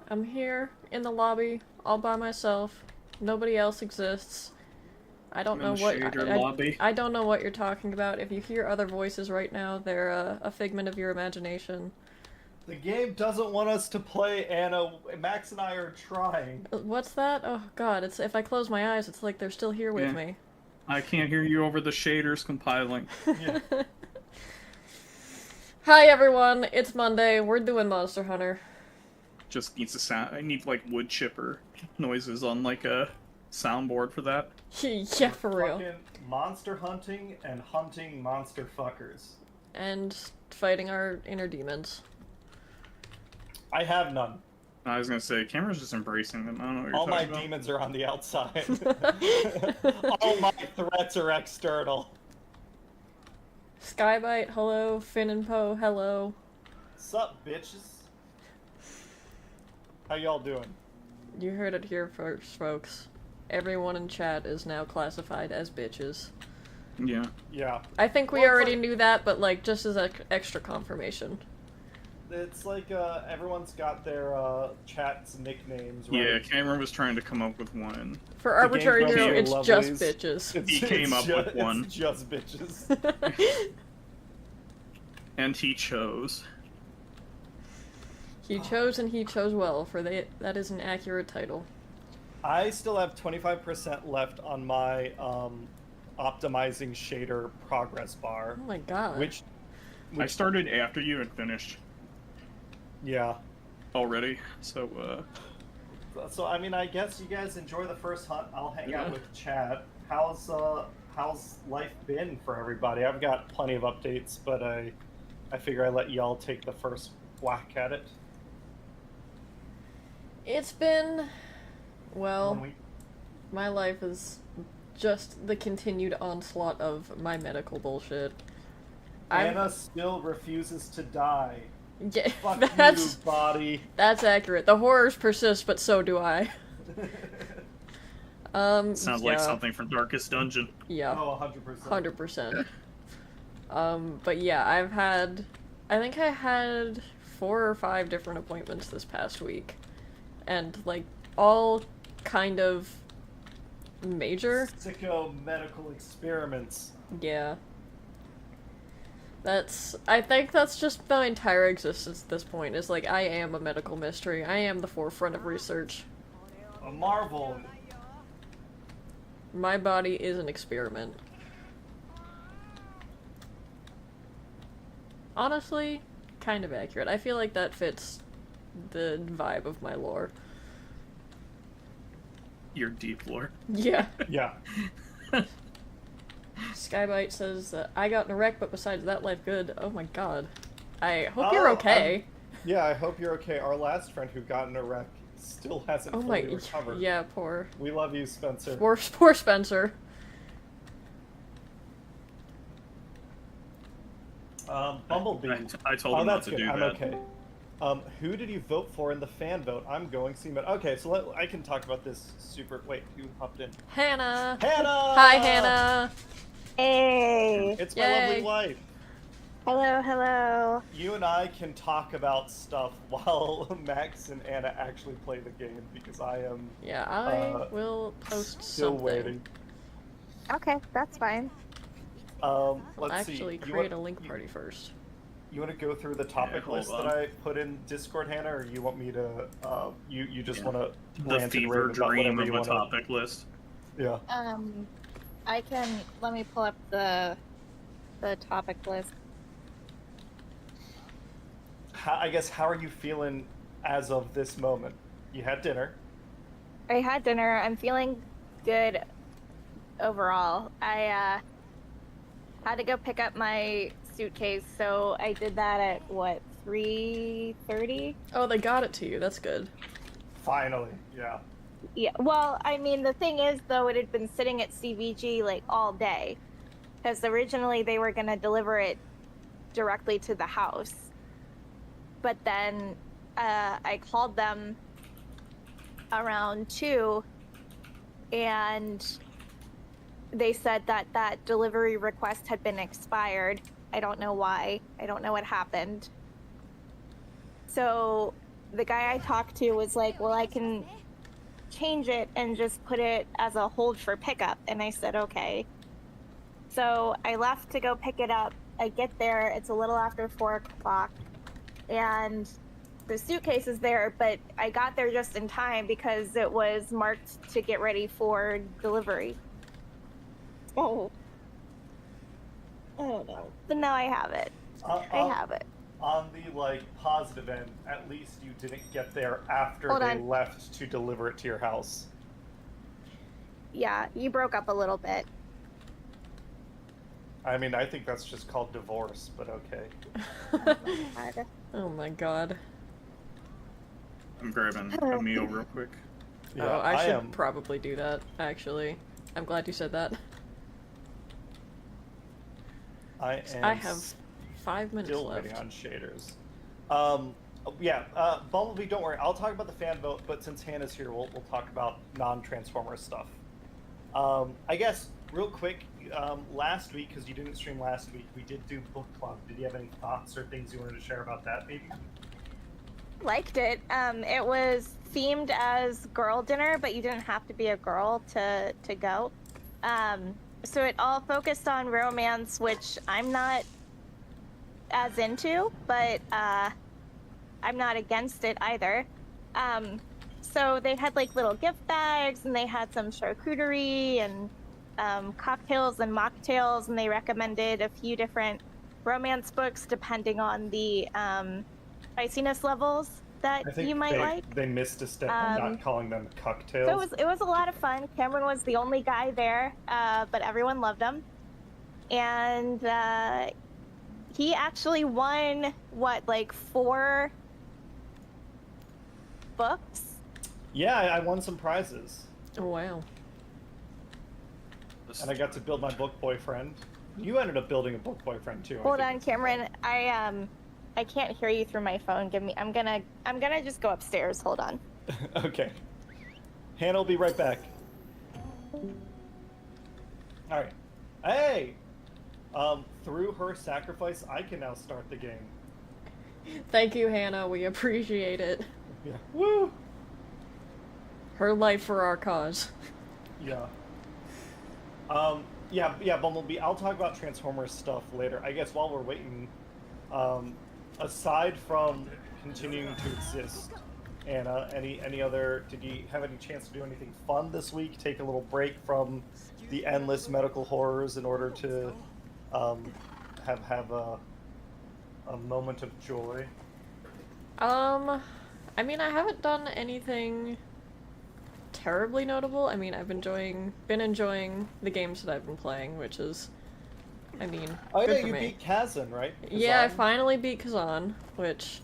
I'm here in the lobby all by myself. Nobody else exists. I don't know what I don't know what you're talking about. If you hear other voices right now, they're a figment of your imagination. The game doesn't want us to play, Anna. Max and I are trying. What's that? Oh god, it's if I close my eyes, it's like they're still here with me. I can't hear you over the shaders compiling. Yeah. Hi everyone, it's Monday. We're doing Monster Hunter. Just needs a sound. I need like wood chipper noises on like a soundboard for that. Yeah, for real. Fucking monster hunting and hunting monster fuckers. And fighting our inner demons. I have none. I was gonna say, Cameron's just embracing them. I don't know what you're All my talking about. demons are on the outside. All my threats are external. Skybite, hello. Finn and Poe, hello. Sup, bitches? How y'all doing? You heard it here first, folks. Everyone in chat is now classified as bitches. Yeah. Yeah. I think we already knew that, but like, just as extra confirmation. It's like, everyone's got their, chat's nicknames, right? Yeah, Cameron was trying to come up with one. For arbitrary game's hero, it's lovelies. just bitches. He came up with one. It's just bitches. And he chose. He chose and he chose well, for that is an accurate title. I still have 25% left on my, optimizing shader progress bar. Oh my god. Which I started after you and finished yeah. already, so, So, I mean, I guess you guys enjoy the first hunt. I'll hang out Yeah. with chat. How's life been for everybody? I've got plenty of updates, but I figure I let y'all take the first whack at it. It's been, well, 1 week. my life is just the continued onslaught of my medical bullshit. Anna still refuses to die. Yeah, Fuck that's you, body. that's accurate. The horrors persist, but so do I. sounds like yeah. something from Darkest Dungeon. Yeah. Oh, 100%. 100%. But yeah, I think I had 4 or 5 different appointments this past week. And, like, all kind of major. Sicko medical experiments. Yeah. I think that's just my entire existence at this point, is like, I am a medical mystery. I am the forefront of research. A marvel. My body is an experiment. Honestly, kind of accurate. I feel like that fits the vibe of my lore. Your deep lore. Yeah. Yeah. Skybite says that I got in a wreck, but besides that, life good. Oh my god. I hope you're okay. Yeah, I hope you're okay. Our last friend who got in a wreck still hasn't fully recovered. Yeah, poor. We love you, Spencer. Poor Spencer. Bumblebee. I told him not to good. do I'm that. okay. Who did you vote for in the fan vote? I'm going Seaman. Okay, so I can talk about this super. Wait, who hopped in? Hannah! Hannah! Hi, Hannah! Hey! It's my Yay. lovely wife. Hello, hello. You and I can talk about stuff while Max and Anna actually play the game because I am Yeah, I will post still something. waiting. Okay, that's fine. I'll Let's see. actually create a link party first. You want to go through the topic hold list on. that I put in Discord, Hannah, or you want me to? You just want to The fever dream of a topic list. Yeah. I can, let me pull up the topic list. I guess, how are you feeling as of this moment? You had dinner. I had dinner. I'm feeling good overall. I had to go pick up my suitcase, so I did that at, what, 3:30? Oh, they got it to you. That's good. Finally, yeah. Yeah, well, I mean, the thing is, though, it had been sitting at CVG, like, all day. Because originally they were going to deliver it directly to the house. But then I called them around 2, and they said that that delivery request had been expired. I don't know why. I don't know what happened. So the guy I talked to was like, well, I can change it and just put it as a hold for pickup. And I said, okay. So I left to go pick it up. I get there, it's a little after 4 o'clock, and the suitcase is there, but I got there just in time because it was marked to get ready for delivery. Oh. I don't know. But now I have it. I have it. On the, like, positive end, at least you didn't get there after left to deliver it to your house. Yeah, you broke up a little bit. I mean, I think that's just called divorce, but okay. Oh my god. I'm grabbing a meal real quick. Yeah, oh, I should probably do that, actually. I'm glad you said that. I have 5 minutes still left. waiting on shaders. Bumblebee, don't worry. I'll talk about the fan vote, but since Hannah's here, we'll talk about non-Transformers stuff. I guess, real quick, last week, because you didn't stream last week, we did do book club. Did you have any thoughts or things you wanted to share about that, maybe? Liked it. It was themed as girl dinner, but you didn't have to be a girl to go. So it all focused on romance, which I'm not as into, but I'm not against it either. So they had like little gift bags, and they had some charcuterie and cocktails and mocktails, and they recommended a few different romance books depending on the spiciness levels that you might like. They missed a step by not calling them cocktails. So it was a lot of fun. Cameron was the only guy there, but everyone loved him. And he actually won, like 4 books? Yeah, I won some prizes. Oh, wow. And I got to build my book boyfriend. You ended up building a book boyfriend too. Hold on, Cameron. I can't hear you through my phone. I'm gonna just go upstairs. Hold on. Okay. Hannah will be right back. All right. Hey. Through her sacrifice, I can now start the game. Thank you, Hannah. We appreciate it. Yeah. Woo. Her life for our cause. Yeah. Yeah, Bumblebee. I'll talk about Transformers stuff later. I guess while we're waiting, aside from continuing to exist, Anna, any other? Did you have any chance to do anything fun this week? Take a little break from the endless medical horrors in order to have a moment of joy. I mean, I haven't done anything terribly notable. I mean, I've been enjoying the games that I've been playing, which is, I mean, good for me. You beat Kazan, right? Kazan? Yeah, I finally beat Kazan, which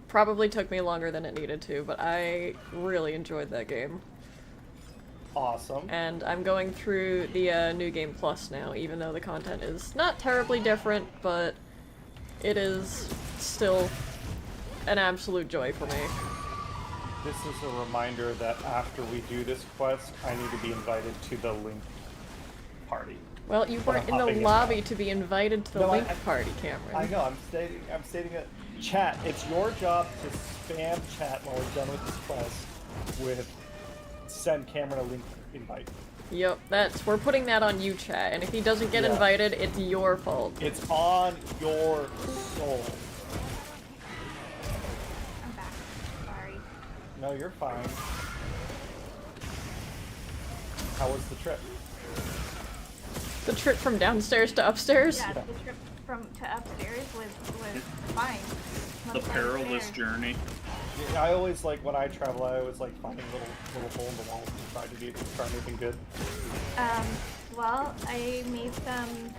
probably took me longer than it needed to, but I really enjoyed that game. Awesome. And I'm going through the New Game Plus now, even though the content is not terribly different, but it is still an absolute joy for me. This is a reminder that after we do this quest, I need to be invited to the Link party. Well, you weren't in the lobby to be invited to the Link party, Cameron. I know, I'm stating it. Chat, it's your job to spam chat while we're done with this quest with send Cameron a Link invite. Yep, we're putting that on you, chat, and if he doesn't get invited, it's your fault. It's on your soul. I'm back. Sorry. No, you're fine. How was the trip? The trip from downstairs to upstairs? Yeah, the trip to upstairs was fine. The perilous journey. Yeah, I always when I travel, I always finding little hole in the wall and try anything good. Well, I made some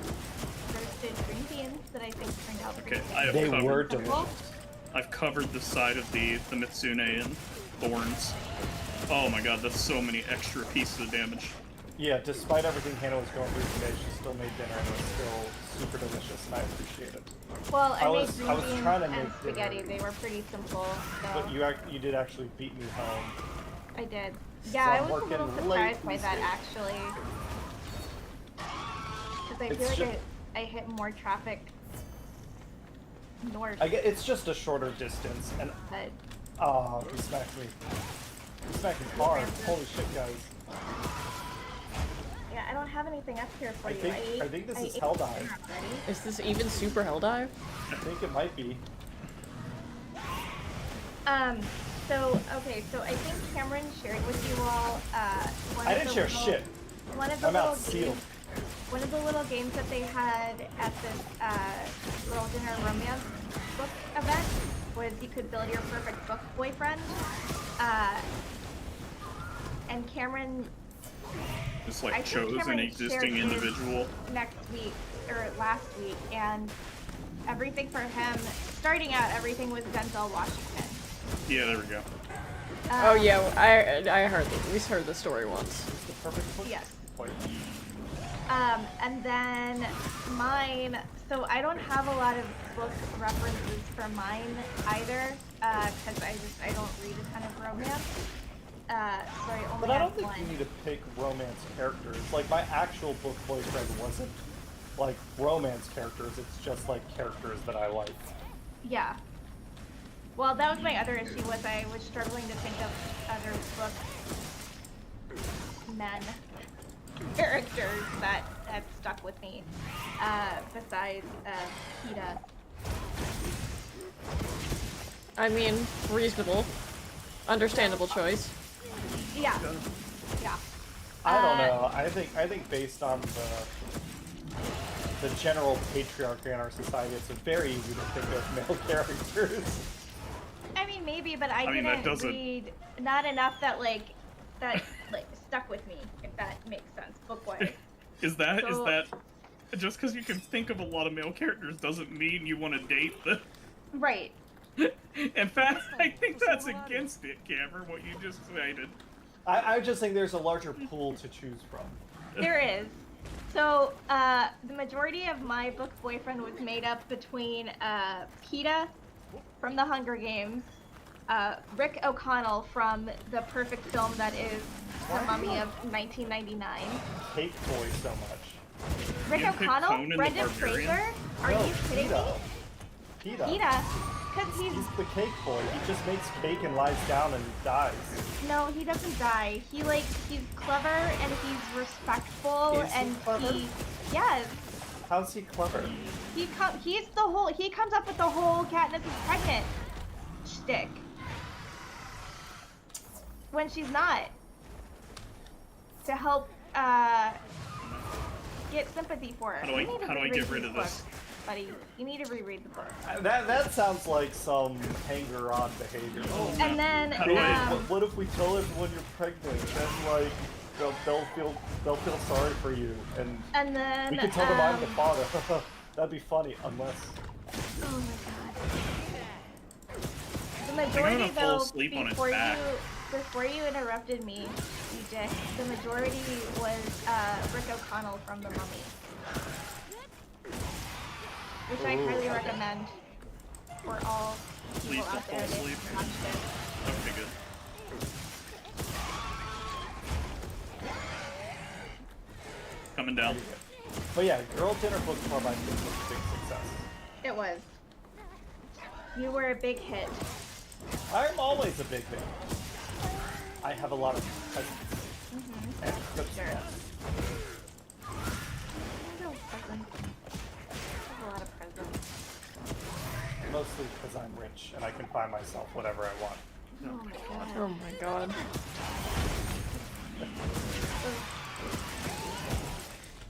roasted green beans that I think turned out pretty good. They were delicious. I've covered the side of the Mitsune in thorns. Oh my god, that's so many extra pieces of damage. Yeah, despite everything Hannah was going through today, she still made dinner and it was still super delicious, and I appreciate it. Well, I made green beans and spaghetti. They were pretty simple. So. But you did actually beat me home. I did. Yeah, So I was a little surprised by that actually. Because I feel like I hit more traffic north. It's just a shorter distance, and but Oh, he smacked me. He smacked me hard. Holy shit, guys. Yeah, I don't have anything up here for I you. think this is Helldive. Is this even Super Helldive? I think it might be. So I think Cameron shared with you all, I didn't share shit. One of the I'm little out sealed. One of the little games that they had at this Girl Dinner Romance book event was you could build your perfect book boyfriend. And Cameron Just like chose an existing individual. Next week, or last week, and everything for him, starting out, everything was Denzel Washington. Yeah, there we go. Oh yeah, I heard we heard the story once. It's the perfect book. Yes. Point. And then mine, so I don't have a lot of book references for mine either, because I don't read a ton of romance. So I only But I don't have think one. you need to pick romance characters. Like, my actual book boyfriend wasn't, like, romance characters. It's just, like, characters that I like. Yeah. Well, that was my other issue, was I was struggling to think of other book men characters that had stuck with me, besides PETA. I mean, reasonable, understandable choice. Yeah. Yeah. I don't know. I think based on the general patriarchy in our society, it's very easy to think of male characters. I mean, maybe, but I mean, that didn't doesn't- read not enough that stuck with me, if that makes sense, book-wise. Is that So- just because you can think of a lot of male characters doesn't mean you want to date them? Right. In fact, I think that's against it, Cameron, what you just stated. I just think there's a larger pool to choose from. There is. So, the majority of my book boyfriend was made up between PETA from the Hunger Games, Rick O'Connell from the perfect film that is The Mummy of 1999. Hate boy so much. Rick You picked O'Connell? Conan the Brendan Barbarian? Fraser? Are No, you kidding me? PETA. PETA? Because He's the cake boy. He just makes cake and lies down and dies. No, he doesn't die. He's clever and he's respectful Is he and clever? yes. How's he clever? He comes up with the whole Katniss is pregnant shtick. When she's not. To help get sympathy for her. How do I- You need to how do I reread get rid these of this? books, buddy? You need to reread the book. That sounds like some hanger-on behavior. Oh, no. And then How do I- What if we tell everyone you're pregnant? Then like they'll feel sorry for you, and then we can tell them I'm the father. That'd be funny, unless. Oh my god. The I'm majority, gonna fall though, asleep on its before back. before you interrupted me, you dick, the majority was Rick O'Connell from The Mummy. Which I Ooh, highly okay. recommend for all Please people don't out there fall that asleep. watched it. Okay, good. Coming down. But yeah, Girl Dinner Book Club I think was a big success. It was. You were a big hit. I'm always a big fan. I have a lot of presents. And good Sure. stuff. No presents. A lot of presents. Mostly because I'm rich and I can buy myself whatever I want. Oh my god. Oh my god.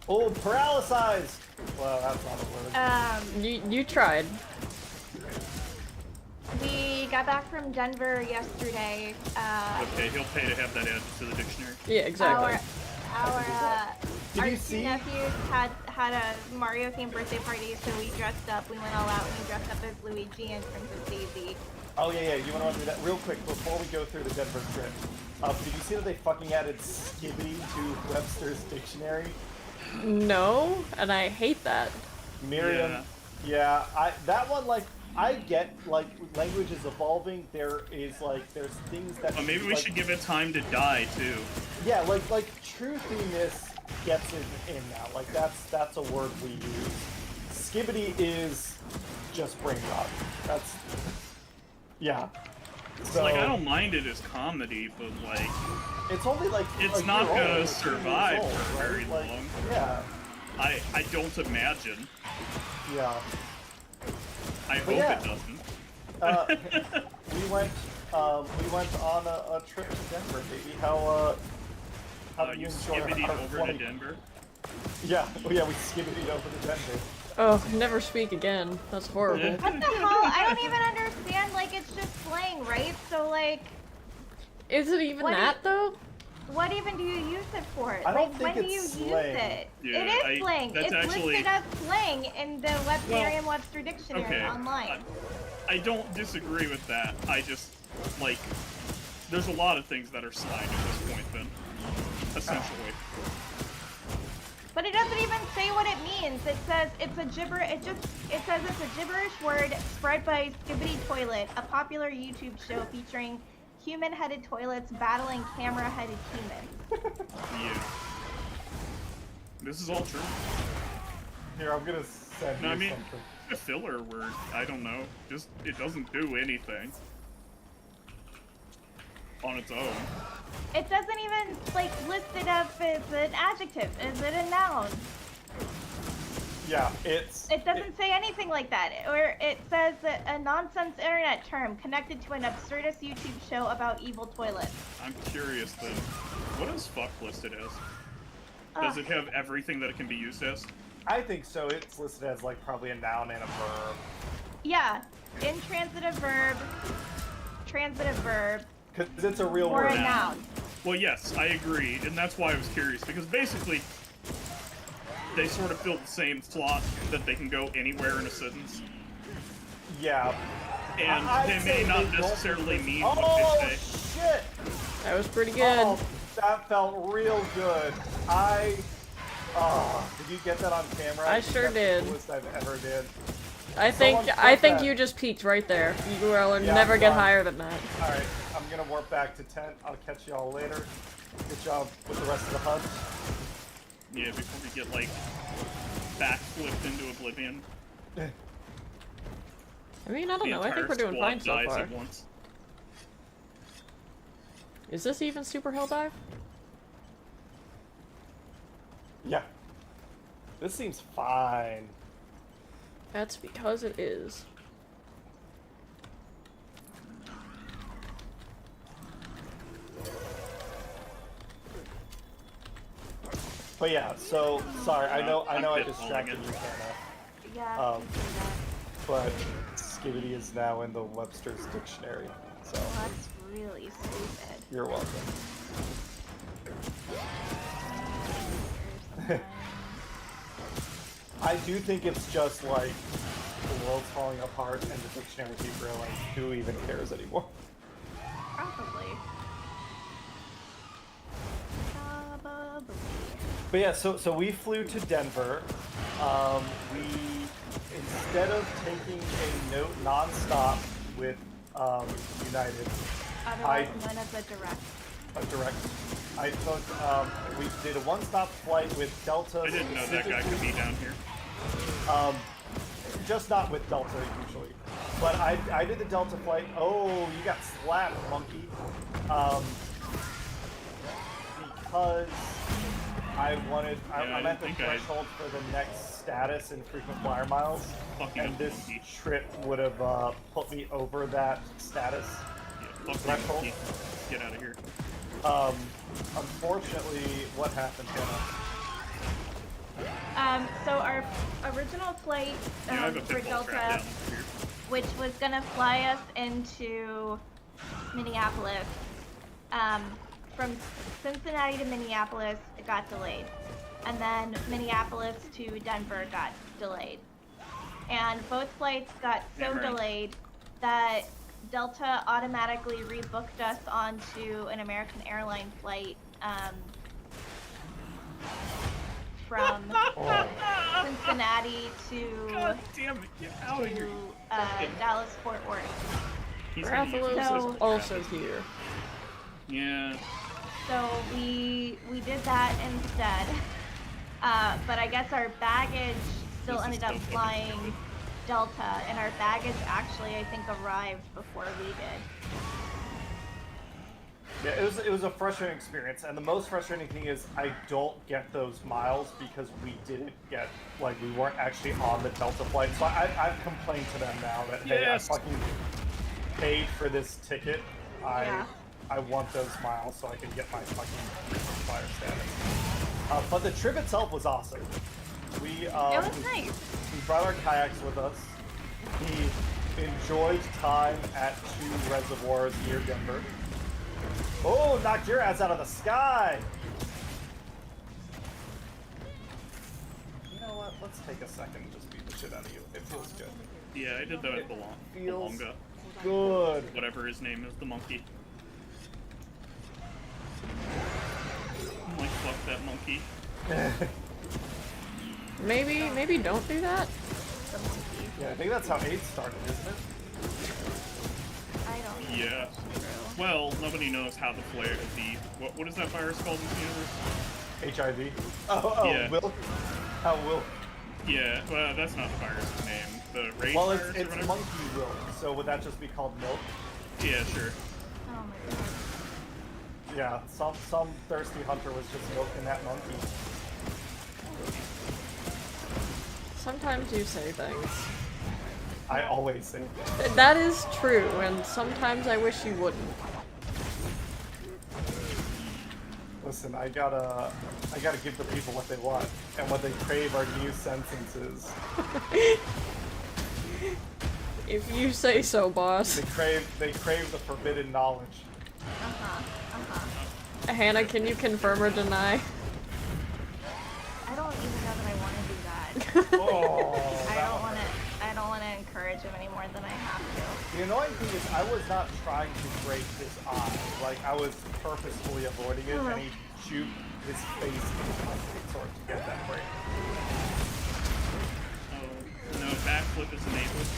Oh, paralyzed! Well, that's not a word. You tried. We got back from Denver yesterday. Okay, he'll pay to have that added to the dictionary. Yeah, exactly. Did Our you two see? nephews had a Mario themed birthday party, so we dressed up. We went all out and we dressed up as Luigi and Princess Daisy. Oh yeah, you want to run through that real quick before we go through the Denver trip? Did you see that they fucking added skibbity to Webster's dictionary? No, and I hate that. Miriam, yeah, that one, like, I get, like, language is evolving. There's things that. Well, maybe we like, should give it time to die too. Yeah, like truthiness gets in now. Like that's a word we use. Skibbity is just brain rot. That's yeah. So, like, I don't mind it as comedy, but like, it's only like it's not gonna survive for very like, long. Yeah. I don't imagine. Yeah. I hope it doesn't. we went on a trip to Denver, baby. How do you enjoy skibbidied our over flight? to Denver? Yeah, we skibbidied over to Denver. Oh, never speak again. That's horrible. What the hell? I don't even understand. Like, it's just slang, right? So, like... Is it even that, though? What even do you use it for? I don't think when it's do you slang. use it? Yeah, it is slang. that's It's actually... listed as slang in the Merriam-Webster dictionary online. I don't disagree with that. I just, like, there's a lot of things that are slang at this point, then. Essentially. But it doesn't even say what it means. It says it's a it says it's a gibberish word spread by Skibbity Toilet, a popular YouTube show featuring human-headed toilets battling camera-headed humans. Yeah. This is all true. Here, I'm gonna send you something. A filler word, I don't know. Just, it doesn't do anything. On its own. It doesn't even, like, list it up as an adjective. Is it a noun? Yeah, It doesn't say anything like that. Or it says that a nonsense internet term connected to an absurdist YouTube show about evil toilets. I'm curious then. What is fuck listed as? Does it have everything that it can be used as? I think so. It's listed as, like, probably a noun and a verb. Yeah. Intransitive verb, transitive verb. Because it's a real or word. Or a noun. Well, yes, I agree, and that's why I was curious, because basically, they sort of fill the same slot that they can go anywhere in a sentence. Yeah. And they may not necessarily mean what they say. Shit! That was pretty good. Oh, that felt real good. Did you get that on camera? I sure did. The coolest I've ever did. I think you just peaked right there. You will never get higher than that. Alright, I'm gonna warp back to tent. I'll catch y'all later. Good job with the rest of the hunt. Yeah, before we get, like, backflipped into oblivion. I mean, I don't know. I think we're doing fine so far. At once. Is this even Super Hill Dive? Yeah. This seems fine. That's because it is. But yeah, so sorry. I know I distracted you, Hannah. Yeah. But Skibbity is now in the Webster's dictionary. So that's really stupid. You're welcome. I do think it's just like the world's falling apart and the dictionary people are like, who even cares anymore? Probably. But yeah, so we flew to Denver. We, instead of taking a note nonstop with United, otherwise known as a direct. I took, we did a one-stop flight with Delta. I didn't know that guy could be down here. Just not with Delta usually. But I did the Delta flight. Oh, you got slapped, monkey. Because I'm at the threshold for the next status in frequent flyer miles. And this trip would have put me over that status threshold. Get out of here. Unfortunately, what happened, Hannah? So our original flight for Delta, which was gonna fly us into Minneapolis, from Cincinnati to Minneapolis, it got delayed. And then Minneapolis to Denver got delayed. And both flights got so delayed that Delta automatically rebooked us onto an American airline flight from Cincinnati to God damn it, get out of here. Dallas Fort Worth. Rathalos is also here. Yeah. So we did that instead. But I guess our baggage still ended up flying Delta, and our baggage actually, I think, arrived before we did. Yeah, it was a frustrating experience, and the most frustrating thing is I don't get those miles because we didn't get, like, we weren't actually on the Delta flight. So I've complained to them now that, hey, I fucking paid for this ticket. I want those miles so I can get my fucking fire status. But the trip itself was awesome. It was nice. We brought our kayaks with us. We enjoyed time at 2 reservoirs near Denver. Oh, knocked your ass out of the sky! You know what? Let's take a second and just beat the shit out of you. It feels good. Yeah, I did that at Belonga. Good. Whatever his name is, the monkey. I'm like, fuck that monkey. Maybe don't do that? Yeah, I think that's how AIDS started, isn't it? I don't know. Yeah. Well, nobody knows how the flare, what is that virus called in the universe? HIV? Oh, yeah. Will? How Will? Yeah, well, that's not the virus's name. The raid well, virus it's monkey Will, so would that just be called milk? Yeah, sure. Oh my god. Yeah, some thirsty hunter was just milking that monkey. Sometimes you say things. I always say that. That is true, and sometimes I wish you wouldn't. Listen, I gotta give the people what they want, and what they crave are new sentences. If you say so, boss. They crave the forbidden knowledge. Hannah, can you confirm or deny? I don't even know that I want to do that. Oh, I don't want to encourage him any more than I have to. The annoying thing is I was not trying to break his eye. Like, I was purposefully avoiding it, and he chewed his face into my sword to get that break. Oh, no, backflip is enabled.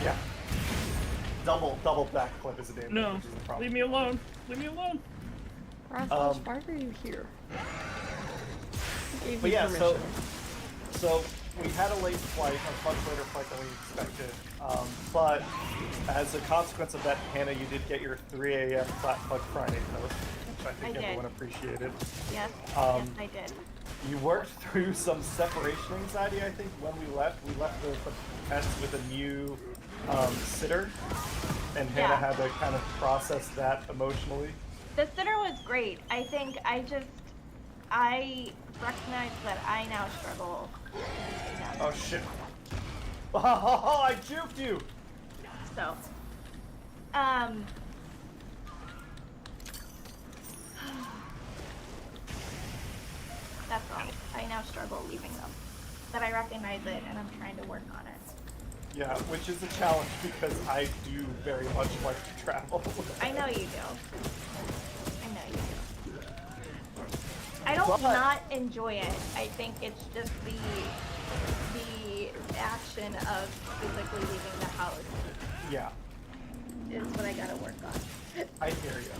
Yeah. Double backflip is enabled, No, which is the problem. leave me alone. Leave me alone. Rasmus, why are you here? But yeah, so we had a late flight, a much later flight than we expected. But as a consequence of that, Hannah, you did get your 3 a.m. Flatfoot Friday post, which I think everyone appreciated. Yes, yes, I did. You worked through some separation anxiety, I think, when we left. We left the test with a new sitter, and Hannah had to kind of process that emotionally. The sitter was great. I think I recognize that I now struggle. Oh shit. Oh, I juked you! So, that's all. I now struggle leaving them. But I recognize it and I'm trying to work on it. Yeah, which is a challenge because I do very much like to travel. I know you do. I know you do. I don't not enjoy it. I think it's just the action of physically leaving the house. Yeah. Is what I gotta work on. I hear you.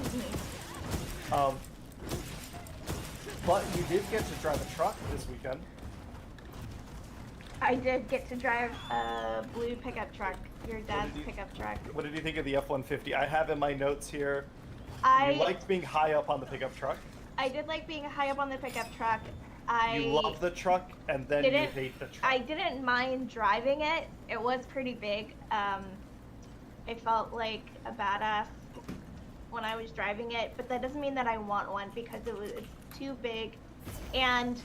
But you did get to drive a truck this weekend. I did get to drive a blue pickup truck, your dad's pickup truck. What did you think of the F-150? I have in my notes here, you liked being high up on the pickup truck. I did like being high up on the pickup truck. You love the truck, and then you hate the truck. I didn't mind driving it. It was pretty big. I felt like a badass when I was driving it, but that doesn't mean that I want one because it's too big. And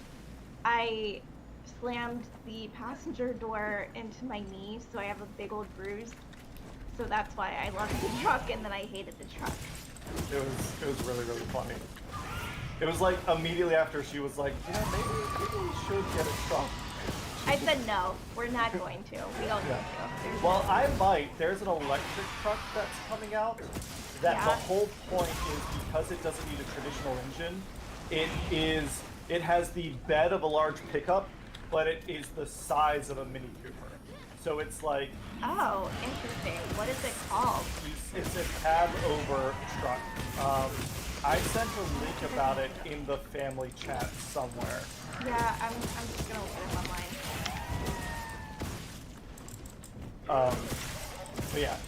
I slammed the passenger door into my knee, so I have a big old bruise. So that's why I loved the truck, and then I hated the truck. It was really, really funny. It was like immediately after she was like, yeah, maybe we should get a truck. I said no, we're not going to. We don't need to. Well, I might. There's an electric truck that's coming out that the whole point is because it doesn't need a traditional engine, it has the bed of a large pickup, but it is the size of a Mini Cooper. So it's like... Oh, interesting. What is it called? It's a cab-over truck. I sent a link about it in the family chat somewhere. Yeah, I'm just gonna look it up online. But yeah,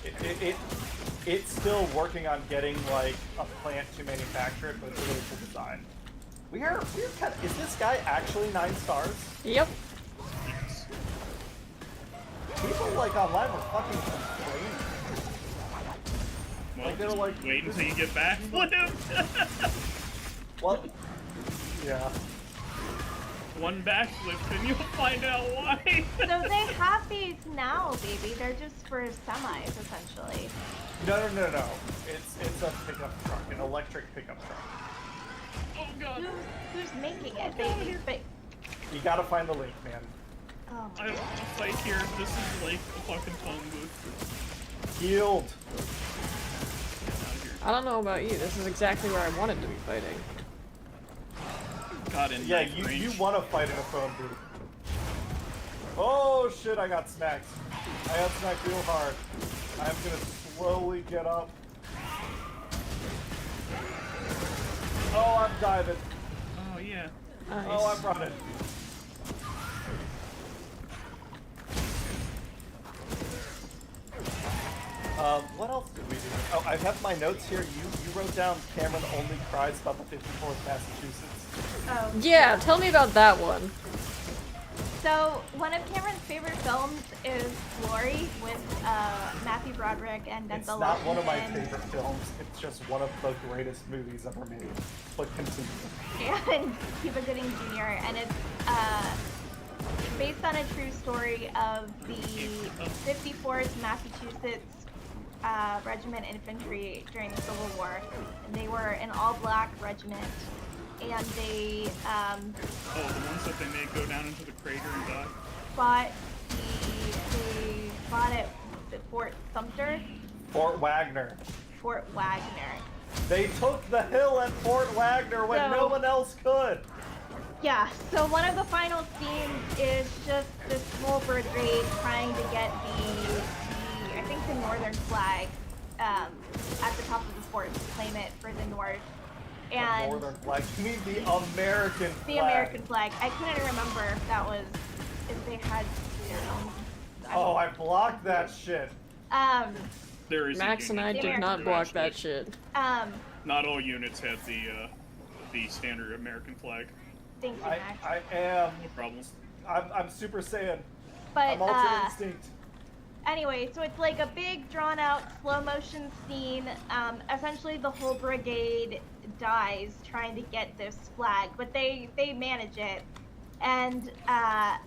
it's still working on getting like a plant to manufacture it, but it's a really cool design. We're kind of, is this guy actually 9 stars? Yep. Yes. People like online were fucking complaining. Well, Like they were like, wait until you get back. What? Well, yeah. One backflip and you'll find out why. So they have these now, baby. They're just for semis, essentially. No. It's a pickup truck, an electric pickup truck. Oh god. Who's making it, baby? But You gotta find the link, man. oh I my don't want to fight here. This is like a fucking phone booth. Healed. Get out of here. I don't know about you. This is exactly where I wanted to be fighting. Got in Yeah, knife range. you want to fight in a phone booth. Oh shit, I got smacked. I got smacked real hard. I'm gonna slowly get up. Oh, I'm diving. Oh yeah. Nice. Oh, I'm running. What else did we do? Oh, I have my notes here. You wrote down Cameron only cries about the 54th Massachusetts. Oh. Yeah, tell me about that one. So one of Cameron's favorite films is Glory with Matthew Broderick and Denzel It's not one of my Washington. favorite films. It's just one of the greatest movies ever made. But continue. And Cuba Gooding Jr. And it's based on a true story of the 54th Massachusetts Regiment Infantry during the Civil War. And they were an all-black regiment, and they Oh, the ones that they made go down into the crater and die. fought at Fort Sumter, Fort Wagner. Fort Wagner. They took the hill at Fort Wagner when no one else could. Yeah, so one of the final scenes is just this whole brigade trying to get I think the northern flag at the top of the fort to claim it for the North. And The northern flag. You mean the American flag? the American flag. I couldn't remember if they had their own. Oh, I blocked that shit. There is Max and I The did not American block flag. that shit. Not all units have the standard American flag. Thank you, I Max. am. No problems. I'm Super Saiyan. But I'm Ultra Instinct. anyway, so it's like a big drawn out slow motion scene. Essentially the whole brigade dies trying to get this flag, but they manage it. And at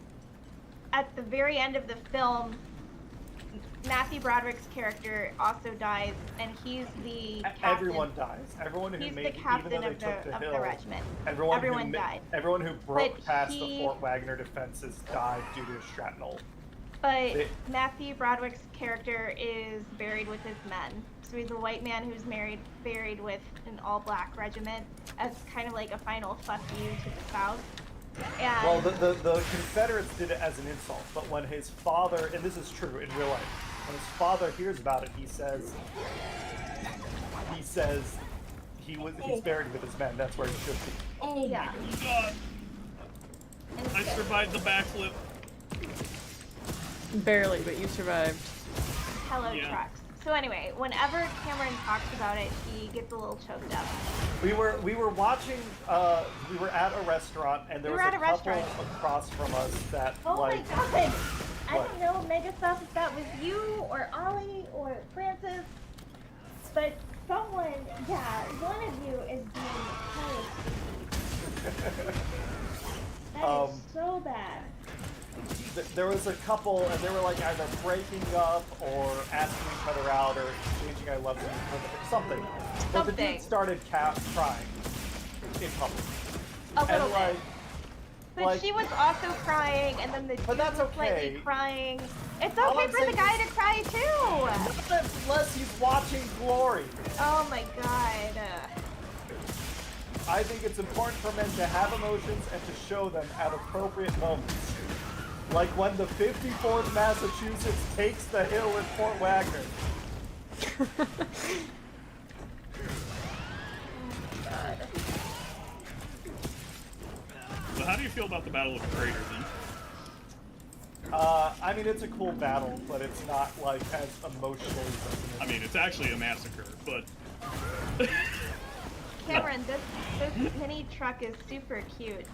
the very end of the film, Matthew Broderick's character also dies, and he's the captain. Everyone dies. Everyone who He's made the captain even though of they took the hill. the regiment. Everyone died. Everyone who broke But past the he- Fort Wagner defenses died due to shrapnel. But Matthew Broderick's character is buried with his men. So he's a white man who's buried with an all-black regiment as kind of like a final fuck you to the South. And Well, the Confederates did it as an insult, but when his father, and this is true in real life, when his father hears about it, he says he's buried with his men. That's where he should be. Oh Yeah. my god! and I so- survived the backflip. Barely, but you survived. hello Yeah. trucks. So anyway, whenever Cameron talks about it, he gets a little choked up. We were watching. We were at a restaurant, and there We was were a at a couple restaurant. across from us that Oh like. my god! I What? don't know, Megastuff, if that was you or Ollie or Francis, but someone, yeah, one of you is being hella stupid. That is so bad. There was a couple, and they were like either breaking up or asking each other out or exchanging "I love you" or something. But the Something. dude started crying in public. A little And bit. But like- she was also crying, and then the dude But that's was slightly okay. crying. It's All okay I'm for the saying guy to cry too! not unless he's watching Glory. Oh my god. I think it's important for men to have emotions and to show them at appropriate moments. Like when the 54th Massachusetts takes the hill at Fort Wagner. So how do you feel about the Battle of the Crater then? I mean, it's a cool battle, but it's not, like, as emotionally resonant. I mean, it's actually a massacre, but... Cameron, this mini truck is super cute.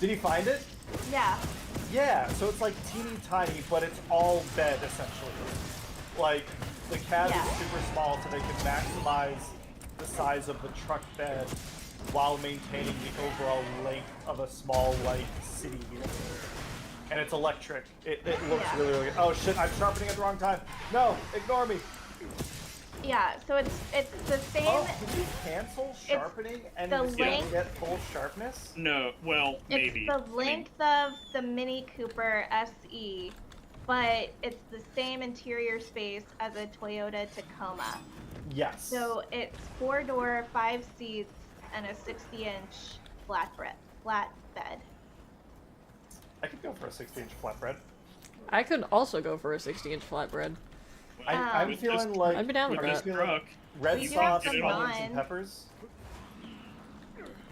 Did you find it? Yeah. Yeah, so it's like teeny tiny, but it's all bed, essentially. Like, the cab is super small, so they can maximize the size of the truck bed while maintaining the overall length of a small, like, city vehicle. And it's electric. It looks really, really good. Oh shit, I'm sharpening at the wrong time. No, ignore me. Yeah, so it's the same. Oh, can you cancel sharpening and you still get full sharpness? No, well, maybe. It's the length of the Mini Cooper SE, but it's the same interior space as a Toyota Tacoma. Yes. So it's 4-door, 5 seats, and a 60-inch flatbed. I could go for a 60-inch flatbread. I could also go for a 60-inch flatbread. I'm feeling like I'd be down with that. Red sauce, onions, and peppers.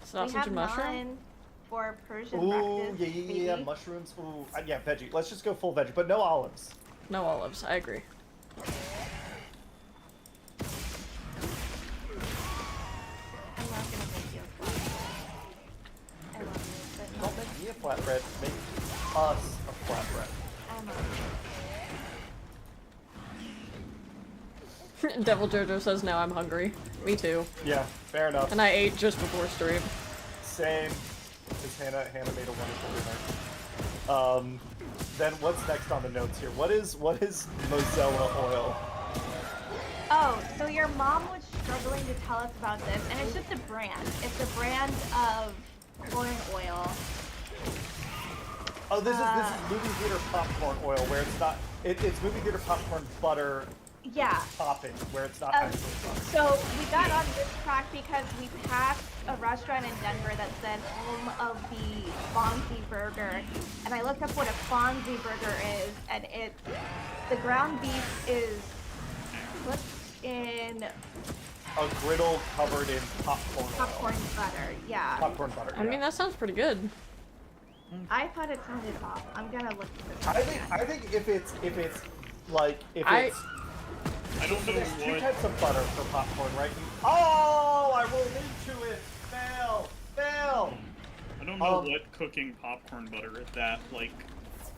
Sausage and mushroom? For Persian breakfast. breakfast. Yeah, mushrooms. Ooh, yeah, veggie. Let's just go full veggie, but no olives. No olives, I agree. I'm not gonna make you a flatbread. I love you, but Don't make me a flatbread. Make us a flatbread. I'm not. Devil Jojo says now I'm hungry. Me too. Yeah, fair enough. And I ate just before stream. Same. Because Hannah made a wonderful dinner. Then what's next on the notes here? What is Mozilla oil? Oh, so your mom was struggling to tell us about this, and it's just a brand. It's a brand of corn oil. Oh, this is movie theater popcorn oil, where it's not. It's movie theater popcorn butter. Yeah. Topping, where it's not actually butter. So we got on this track because we passed a restaurant in Denver that said home of the Fonzie Burger, and I looked up what a Fonzie Burger is, and the ground beef is cooked in a griddle covered in popcorn butter. Yeah. Popcorn butter. I mean, that sounds pretty good. I thought it sounded off. I'm gonna look at this. I think if it's I don't know there's what. two types of butter for popcorn, right? Oh, I rolled into it. Fail. I don't know what cooking popcorn butter at that like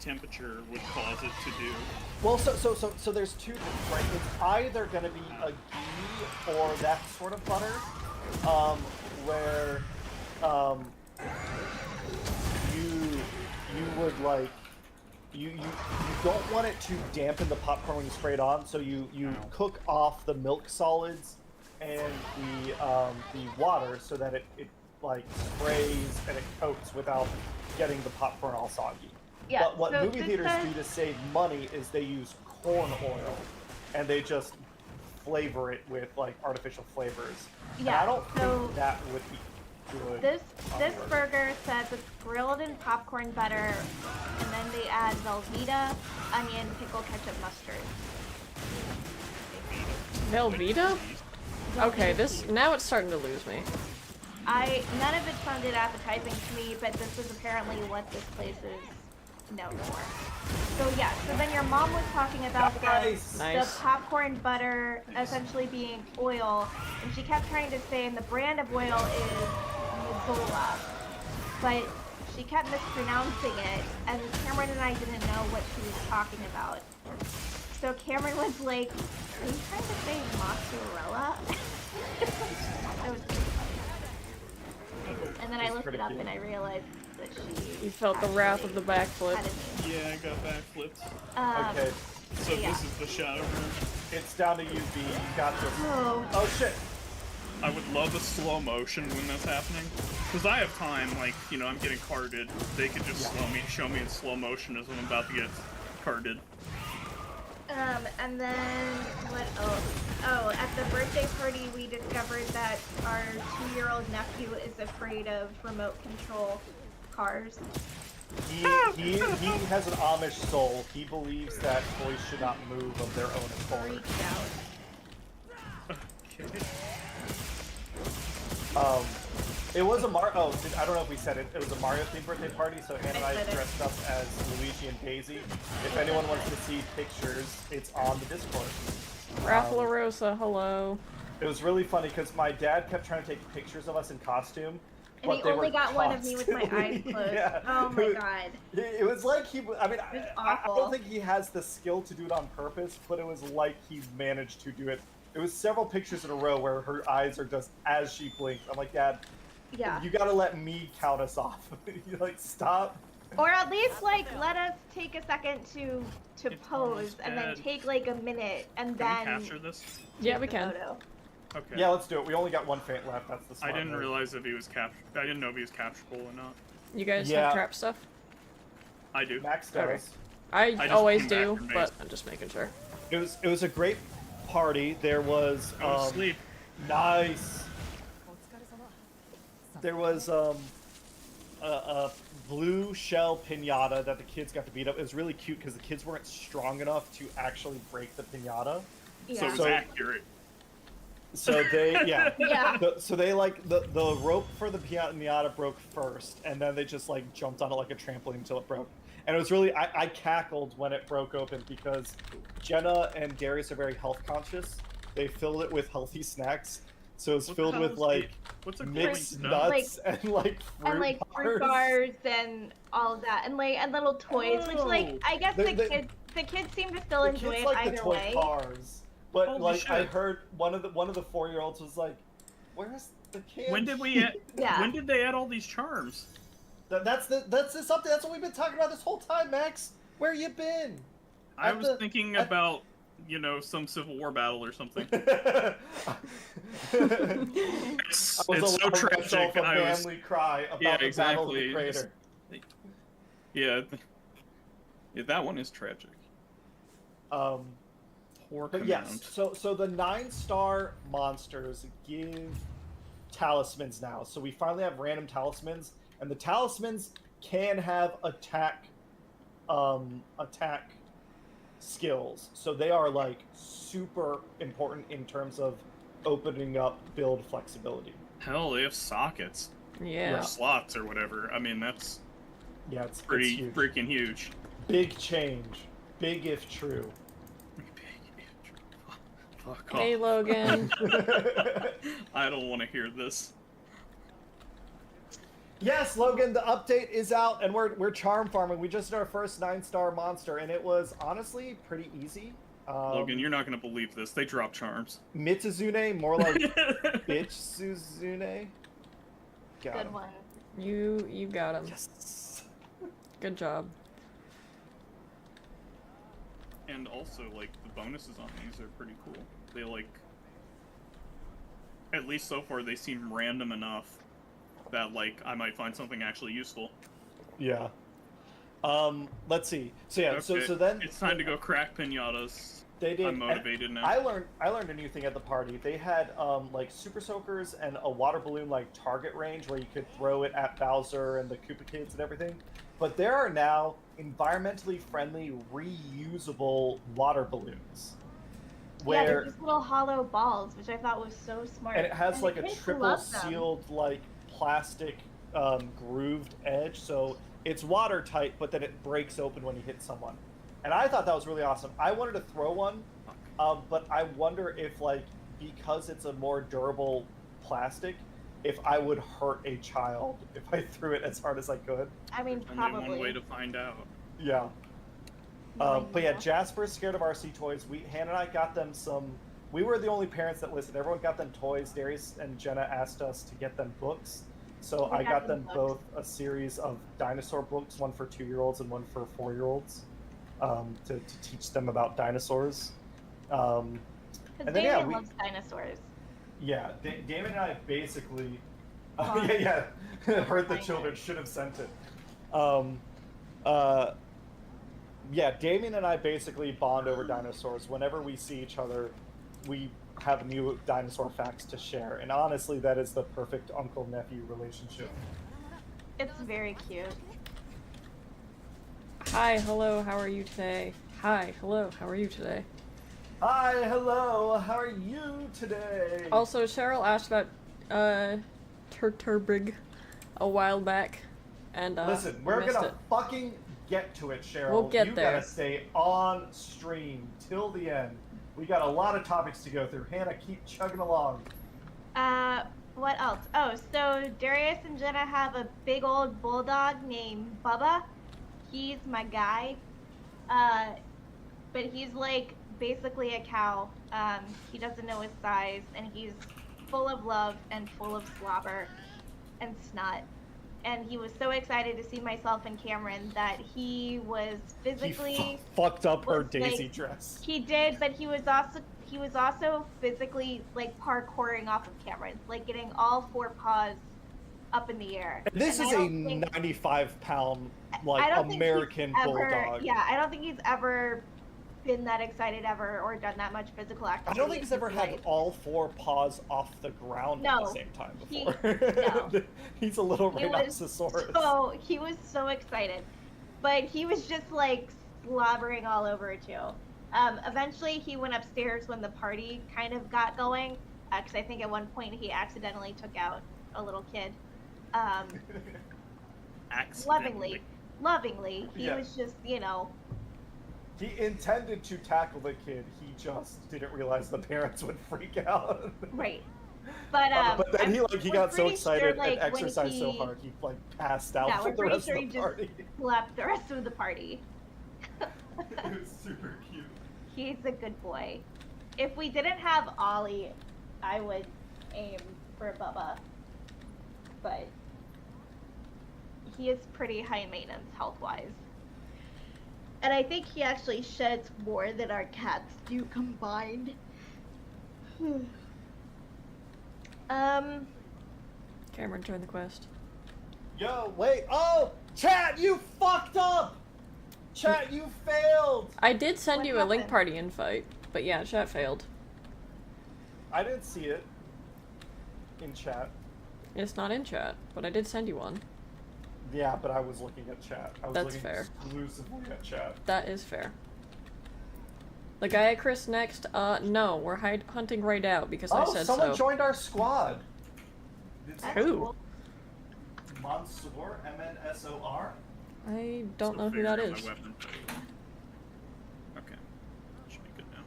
temperature would cause it to do. Well, so there's two things, right? It's either gonna be a ghee or that sort of butter, where you would like. You don't want it to dampen the popcorn when you spray it on, so you cook off the milk solids and the water so that it like sprays and it coats without getting the popcorn all soggy. Yeah, but what so movie theaters do to save money is they use corn oil and they just flavor it with like artificial flavors. Yeah, and I don't think that would be good. This burger says it's grilled in popcorn butter, and then they add Velveeta, onion, pickle, ketchup, mustard. Velveeta? Okay, now it's starting to lose me. None of it sounded appetizing to me, but this is apparently what this place is known for. So yeah, so then your mom was talking about the popcorn butter essentially being oil, and she kept trying to say, and the brand of oil is Mozilla, but she kept mispronouncing it, and Cameron and I didn't know what she was talking about. So Cameron was like, are you trying to say mozzarella? That was pretty funny. And then I looked it up and I realized that she... You felt the wrath of the backflip. Yeah, I got backflipped. Okay. So this is the shadow room. It's down to you, B. You got this. Oh shit. I would love a slow motion when that's happening. Because I have time, like, you know, I'm getting carded. They could just show me in slow motion as I'm about to get carded. And then, what else? Oh, at the birthday party we discovered that our 2-year-old nephew is afraid of remote control cars. He has an Amish soul. He believes that toys should not move of their own accord. Freaked out. Okay. It was a I don't know if we said it. It was a Mario themed birthday party, so Hannah and I dressed up as Luigi Yoshi and Daisy. If anyone wants to see pictures, it's on the Discord. Raffalarosa, hello. It was really funny because my dad kept trying to take pictures of us in costume. And he only got one of me with my eyes closed. Yeah. Oh my god. It was like he, I mean, I awful. don't think he has the skill to do it on purpose, but it was like he managed to do it. It was several pictures in a row where her eyes are just as she blinks. I'm like, Dad, yeah. You gotta let me count us off. You like, stop. Or at least like let us take a second to pose and then take like a minute and then. Can we capture this? Yeah, we can. Photo. Okay. Yeah, let's do it. We only got one faint left. That's the smart I didn't move. realize if he was I didn't know if he was capturable or not. You guys Yeah. have trap stuff? I do. Max does. Okay. I I just always came back do, from but base. I'm just making sure. It was a great party. There was Go to sleep. nice. There was a blue shell pinata that the kids got to beat up. It was really cute because the kids weren't strong enough to actually break the pinata. Yeah. So it was So- accurate. So they, yeah. Yeah. So they like the rope for the pinata broke first, and then they just like jumped on it like a trampoline until it broke. And it was really, I cackled when it broke open because Jenna and Darius are very health conscious. They filled it with healthy snacks, so it's What the filled hell with is like What's a mixed glowing nuts and like fruit And like fruit bars and all of that, and like and little toys, which like I guess the kids seem to still The enjoy kids it like either the toy way. cars, but Holy like I shit. heard one of the 4-year-olds was like, "Where's the kid?" When did we? Yeah. When did they add all these charms? That's something. That's what we've been talking about this whole time, Max. Where you been? I At was the- thinking at- about, you know, some Civil War battle or something. I It's was so allowed tragic. myself a I was, family cry about Yeah, the Battle of exactly. the Crater. yeah, yeah, that one is tragic. Poor But command. yes, so the 9-star monsters give talismans now. So we finally have random talismans, and the talismans can have attack skills. So they are like super important in terms of opening up build flexibility. Hell, they have sockets Yeah. or slots or whatever. I mean, that's Yeah, it's pretty huge. freaking huge. Big change. Big if true. Fuck Hey, off. Logan. I don't want to hear this. Yes, Logan, the update is out, and we're charm farming. We just did our first 9-star monster, and it was honestly pretty easy. Logan, you're not gonna believe this. They drop charms. Mitsuzune, more like bitch Suzune. Got Good him. one. You got him. Yes. Good job. And also, like, the bonuses on these are pretty cool. They, like, at least so far, they seem random enough that, like, I might find something actually useful. Yeah. Let's see. So yeah, Okay, so then it's time to go crack pinatas. they did. I'm motivated now. I learned a new thing at the party. They had like super soakers and a water balloon like target range where you could throw it at Bowser and the Koopa Kids and everything. But there are now environmentally friendly, reusable water balloons. Yeah, Where they're just little hollow balls, which I thought was so smart. and it has And like the a kids triple love them. sealed like plastic grooved edge, so it's watertight, but then it breaks open when you hit someone. And I thought that was really awesome. I wanted to throw one, but I wonder if like because it's a more durable plastic, if I would hurt a child if I threw it as hard as I could. I mean, Only probably. one way to find out. Yeah. No But yeah, idea. Jasper's scared of RC toys. Hannah and I got them some. We were the only parents that listened. Everyone got them toys. Darius and Jenna asked us to get them books. So We I got them books. both a series of dinosaur books, one for 2-year-olds and one for 4-year-olds, to teach them about dinosaurs. Because and then, yeah, Damien we- loves dinosaurs. Yeah, Damon and I basically. Fine. Yeah. Hurt the Fine. children. Should have sent it. Yeah, Damien and I basically bond over dinosaurs. Whenever we see each other, we have new dinosaur facts to share. And honestly, that is the perfect uncle-nephew relationship. It's very cute. Hi, hello, how are you today? Hi, hello, how are you today? Hi, hello, how are you today? Also, Cheryl asked about Turturbig a while back, and Listen, I we're missed gonna it. fucking get to it, Cheryl. We'll get you there. gotta stay on stream till the end. We got a lot of topics to go through. Hannah, keep chugging along. What else? Oh, so Darius and Jenna have a big old bulldog named Bubba. He's my guy. But he's like basically a cow. He doesn't know his size, and he's full of love and full of slobber and snot. And he was so excited to see myself and Cameron that he was physically He fucked up her Daisy dress. He did, but he was also physically like parkouring off of Cameron, like getting all 4 paws up in the air. And this is a 95-pound like American bulldog. Yeah, I don't think he's ever been that excited ever or done that much physical activity. I don't think he's ever had all 4 paws off the ground at the same time before. He's a little rhinoceros. He was so excited, but he was just like slobbering all over too. Eventually he went upstairs when the party kind of got going, because I think at one point he accidentally took out a little kid. Lovingly. He was just, you know. He intended to tackle the kid. He just didn't realize the parents would freak out. Right. But then he got so excited and exercised so hard he like passed out for the rest of the party. Left the rest of the party. It was super cute. He's a good boy. If we didn't have Ollie, I would aim for Bubba. But he is pretty high maintenance health-wise. And I think he actually sheds more than our cats do combined. Cameron, join the quest. Yo, wait. Oh, chat, you fucked up. Chat, you failed. I did send you a link party invite, but yeah, chat failed. I didn't see it in chat. It's not in chat, but I did send you one. Yeah, but I was looking at chat. I was That's looking fair. Exclusively at chat. That is fair. The guy at Chris next, no, we're hunting right out because I said so. Oh, someone joined our squad. Who? Monsor, M-N-S-O-R? I don't know who that is. Okay. Should be good now.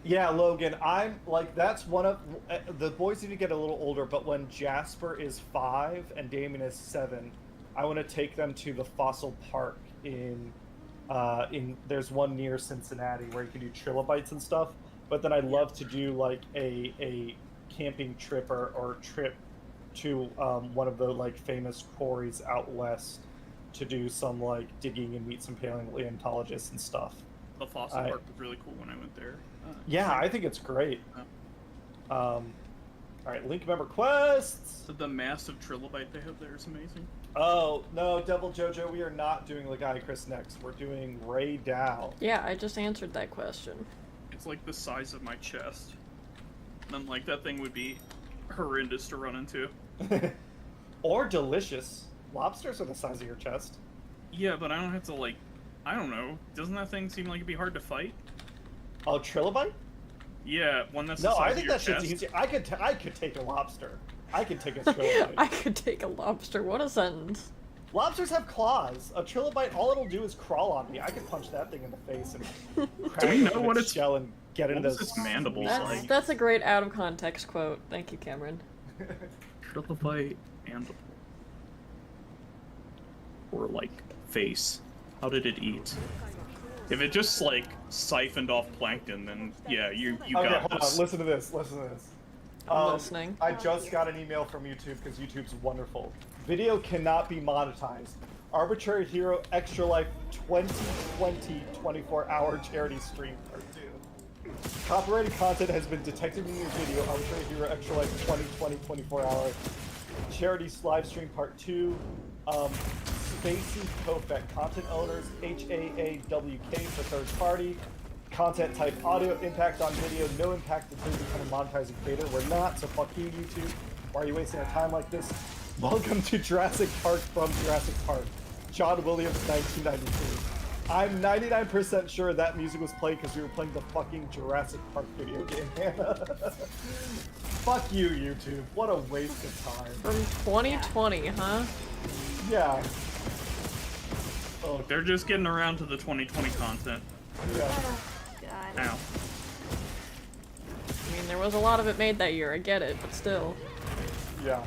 Yeah, Logan, I'm like, that's one of the boys need to get a little older, but when Jasper is 5 and Damien is 7, I want to take them to the Fossil Park in there's one near Cincinnati where you can do trilobites and stuff, but then I'd love to do like a camping trip or trip to one of the like famous quarries out west to do some like digging and meet some paleontologists and stuff. The Fossil Park was really cool when I went there. Yeah, I think it's great. All right, link member quests. So the massive trilobite they have there is amazing. Oh no, Devil Jojo, we are not doing Lagai Chris next. We're doing Ray Dow. Yeah, I just answered that question. It's like the size of my chest. And like that thing would be horrendous to run into. Or delicious. Lobsters are the size of your chest. Yeah, but I don't have to like, I don't know. Doesn't that thing seem like it'd be hard to fight? Oh, trilobite? Yeah, one that's the no, size I of think your that shit's chest. easy. I could take a lobster. I could take a trilobite. I could take a lobster. What a sentence. Lobsters have claws. A trilobite, all it'll do is crawl on me. I could punch that thing in the face and Do we know what its shell and get it into its mandibles like? That's a great out of context quote. Thank you, Cameron. Trilobite mandible. Or like face. How did it eat? If it just like siphoned off plankton, then yeah, you okay, got hold this. on. Listen to this. Listen to this. I'm listening. I just got an email from YouTube because YouTube's wonderful. Video cannot be monetized. Arbitrary Hero Extra Life 2020 24-hour charity stream part 2. Copyrighted content has been detected in your video. Arbitrary Hero Extra Life 2020 24-hour charity live stream part 2. Spacey Kofek, content owners, HAAWK for third party. Content type audio, impact on video, no impact until you become a monetizing creator. We're not, so fuck you, YouTube. Why are you wasting our time like this? Welcome to Jurassic Park from Jurassic Park. John Williams, 1993. I'm 99% sure that music was played because we were playing the fucking Jurassic Park video game, Hannah. Fuck you, YouTube. What a waste of time. From 2020, huh? Yeah. Oh, They're just getting around to the 2020 content. yeah. Oh, God. Ow. I mean, there was a lot of it made that year, I get it, but still. Yeah.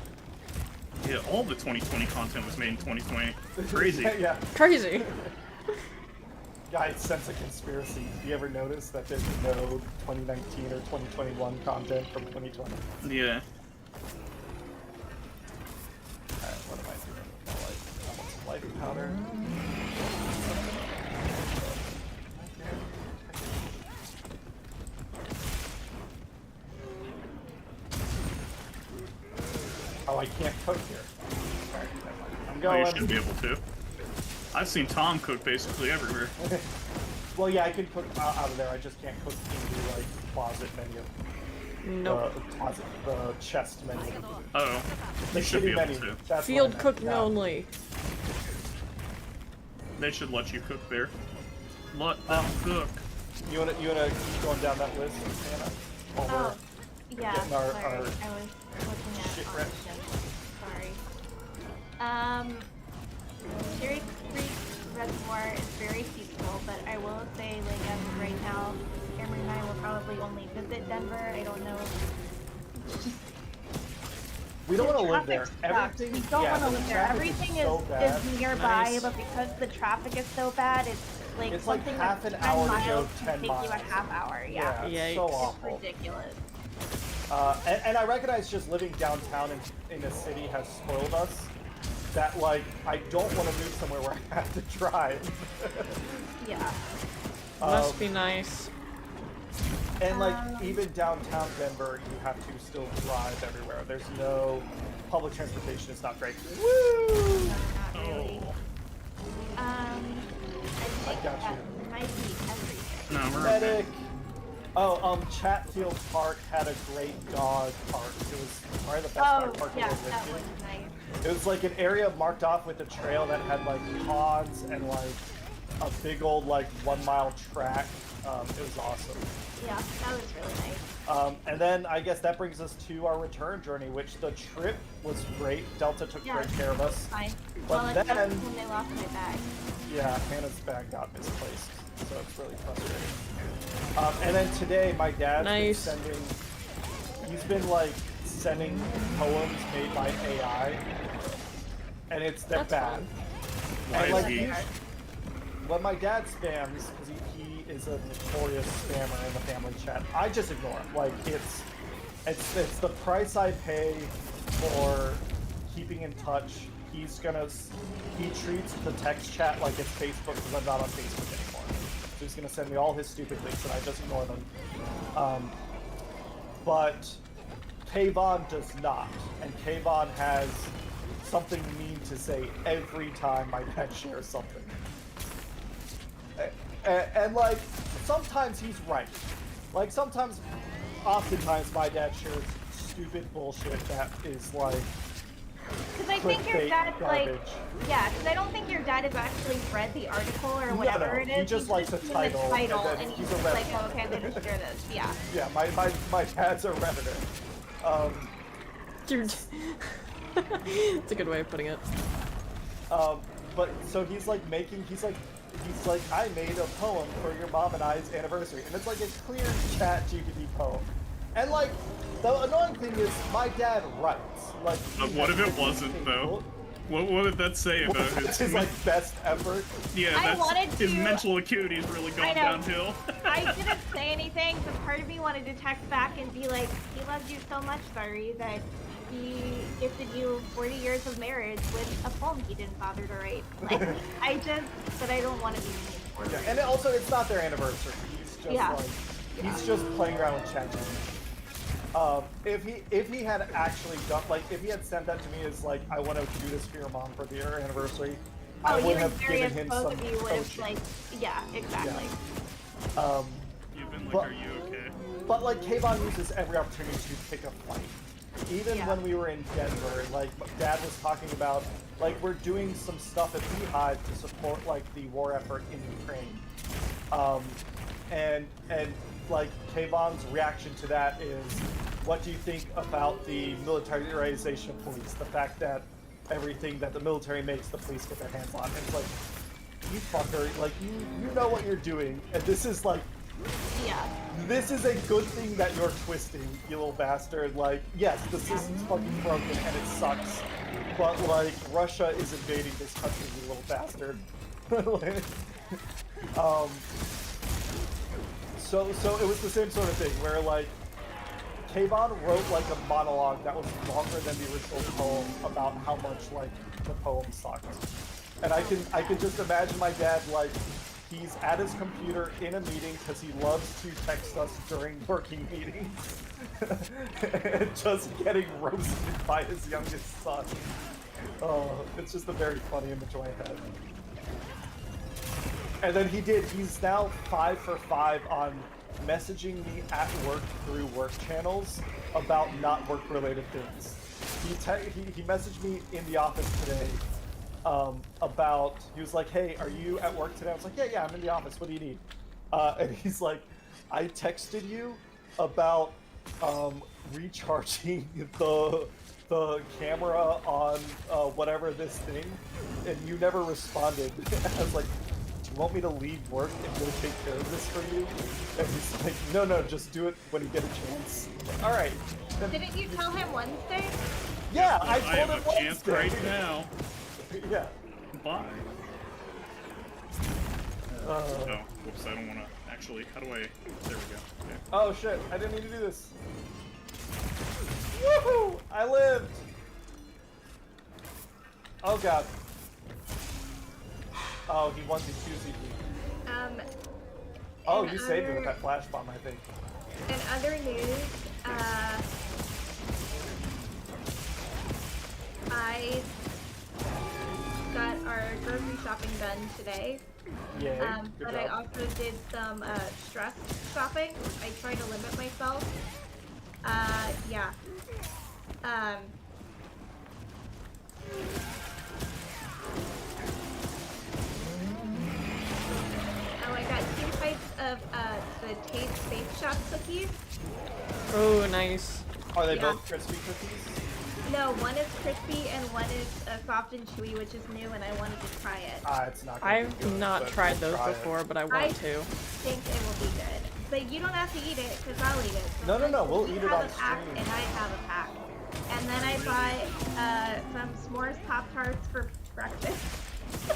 Yeah, all the 2020 content was made in 2020. Crazy. Yeah. Crazy! Yeah, I sense a conspiracy. Do you ever notice that there's no 2019 or 2021 content from 2020? Yeah. Alright, what am I doing with my life? I want some life powder. Oh, I can't cook here. Alright, never mind. I'm Oh, going. you should be able to. I've seen Tom cook basically everywhere. Well, yeah, I can cook out of there. I just can't cook in the like closet menu. Nope. The closet, the chest menu. Oh, The you should be shitty able menu. to. That's what I Field meant. cooking Yeah. only. They should let you cook there. Let them cook. You wanna keep going down that list, Hannah? While Oh, yeah. getting our- Sorry, our I was looking at shit all ready. the shit. Sorry. Cherry Creek Reservoir is very peaceful, but I will say, like, as of right now, Cameron and I will probably only visit Denver. I don't know. we don't want to live Traffic there. sucks. Everything. We don't yeah, want to the live there. traffic Everything so is bad. nearby, Nice. but because the traffic is so bad, it's like It's like something half that's an 10 hour to go miles 10 can take you a miles. half hour. Yeah, Yeah, it's so Yikes. awful. it's ridiculous. And I recognize just living downtown in a city has spoiled us. That like I don't want to move somewhere where I have to drive. Yeah. Must be nice. And like even downtown Denver, you have to still drive everywhere. There's no public transportation. It's not great. Woo! No, not really. I think got that you. might be everything. No, we're okay. Medic. Oh, Chatfield Park had a great dog park. It was probably the best dog park yeah, I've ever that been was to. nice. It was like an area marked off with a trail that had like ponds and like a big old like 1 mile track. It was awesome. Yeah, that was really nice. And then I guess that brings us to our return journey, which the trip was great. Delta took Yeah, great care of us. Fine. But Well, except then- when they lost my bag. Yeah, Hannah's bag got misplaced, so it's really frustrating. And then today, my dad's Nice. been sending. He's been like sending poems made by AI, and they're That's bad. fun. Why And is like he? when my dad spams, because he is a notorious spammer in the family chat, I just ignore him. Like it's the price I pay for keeping in touch. He treats the text chat like it's Facebook because I'm not on Facebook anymore. So he's gonna send me all his stupid links and I just ignore them. But Kayvon does not, and Kayvon has something mean to say every time my dad shares something. And like, sometimes he's right. Like, oftentimes my dad shares stupid bullshit that is like, Because I think your clickbait dad's like, garbage. yeah, because I don't think your dad has actually read the article or whatever it is. He just likes the seen title, and then and he's he's a just like, Redditor. oh, okay, I'm gonna share this. Yeah. Yeah, my dad's a Redditor. Dude. It's a good way of putting it. But so he's like, I made a poem for your mom and I's anniversary, and it's like a clear chat GPT poem. And like, the annoying thing is, my dad writes. Like, But what if it wasn't though? What did that say about his like best effort? Yeah, I wanted his to- mental acuity's really I going know. downhill. I didn't say anything, but part of me wanted to text back and be like, he loves you so much, sorry, that he gifted you 40 years of marriage with a poem he didn't bother to write. Like, but I don't want to be mean for Yeah, it. and also it's not their anniversary. He's just Yeah. like, he's just playing around with ChatGPT. If he had actually done, like, if he had sent that to me as like, I want to do this for your mom for your anniversary, I Oh, would you have very given him both some of you would have, coaching. like, yeah, exactly. You've been like, But- are you okay? But like, Kayvon uses every opportunity to pick a fight. Even Yeah. when we were in Denver, like Dad was talking about, like we're doing some stuff at Beehive to support like the war effort in Ukraine, and like Kayvon's reaction to that is, what do you think about the militarization of police? The fact that everything that the military makes, the police get their hands on. And it's like, you fucker, like, you know what you're doing, and this is, like, Yeah. this is a good thing that you're twisting, you little bastard. Like, yes, the system's fucking broken and it sucks, but, like, Russia is invading this country, you little bastard. So it was the same sort of thing, where, like, Kayvon wrote, like, a monologue that was longer than the original poem about how much, like, the poem sucked. And I can just imagine my dad, like, he's at his computer in a meeting because he loves to text us during working meetings. And just getting roasted by his youngest son. Oh, it's just a very funny image in my head. And then he's now 5 for 5 on messaging me at work through work channels about not work-related things. He messaged me in the office today he was like, hey, are you at work today? I was like, yeah, I'm in the office. What do you need? And he's like, I texted you about recharging the camera on whatever this thing, and you never responded. I was like, do you want me to leave work and go take care of this for you? And he's like, no, just do it when you get a chance. All right. Didn't you tell him Wednesday? Yeah, I told him have a chance Wednesday. right now. Yeah. Bye. Oh, whoops, I don't want to actually. How do I. There we go. Okay. Oh shit, I didn't mean to do this. Woohoo! I lived! Oh god. Oh, he wants to QZ me. Oh, you saved me with that flash bomb, I think. In other news, I got our grocery shopping done today. Yeah. But I also did some stress shopping. I tried to limit myself. Yeah. Oh, I got 2 types of the Taste Space Shop cookies. Oh, nice. Are they both crispy cookies? No, one is crispy and one is soft and chewy, which is new, and I wanted to try it. It's not gonna be I've good, not but tried we'll those try before, it. but I want I to. think it will be good. But you don't have to eat it, because I'll eat it. No, we'll You eat it have on a pack, stream. and I have a pack. And then I bought some s'mores Pop-Tarts for breakfast.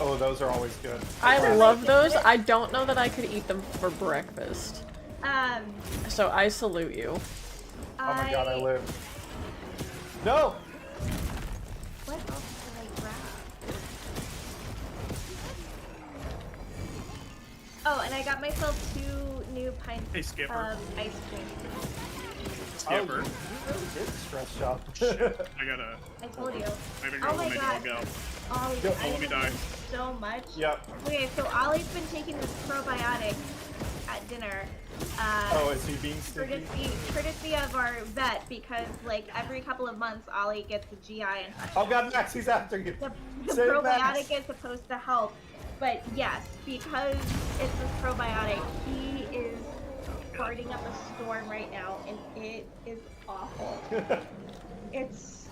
Oh, those are always good. I love those. I don't know that I could eat them for breakfast. Oh So I salute you. my god, I lived. No! What else did I grab? Oh, and I got myself 2 new pints Hey, Skipper. of ice cream. Skipper. You really did stress shop. I gotta. I told you. I gotta Oh go my let my god. dog out. Ollie, Yep. Don't let me die. so much. Yep. Okay, so Ollie's been taking this probiotic at dinner. Oh, is he being stinky? Courtesy of our vet, because like every couple of months Ollie gets a GI infection. Oh god, Max, he's after you. The Save probiotic Max. is supposed to help, but yes, because it's this probiotic, he is farting up a storm right now, and it is awful. It's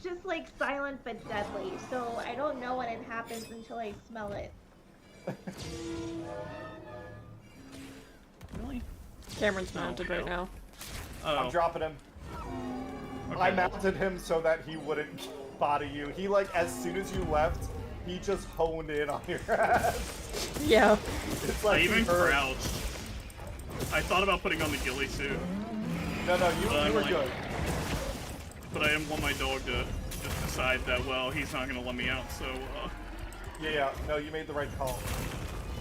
just like silent but deadly. So I don't know when it happens until I smell it. Really? Cameron's mounted right now. I'm dropping him. Okay. I mounted him so that he wouldn't body you. He, like, as soon as you left, he just honed in on your ass. Yeah. It's I like even he heard. crouched. I thought about putting on the ghillie suit, No, you were like- good. but I didn't want my dog to just decide that, well, he's not gonna let me out, so, Yeah, no, you made the right call.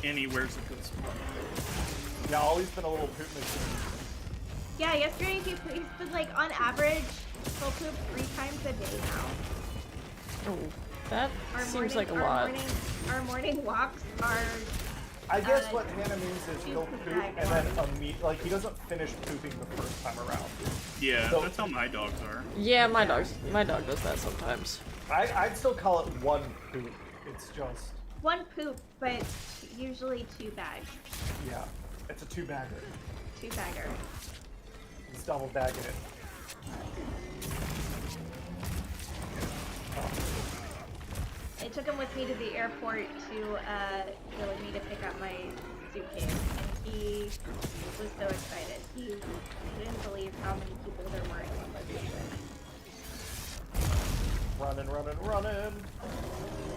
anywhere's a good spot. Yeah, Ollie's been a little poop machine. Yeah, yesterday he's been like on average, he'll poop 3 times a day now. Oh, that seems like a lot. Our morning walks are. I guess what Hannah means is he'll poop poop bag and then like he doesn't finish pooping the first time around. Yeah, So- that's how my dogs are. Yeah, my dog does that sometimes. I'd still call it one poop. It's just 1 poop, but usually 2 bags. yeah, it's a 2-bagger. 2-bagger. He's double bagging it. took him with me to the airport to go with me to pick up my suitcase, and he was so excited. He couldn't believe how many people there were in one location. Running.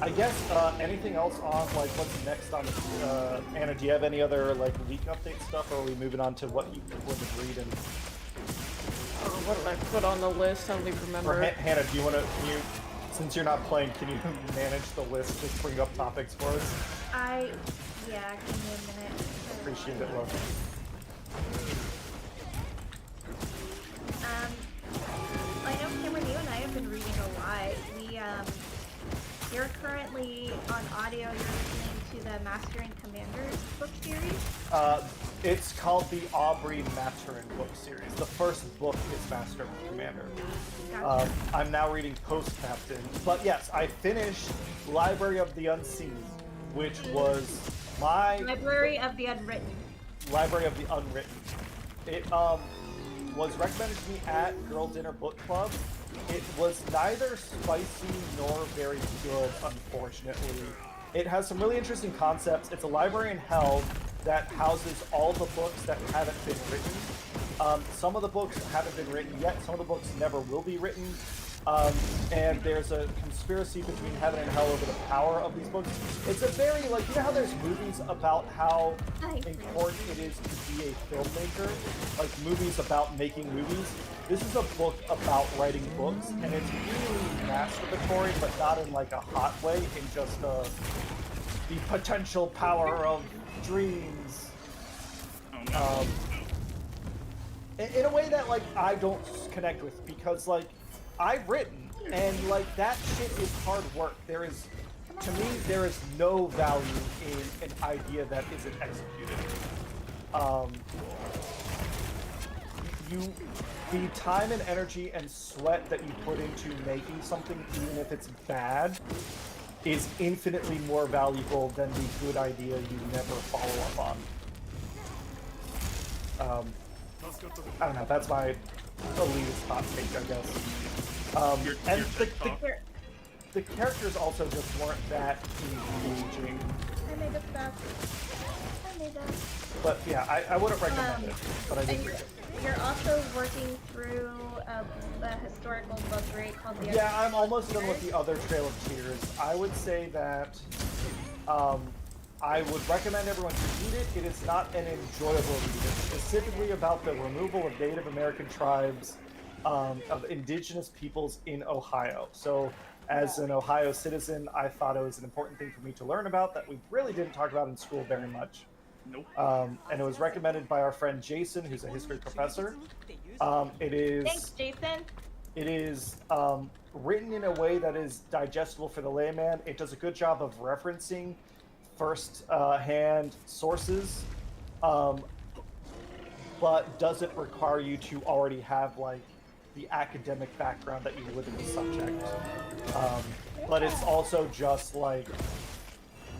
I guess anything else on like what's next on Anna, do you have any other like week update stuff, or are we moving on to what you would read and what did I put on the list? I don't even remember. or Hannah, do you want to since you're not playing, can you manage the list, just bring up topics for us? Yeah, give me a minute. Appreciate it, love. I know Cameron, you and I have been reading a lot. You're currently on audio, you're listening to the Master and Commanders book series? It's called the Aubrey Maturin book series. The first book is Master and Commander. Gotcha. I'm now reading Post Captain. But yes, I finished Library of the Unseen, which was my... Library of the Unwritten. Library of the Unwritten. It was recommended to me at Girl Dinner Book Club. It was neither spicy nor very good, unfortunately. It has some really interesting concepts. It's a library in hell that houses all the books that haven't been written. Some of the books haven't been written yet. Some of the books never will be written. And there's a conspiracy between heaven and hell over the power of these books. It's a very, like, you know how there's movies about how important it is to be a filmmaker? Like, movies about making movies. This is a book about writing books, and it's really masturbatory, but not in, like, a hot way, in just the potential power of dreams. In a way that, like, I don't connect with, because, like, I've written, and like that shit is hard work. To me, there is no value in an idea that isn't executed. The time and energy and sweat that you put into making something, even if it's bad, is infinitely more valuable than the good idea you never follow up on. I don't know, that's my elitist hot take, I guess. And the characters also just weren't that engaging. I made a stuff. But yeah, I wouldn't recommend it, but I did read it. You're also working through a historical book, right, called The Yeah, I'm almost done with the other Trail of Tears. I would say that I would recommend everyone to read it. It is not an enjoyable read. It's specifically about the removal of Native American tribes, of indigenous peoples in Ohio. So as an Ohio citizen, I thought it was an important thing for me to learn about that we really didn't talk about in school very much. Nope. And it was recommended by our friend Jason, who's a history professor. It is... Thanks, Jason. It is written in a way that is digestible for the layman. It does a good job of referencing first-hand sources, but doesn't require you to already have, like, the academic background that you would in the subject. But it's also just, like,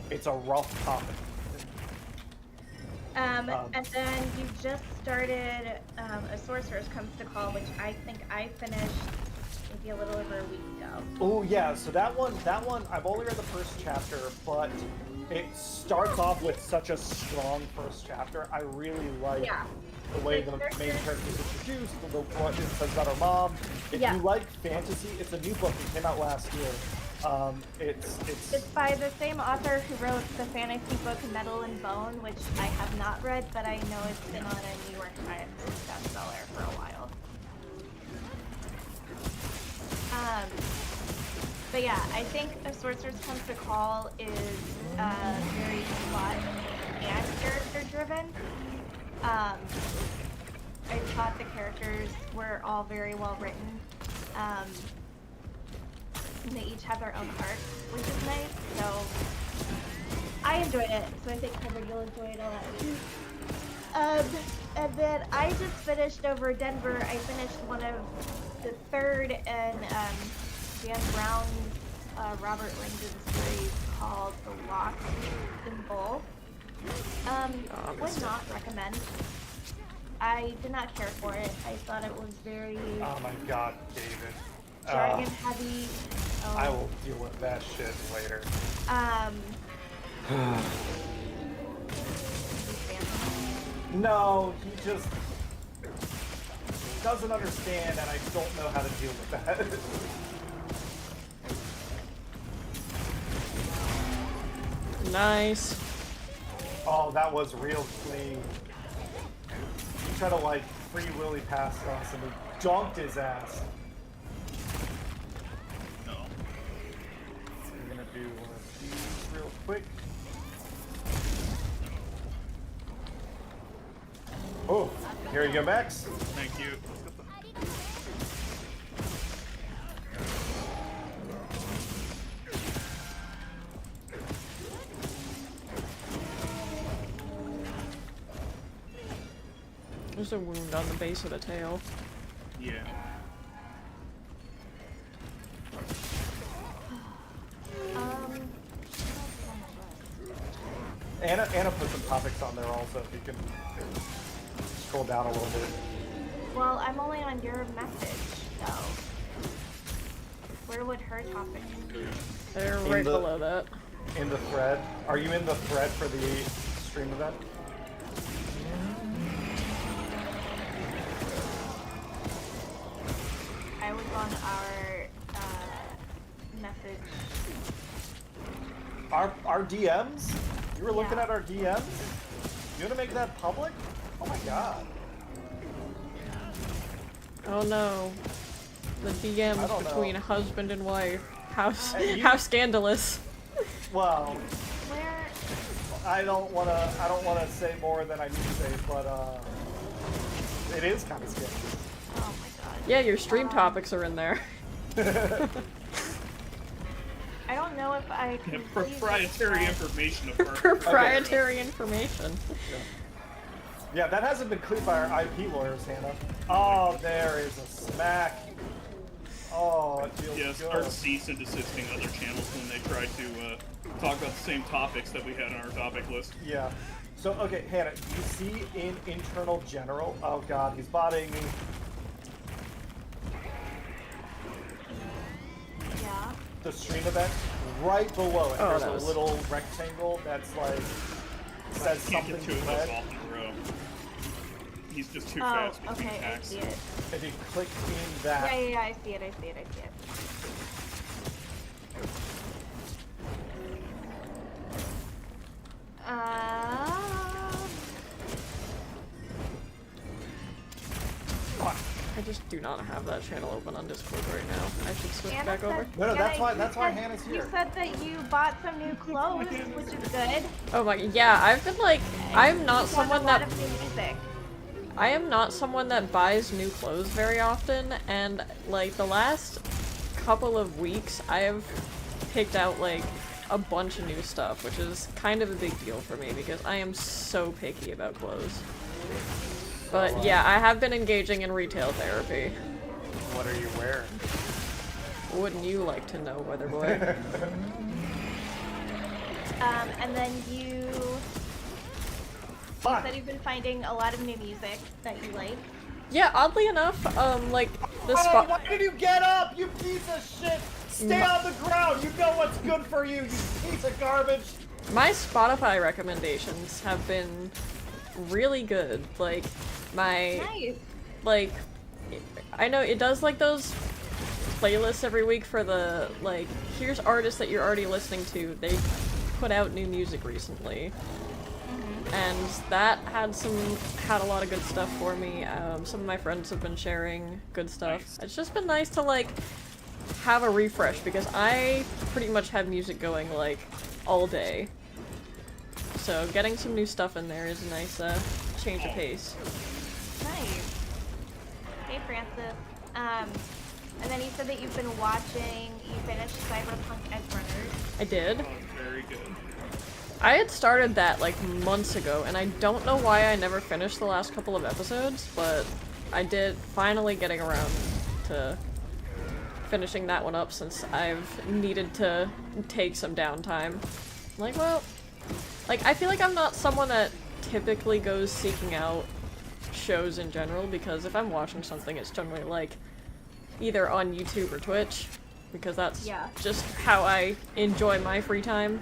it's a rough topic. And then you just started A Sorcerer's Comes to Call, which I think I finished maybe a little over a week ago. Oh yeah, so that one, I've only read the first chapter, but it starts off with such a strong first chapter. I really like the way the main character is introduced, what it says about her mom. If you like fantasy, it's a new book. It came out last year. It's by the same author who wrote the fantasy book Metal and Bone, which I have not read, but I know it's been on a New York Times bestseller for a while. But yeah, I think A Sorcerer's Comes to Call is very plot and character driven. I thought the characters were all very well written. And they each have their own arcs, which is nice, so I enjoyed it, so I think Kevin, you'll enjoy it a lot too. And then I just finished over Denver, I finished one of the third in Dan Brown's Robert Langdon series called The Lost Symbol. Would not recommend. I did not care for it. I thought it was very... Oh my god, David. jargon heavy. Oh. I will deal with that shit later. No, he just doesn't understand, and I don't know how to deal with that. Nice. Oh, that was real clean. He tried to like free willy past us, and we dunked his ass. No. So we're gonna do one of these real quick. Oh, here you go, Max. Thank you. There's a wound on the base of the tail. Yeah. Anna put some topics on there also, if you can scroll down a little bit. Well, I'm only on your message, so where would her topic be? They're right below that. In the thread. Are you in the thread for the stream event? I was on our message. Our DMs? You were looking Yeah. at our DMs? You want to make that public? Oh my god. Oh no. The DMs I don't between know. husband and wife. How Hey, how scandalous. Well, Where? I don't wanna say more than I need to say, but it is kind of scary. Oh my god. Yeah, your stream topics are in there. I don't know if I can. Proprietary information of our Proprietary information. Yeah, that hasn't been cleared by our IP lawyers, Hannah. Oh, there is a smack. Oh, it feels Yeah, good. start cease and desisting other channels when they try to talk about the same topics that we had on our topic list. Yeah. So, okay, Hannah, you see in internal general, oh god, he's botting me. Yeah. The stream event, right below it, Oh, there's that a was- little rectangle that's like, says Can't something get two of red. those off in a row. He's just too Oh, fast between okay, I attacks. see it. If you click in that, Yeah, I see it, I see it, I see it. I just do not have that channel open on Discord right now. I should switch Anna back over. No, Anna, that's why- you that's why said- Hannah's You here. said that you bought some new clothes, which is good. Oh my, yeah, I've been like, I'm not You want someone a lot that, of new music. I am not someone that buys new clothes very often, and like the last couple of weeks, I have picked out like a bunch of new stuff, which is kind of a big deal for me because I am so picky about clothes. But yeah, I have been engaging in retail therapy. what are you wearing? Wouldn't you like to know, Weather Boy? And then you Fuck! said you've been finding a lot of new music that you like. Yeah, oddly enough, like the Oh, spot. why did you get up, you piece of shit? Stay on the ground, you know what's good for you, you piece of garbage! My Spotify recommendations have been really good. Like, my, Nice. like, I know it does like those playlists every week for the, like, here's artists that you're already listening to. They put out new music recently. And that had a lot of good stuff for me. Some of my friends have been sharing good stuff. Nice. It's just been nice to, like, have a refresh because I pretty much have music going, like, all day. So getting some new stuff in there is a nice change of pace. Nice. Hey, Francis. And then you said that you've been watching, you finished Cyberpunk Edgerunners. I did. Oh, very good. I had started that like months ago, and I don't know why I never finished the last couple of episodes, but I did finally getting around to finishing that one up since I've needed to take some downtime. Like, well, like, I feel like I'm not someone that typically goes seeking out shows in general, because if I'm watching something, it's generally like either on YouTube or Twitch, because that's Yeah. just how I enjoy my free time.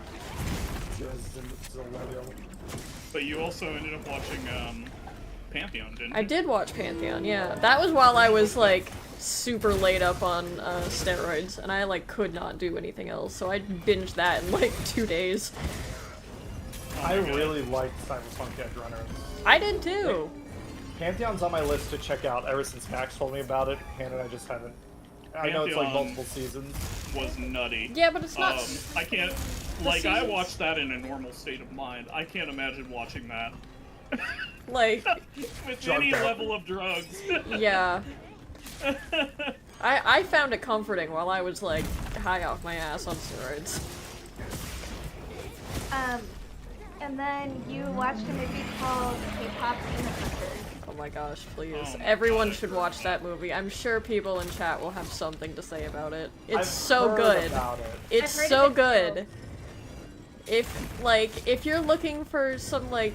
But you also ended up watching Pantheon, didn't you? I did watch Pantheon, yeah. That was while I was, like, super laid up on steroids, and I, like, could not do anything else, so I binged that in, like, 2 days. I really liked Cyberpunk Edge Runners. I did too! Pantheon's on my list to check out ever since Max told me about it. Hannah and I just haven't. I know it's like multiple seasons. Was nutty. Yeah, but it's not. I can't. Like, I watched that in a normal state of mind. I can't imagine watching that. Like. With any level of drugs. Yeah. I found it comforting while I was, like, high off my ass on steroids. And then you watched a movie called K-Pop Demon Hunters. Oh my gosh, please. Oh my Everyone God. should watch that movie. I'm sure people in chat will have something to say about it. It's I've so heard good. about it. It's I've heard so of it good. If you're looking for some, like,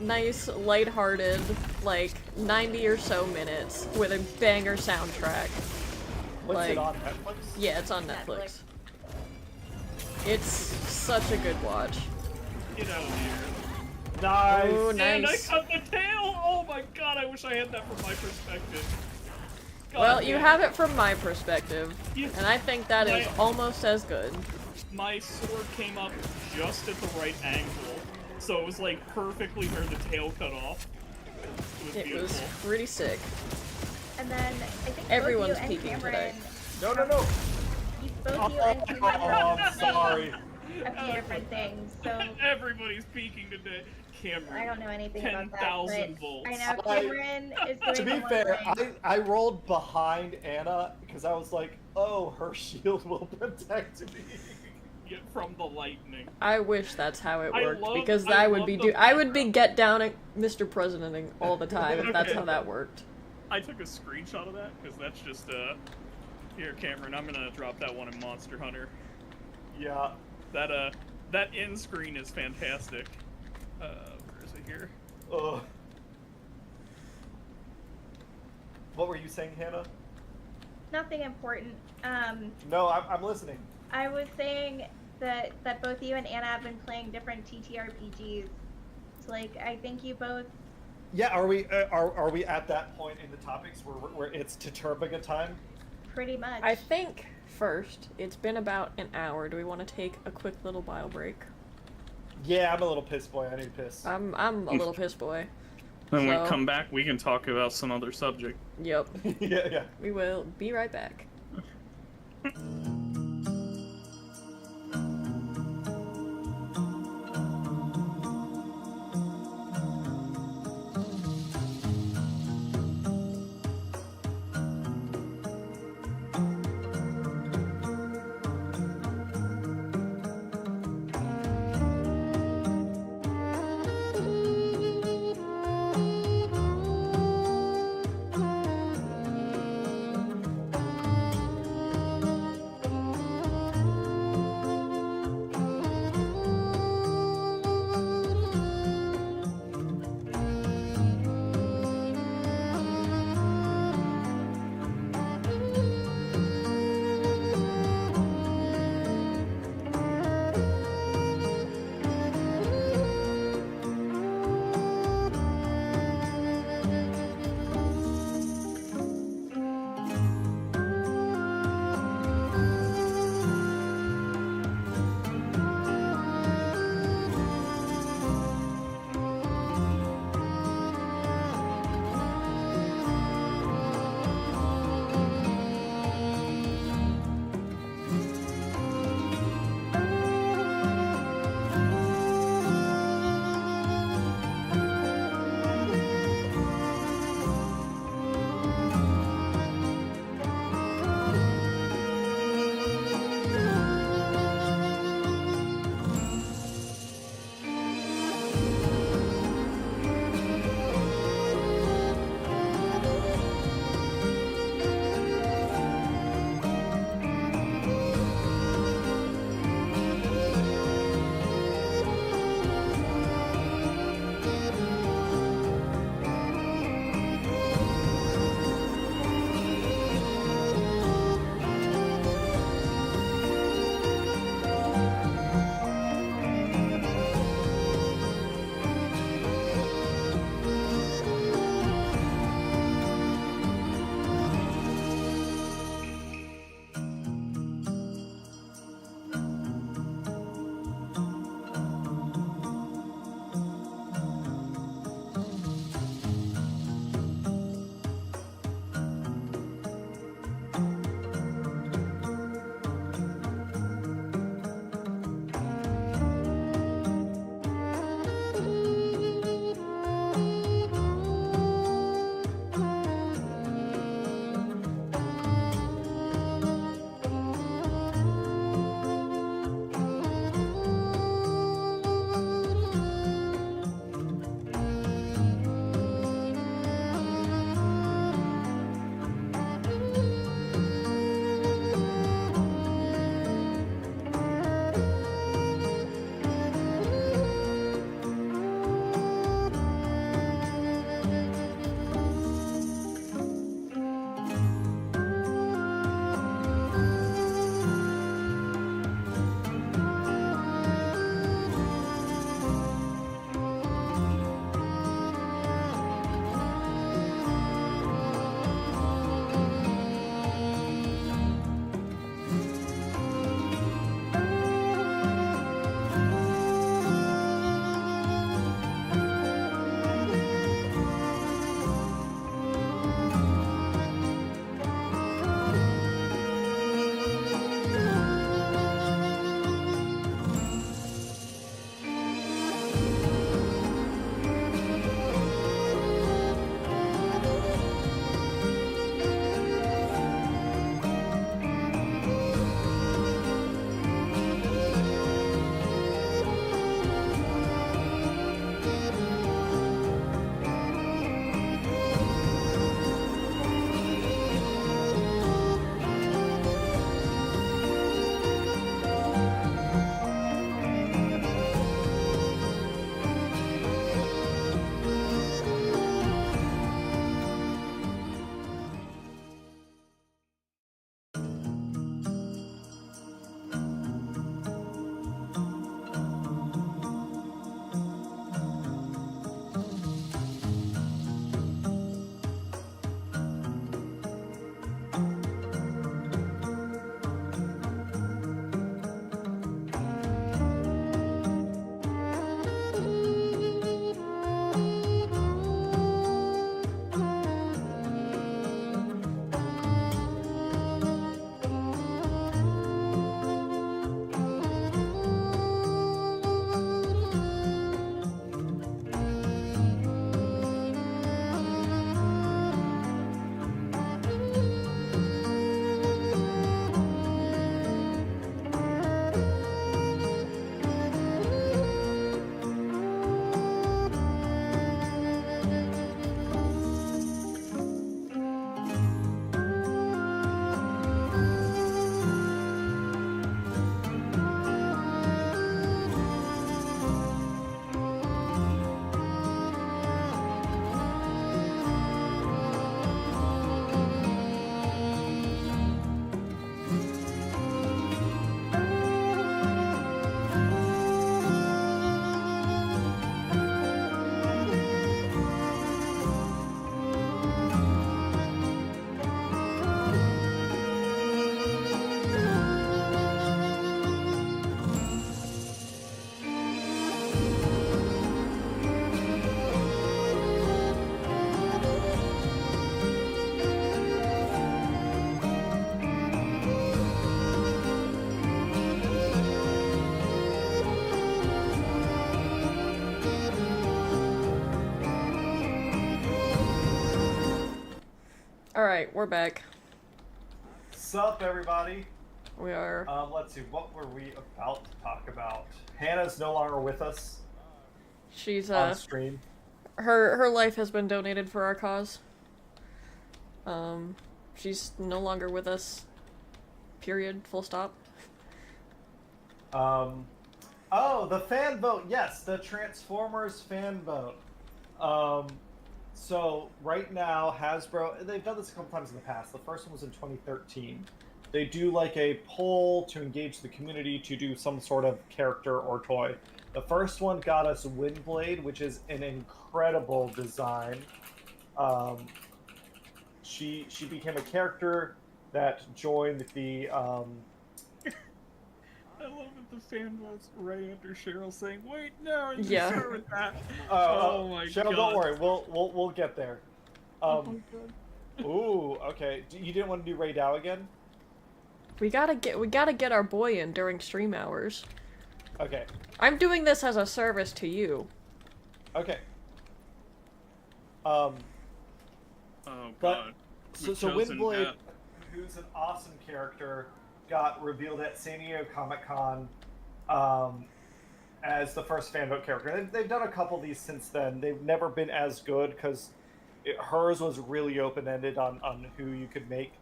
nice, lighthearted, like, 90 or so minutes with a banger soundtrack. What's like, it on Netflix? Yeah, it's on Netflix. It's such a good watch. Get out of here. Nice. Oh, And I nice. cut the tail! Oh my god, I wish I had that from my perspective. God Well, you damn. have it from my perspective, You- and I think that is Right. almost as good. My sword came up just at the right angle, so it was like perfectly where the tail cut off. It was It beautiful. was pretty sick. And then I think Everyone's both you peeking and today. Cameron, No. both you and Cameron I'm sorry. a few different things. So Everybody's peeking today. Cameron. I don't know anything about that. 10,000 But volts. I know Cameron is doing To be the one fair, thing. I rolled behind Anna because I was like, oh, her shield will protect me. Get from the lightning. I wish that's how it I worked, love- because I I would love be the I would be get down at Mr. Presidenting all the time if that's Okay. how that worked. I took a screenshot of that because that's just here, Cameron. I'm gonna drop that one in Monster Hunter. Yeah. That end screen is fantastic. Where is it here? Ugh. What were you saying, Hannah? Nothing important. No, I'm listening. I was saying that both you and Anna have been playing different TTRPGs. So, like, I think you both. Yeah, are we at that point in the topics where it's Taturbiga time? Pretty much. I think first, it's been about an hour. Do we want to take a quick little bio break? Yeah, I'm a little pissed boy. I need piss. I'm a little piss boy. When So- we come back, we can talk about some other subject. Yep. yeah. We will be right back. Alright, we're back. Sup, everybody? We are... let's see, what were we about to talk about? Hannah's no longer with us. She's, on stream. Her life has been donated for our cause. She's no longer with us. Period. Full stop. Oh, the fan vote. Yes, the Transformers fan vote. So right now, Hasbro, they've done this a couple times in the past. The first one was in 2013. They do like a poll to engage the community to do some sort of character or toy. The first one got us Windblade, which is an incredible design. She became a character that joined the I love that the fan votes right after Cheryl saying, "Wait, no, and yeah. start with that." Oh my Cheryl, god! Don't worry, we'll get there. Oh my god. Ooh, okay. You didn't want to do Ray Dow again? We gotta get our boy in during stream hours. Okay. I'm doing this as a service to you. Okay. Oh god. So Windblade, who's an awesome character, got revealed at San Diego Comic-Con as the first fan vote character. They've done a couple of these since then. They've never been as good because hers was really open-ended on who you could make.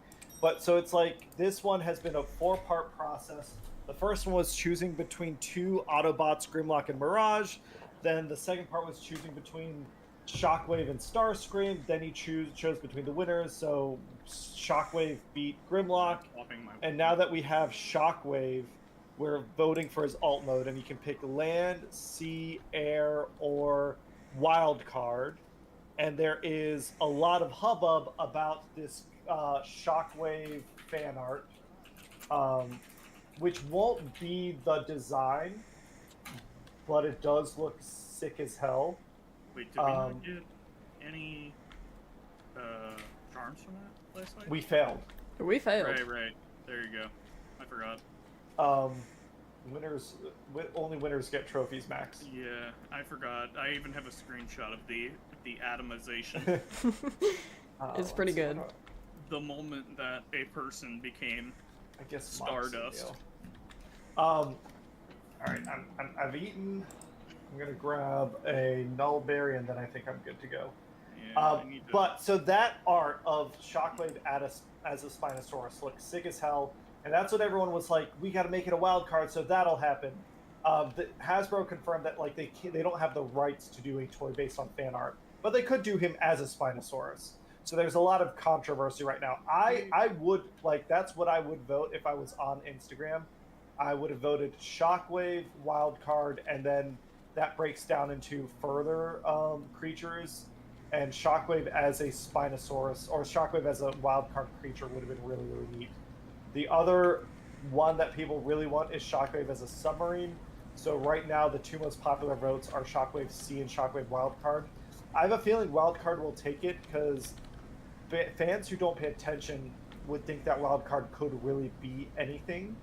But so it's like this one has been a 4-part process. The first one was choosing between 2 Autobots, Grimlock and Mirage. Then the second part was choosing between Shockwave and Starscream. Then he chose between the winners. So Shockwave beat Grimlock. And now that we have Shockwave, we're voting for his alt mode. And you can pick land, sea, air, or wild card. And there is a lot of hubbub about this Shockwave fan art. Which won't be the design, but it does look sick as hell. Wait, did we not get any charms from that last night? We failed. We failed. Right. There you go. I forgot. Only winners get trophies, Max. Yeah, I forgot. I even have a screenshot of the atomization. It's pretty good. The moment that a person became, I guess, Stardust. All right, I've eaten. I'm gonna grab a null berry and then I think I'm good to go. Yeah, But so that art of Shockwave as a Spinosaurus looks sick as hell, and that's what everyone was like. We got to make it a wild card, so that'll happen. Hasbro confirmed that like they don't have the rights to do a toy based on fan art, but they could do him as a Spinosaurus. So there's a lot of controversy right now. I would like that's what I would vote if I was on Instagram. I would have voted Shockwave, wild card, and then that breaks down into further creatures. And Shockwave as a Spinosaurus or Shockwave as a wild card creature would have been really, really neat. The other one that people really want is Shockwave as a submarine. So right now the 2 most popular votes are Shockwave Sea and Shockwave wild card. I have a feeling wild card will take it because fans who don't pay attention would think that wild card could really be anything.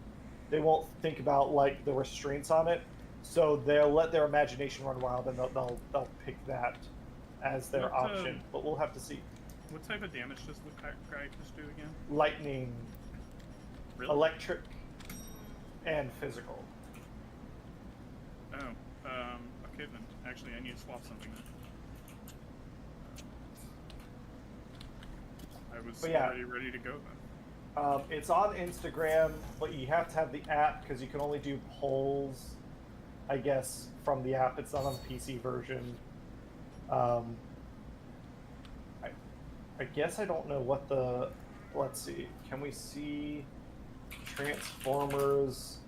They won't think about like the restraints on it, so they'll let their imagination run wild and they'll pick that as their option. But we'll have to see. What type of damage does the guy just do again? Lightning, really? Electric, and physical. Oh, okay then. Actually, I need to swap something then. I was already ready to go then. It's on Instagram, but you have to have the app because you can only do polls, I guess, from the app. It's not on the PC version. I guess I don't know what the... Let's see. Can we see Transformers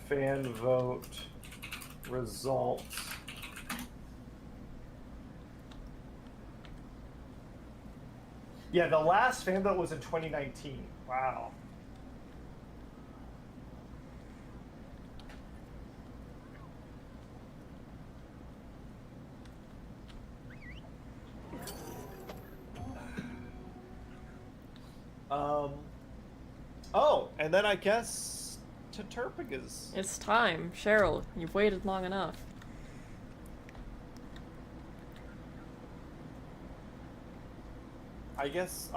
fan vote results? Yeah, the last fan vote was in 2019. Wow. Oh, and then I guess to Terpigas. It's time. Cheryl, you've waited long enough. I guess,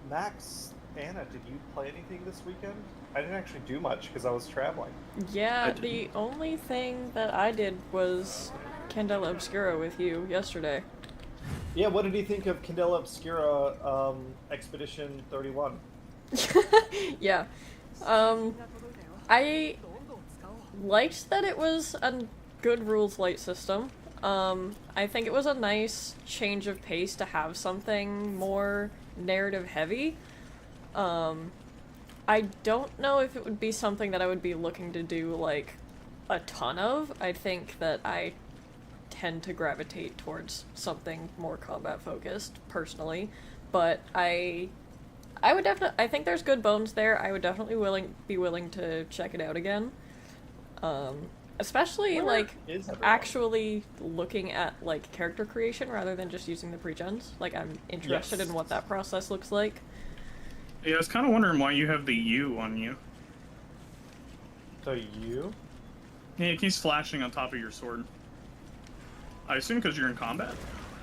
Max, Anna, did you play anything this weekend? I didn't actually do much because I was traveling. Yeah, the only thing that I did was Candela Obscura with you yesterday. Yeah, what did you think of Candela Obscura, Expedition 31? Yeah. I liked that it was a good rules light system. I think it was a nice change of pace to have something more narrative heavy. I don't know if it would be something that I would be looking to do, like, a ton of. I think that I tend to gravitate towards something more combat focused, personally. But I would definitely, I think there's good bones there. I would definitely be willing to check it out again. Especially, like, actually looking at, like, character creation rather than just using the pre-gens. Like, I'm interested in what that process looks like. Yeah, I was kind of wondering why you have the U on you. The U? Yeah, it keeps flashing on top of your sword. I assume because you're in combat?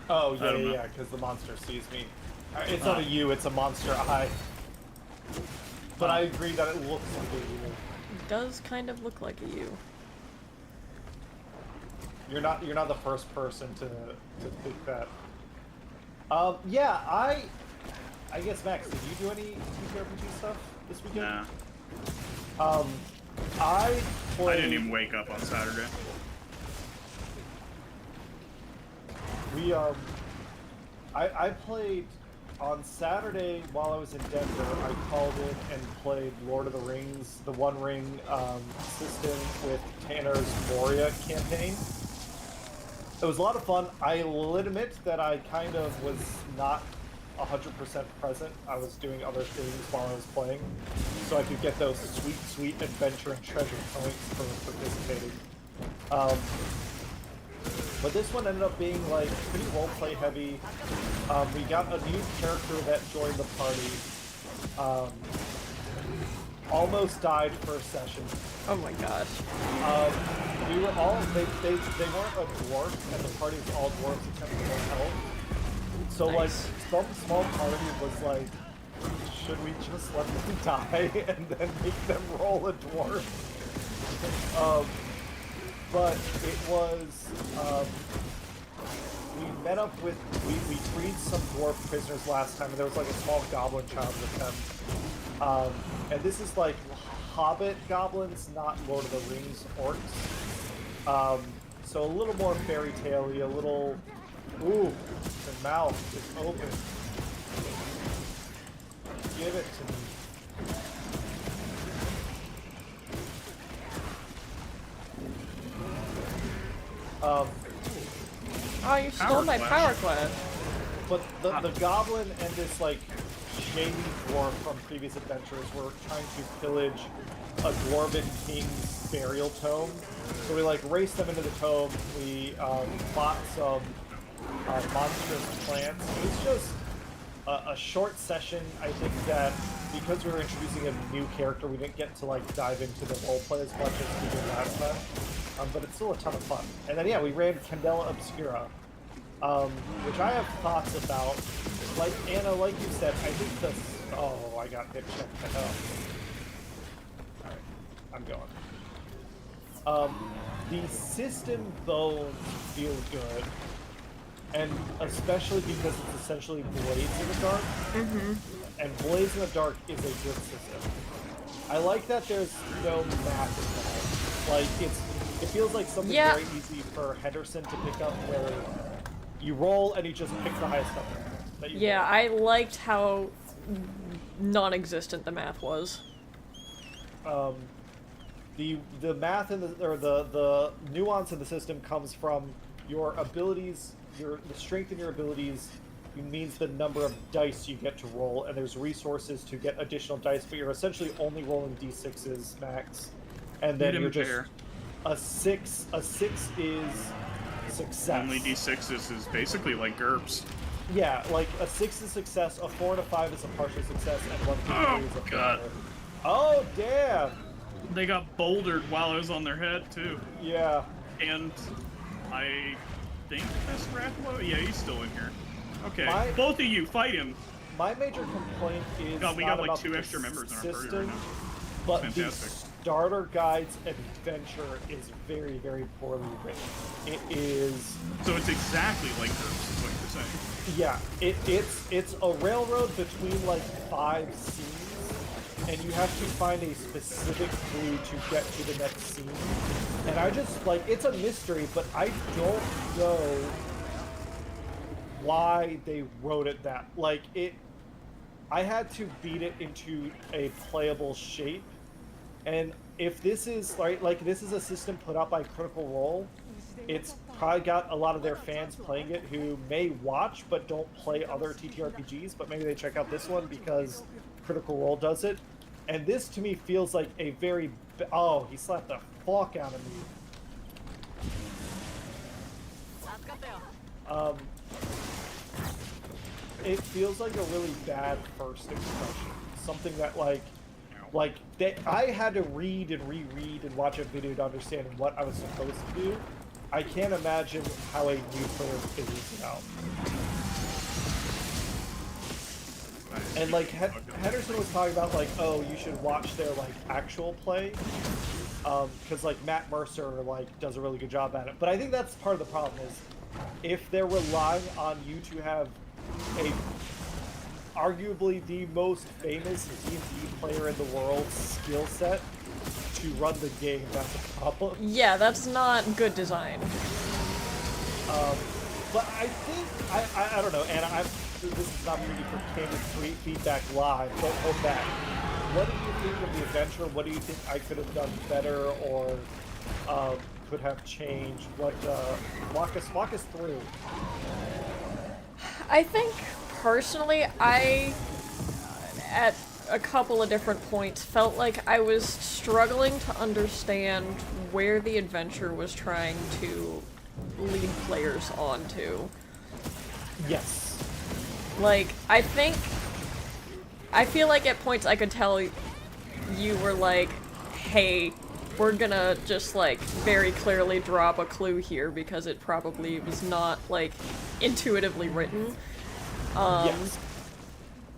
Oh, yeah, because the monster sees me. It's not a U, it's a monster eye. But I agree that it looks like a U. It does kind of look like a U. You're not the first person to think that. Yeah, I guess, Max, did you do any TTRPG stuff this weekend? Nah. I didn't even wake up on Saturday. I played on Saturday while I was in Denver. I called in and played Lord of the Rings, the One Ring system with Tanner's Moria campaign. It was a lot of fun. I will admit that I kind of was not 100% present. I was doing other things while I was playing, so I could get those sweet adventure and treasure points for participating. But this one ended up being like pretty roleplay heavy. We got a new character that joined the party. Almost died first session. Oh my gosh. We were all they weren't a dwarf, and the party was all dwarves except for one elf. So like some small party was like, should we just let them die and then make them roll a dwarf? But it was we met up with we freed some dwarf prisoners last time, and there was like a small goblin child with them. And this is like Hobbit goblins, not Lord of the Rings orcs. So a little more fairy tale-y, a little. Ooh, the mouth is open. Give it to me. Oh, you stole my power class. But the goblin and this like shady dwarf from previous adventures were trying to pillage a dwarven king's burial tome. So we like raced them into the tome. We fought some monstrous plants. It was just a short session. I think that because we were introducing a new character, we didn't get to like dive into the roleplay as much as we did last time. But it's still a ton of fun. And then yeah, we ran Candela Obscura, which I have thoughts about. Like Anna, like you said, I think the I got hip checked the hell. All right, I'm going. The system bones feel good. And especially because it's essentially Blades in the Dark. Mm-hmm. And Blades in the Dark is a good system. I like that there's no math involved. Like, it feels like something very easy for Henderson to pick up, where you roll and you just pick the highest number. Yeah, I liked how non-existent the math was. The math in the nuance in the system comes from your abilities. The strength in your abilities means the number of dice you get to roll, and there's resources to get additional dice, but you're essentially only rolling d6s max, and then you're just a six is success. Only d6s is basically like GURPS. Yeah, like a 6 is success, a 4 and a 5 is a partial success, and 1 through 3 is a failure. Oh damn! They got bouldered while I was on their head too. Yeah. And I think this Rathlow? Yeah, he's still in here. Okay, both of you, fight him. my major complaint is God, we not got like about 2 the extra members in our party system, right now. but Fantastic. the starter guide's adventure is very, very poorly written. It is. So it's exactly like GURPS, is what you're saying. Yeah, it's a railroad between like 5 scenes, and you have to find a specific clue to get to the next scene. And I just like it's a mystery, but I don't know why they wrote it that like it. I had to beat it into a playable shape. And if this is like this is a system put out by Critical Role, it's probably got a lot of their fans playing it who may watch but don't play other TTRPGs, but maybe they check out this one because Critical Role does it. And this to me feels like a very oh, he slapped the fuck out of me. It feels like a really bad first impression. Something that I had to read and reread and watch a video to understand what I was supposed to do. I can't imagine how a new player figures it out. And like Henderson was talking about like, oh, you should watch their like actual play, because like Matt Mercer like does a really good job at it. But I think that's part of the problem is if they're relying on you to have a arguably the most famous D&D player in the world skill set to run the game, that's a problem. Yeah, that's not good design. But I think I don't know, and this is not really for candid feedback live. Don't hold back. What do you think of the adventure? What do you think I could have done better or could have changed? What walk us through. I think personally, I at a couple of different points felt like I was struggling to understand where the adventure was trying to lead players onto. Yes. Like, I feel like at points I could tell you were like, hey, we're gonna just like very clearly drop a clue here because it probably was not like intuitively written. Yes.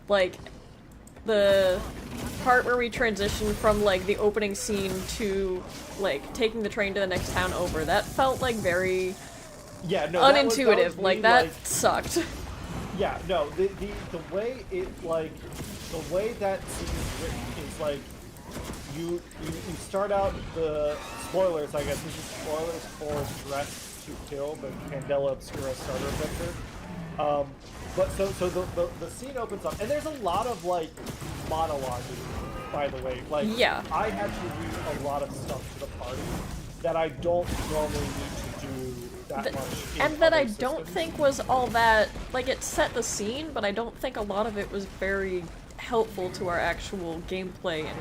Like, the part where we transition from, like, the opening scene to, like, taking the train to the next town over, that felt, like, very unintuitive. That sucked. Yeah, no, the way it, like, the way that scene is written is, like, you start out the spoilers, I guess, this is spoilers for Dress to Kill, the Candela Obscura starter adventure. But so the scene opens up, and there's a lot of like monologue, by the way. Like, yeah. I had to read a lot of stuff to the party that I don't normally need to do that much. And that I don't think was all that, like, it set the scene, but I don't think a lot of it was very helpful to our actual gameplay and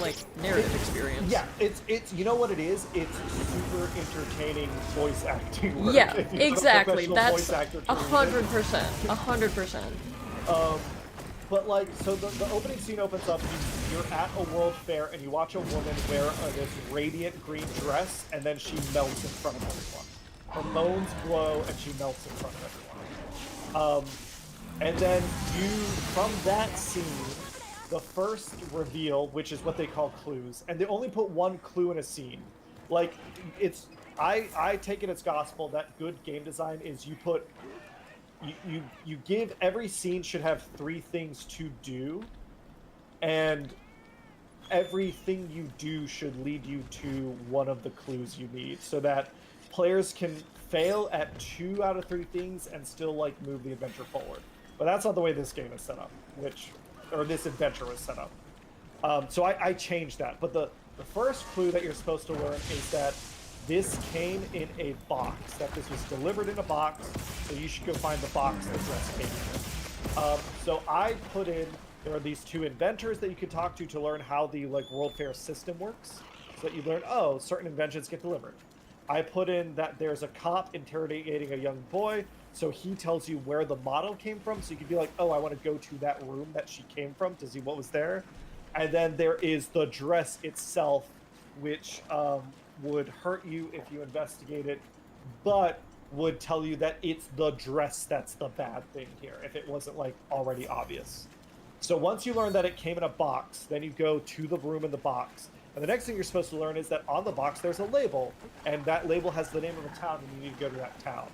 like narrative experience. Yeah, it's you know what it is? It's super entertaining voice acting work. Yeah, exactly. That's 100%. But like, so the opening scene opens up. You're at a world fair and you watch a woman wear this radiant green dress, and then she melts in front of everyone. Her bones glow and she melts in front of everyone. And then from that scene, the first reveal, which is what they call clues, and they only put one clue in a scene. Like, I take it as gospel that good game design is you give every scene should have 3 things to do, and everything you do should lead you to one of the clues you need, so that players can fail at 2 out of 3 things and still like move the adventure forward. But that's not the way this game is set up, or this adventure was set up. So I changed that. But the first clue that you're supposed to learn is that this came in a box, that this was delivered in a box, so you should go find the box the dress came in. So I put in, there are these 2 inventors that you can talk to learn how the like World Fair system works, so that you learn, oh, certain inventions get delivered. I put in that there's a cop interrogating a young boy, so he tells you where the model came from, so you can be like, oh, I want to go to that room that she came from to see what was there. And then there is the dress itself, which would hurt you if you investigate it, but would tell you that it's the dress that's the bad thing here, if it wasn't like already obvious. So once you learn that it came in a box, then you go to the room in the box. And the next thing you're supposed to learn is that on the box there's a label, and that label has the name of a town, and you need to go to that town.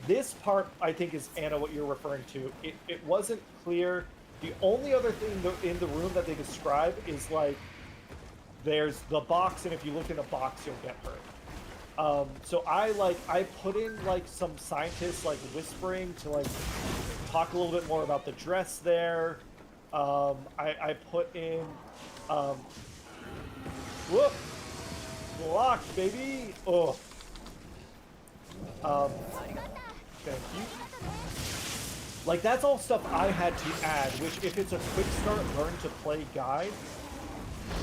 This part, I think, is, Anna, what you're referring to. It wasn't clear. The only other thing in the room that they describe is, like, there's the box, and if you look in the box, you'll get hurt. So I put in, like, some scientists, like, whispering to, like, talk a little bit more about the dress there. I put in, whoop! Blocked, baby! Oh. Thank you. Like, that's all stuff I had to add, which, if it's a quick start learn to play guide,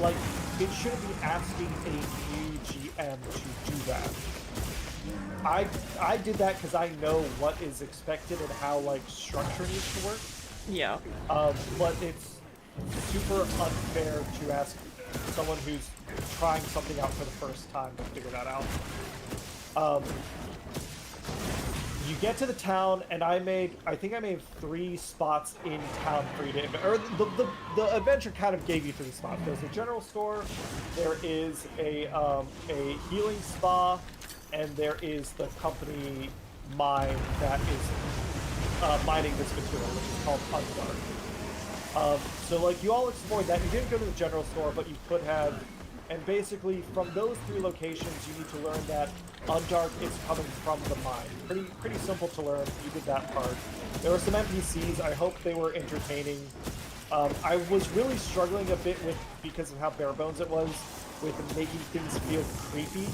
like, it shouldn't be asking a new GM to do that. I did that because I know what is expected and how, like, structure needs to work. Yeah. But it's super unfair to ask someone who's trying something out for the first time to figure that out. You get to the town, and I think I made 3 spots in town for you to, or the adventure kind of gave you 3 spots. There's a general store, there is a healing spa, and there is the company mine that is mining this material, which is called Undark. So, like, you all explored that. You didn't go to the general store, but you could have. And basically, from those 3 locations, you need to learn that Undark is coming from the mine. Pretty simple to learn. You did that part. There were some NPCs. I hope they were entertaining. I was really struggling a bit with, because of how bare bones it was, with making things feel creepy.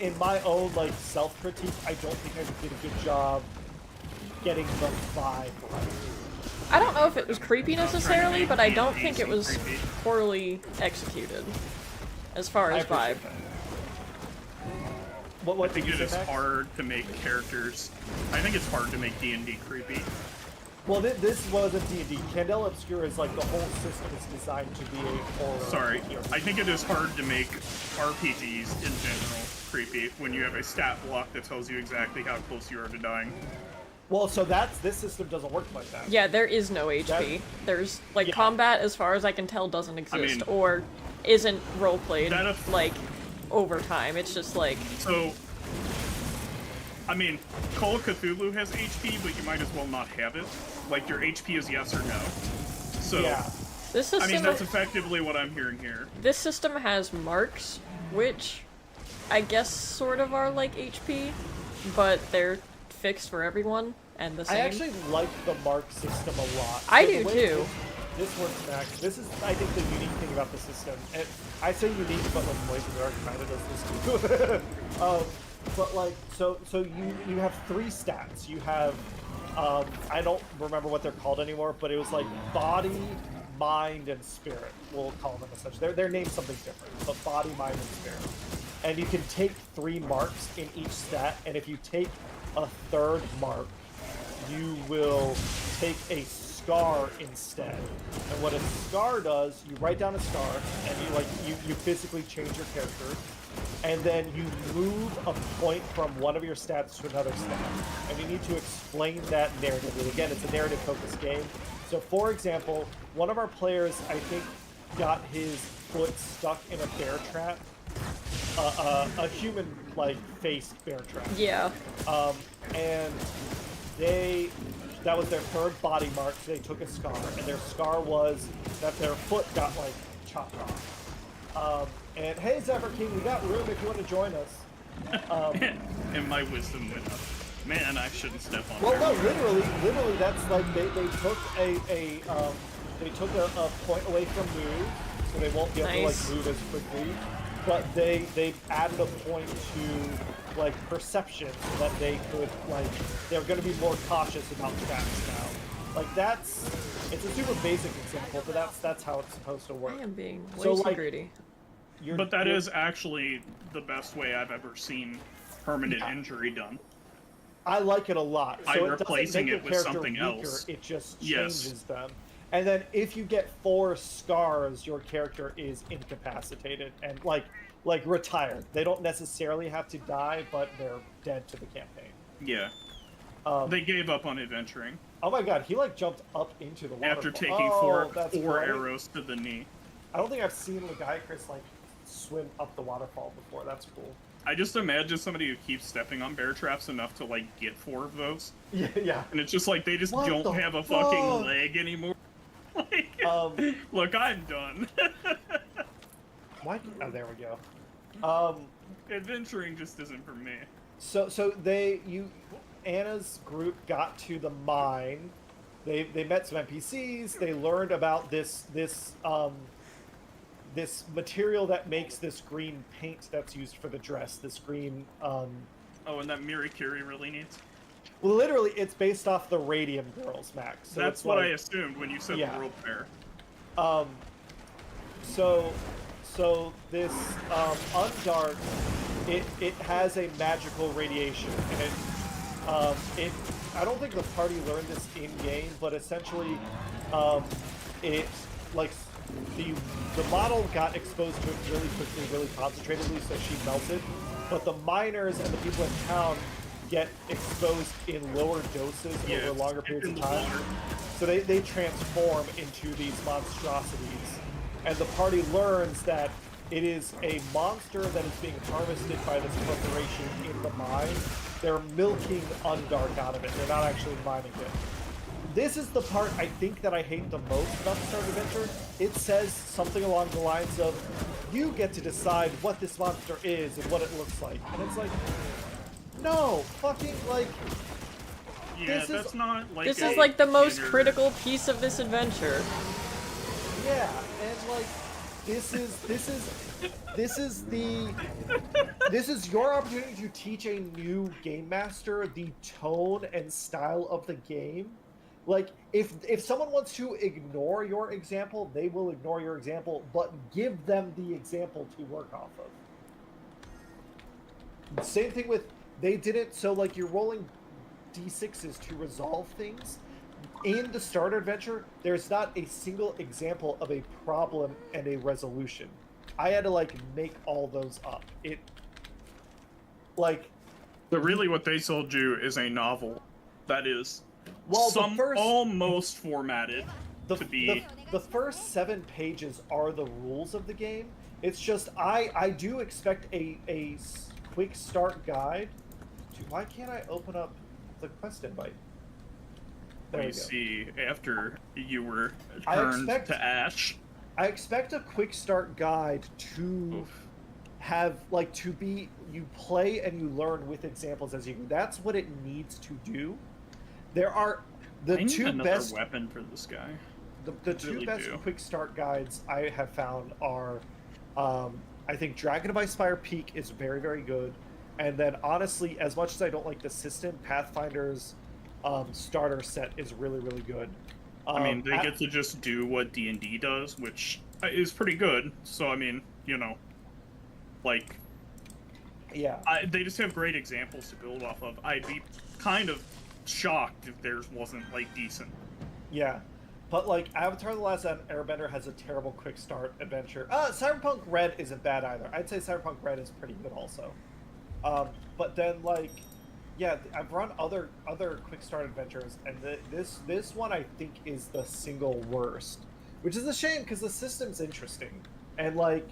In my own, like, self-critique, I don't think I did a good job getting the vibe right. I don't know if it was creepy necessarily, but I don't think it was poorly executed as far as vibe. I think it is hard to make characters. I think it's hard to make D&D creepy. Well, this wasn't D&D. Candela Obscura is like the whole system is designed to be a horror. Sorry, I think it is hard to make RPGs in general creepy when you have a stat block that tells you exactly how close you are to dying. Well, so this system doesn't work like that. Yeah, there is no HP. There's, like, combat, as far as I can tell, doesn't exist, or isn't roleplayed, like, over time. It's just, like... So, I mean, Call of Cthulhu has HP, but you might as well not have it. Like, your HP is yes or no. So, this system, I mean, that's effectively what I'm hearing here. This system has marks, which I guess sort of are like HP, but they're fixed for everyone and the same. I actually like the mark system a lot. I do too. This works, Max. This is, I think, the unique thing about the system. And I say unique, but like Blazing Dark kind of does this too. But like, so you have 3 stats. You have, I don't remember what they're called anymore, but it was like body, mind, and spirit. We'll call them as such. They're named something different, but body, mind, and spirit. And you can take 3 marks in each stat, and if you take a 3rd mark, you will take a scar instead. And what a scar does, you write down a scar, and you physically change your character, and then you move a point from one of your stats to another stat. And you need to explain that narratively. Again, it's a narrative-focused game. So, for example, one of our players, I think, got his foot stuck in a bear trap. A human, like, face bear trap. Yeah. And that was their 3rd body mark, so they took a scar, and their scar was that their foot got, like, chopped off. And hey, Zephyr King, we got room if you want to join us. And my wisdom went up. Man, I shouldn't step on Well, no, literally, that's like, they took a point away from move, so they won't be able to, like, move as quickly. But they added a point to, like, perception so that they could, like, they're going to be more cautious about traps now. Like, it's a super basic example, but that's how it's supposed to work. I am being way too greedy. But that is actually the best way I've ever seen permanent injury done. I like it a lot. So replacing it with something weaker, else. It just changes them. And then if you get 4 scars, your character is incapacitated and like retired. They don't necessarily have to die, but they're dead to the campaign. Yeah. They gave up on adventuring. Oh my god, he like jumped up into the water. After taking four arrows to the knee. I don't think I've seen Lagiacrus like swim up the waterfall before. That's cool. I just imagine somebody who keeps stepping on bear traps enough to like get 4 of those. Yeah. And it's just like they just don't have a fucking leg anymore. Like, look, I'm done. Why? Oh, there we go. Adventuring just isn't for me. So Anna's group got to the mine. They met some NPCs. They learned about this material that makes this green paint that's used for the dress. This green. Oh, and that Mirikiri really needs. Well, literally, it's based off the Radium Girls, Max. So that's what I assumed when you said the World Fair. So this Undark, it has a magical radiation, and I don't think the party learned this in game, but essentially, it like the model got exposed to it really quickly, really concentratedly, so she melted. But the miners and the people in town get exposed in lower doses over longer periods of time. So they transform into these monstrosities. And the party learns that it is a monster that is being harvested by this corporation in the mine. They're milking Undark out of it. They're not actually mining it. This is the part I think that I hate the most about the Start Adventure. It says something along the lines of, you get to decide what this monster is and what it looks like. And it's like, no, fucking, like... Yeah, that's not, like... This is, like, the most critical piece of this adventure. Yeah, and, like, this is your opportunity to teach a new game master the tone and style of the game. Like, if someone wants to ignore your example, they will ignore your example, but give them the example to work off of. Same thing with, they didn't, so like you're rolling d6s to resolve things. In the starter adventure, there's not a single example of a problem and a resolution. I had to like make all those up. So really what they sold you is a novel that is almost formatted to be... The first 7 pages are the rules of the game. It's just, I do expect a quick start guide. Why can't I open up the quest invite? There we go. See, after you were turned to ash. I expect a quick start guide to have, like, to be, you play and you learn with examples as you go. That's what it needs to do. There are the two best weapon for this guy. The two best quick start guides I have found are, I think Dragon of Icespire Peak is very, very good. And then, honestly, as much as I don't like the system, Pathfinder's starter set is really, really good. I mean, they get to just do what D&D does, which is pretty good. So, I mean, you know, like... Yeah. They just have great examples to build off of. I'd be kind of shocked if theirs wasn't, like, decent. Yeah. But, like, Avatar The Last Airbender has a terrible quick start adventure. Cyberpunk Red isn't bad either. I'd say Cyberpunk Red is pretty good also. But then, like... Yeah, I've run other quick start adventures, and this one I think is the single worst, which is a shame because the system's interesting, and like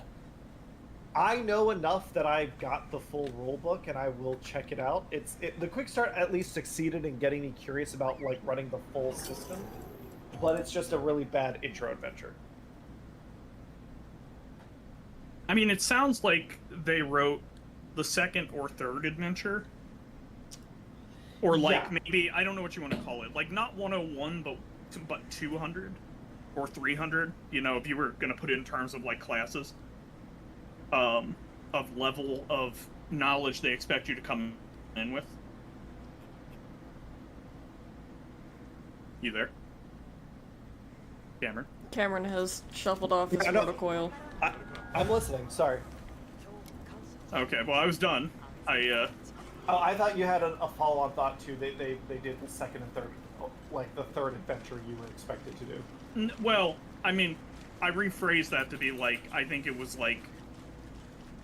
I know enough that I've got the full rulebook and I will check it out. The quick start at least succeeded in getting me curious about like running the full system, but it's just a really bad intro adventure. I mean, it sounds like they wrote the second or third adventure. Or, like, maybe, I don't know what you want to call it. Like, not 101, but 200? Or 300? You know, if you were going to put it in terms of, like, classes. Of level of knowledge they expect you to come in with. You there? Cameron? Cameron has shuffled off his photocoil. I'm listening, sorry. Okay, well, I was done. Oh, I thought you had a follow-on thought too. They did the second and third, like the third adventure you were expected to do. Well, I mean, I rephrased that to be like, I think it was like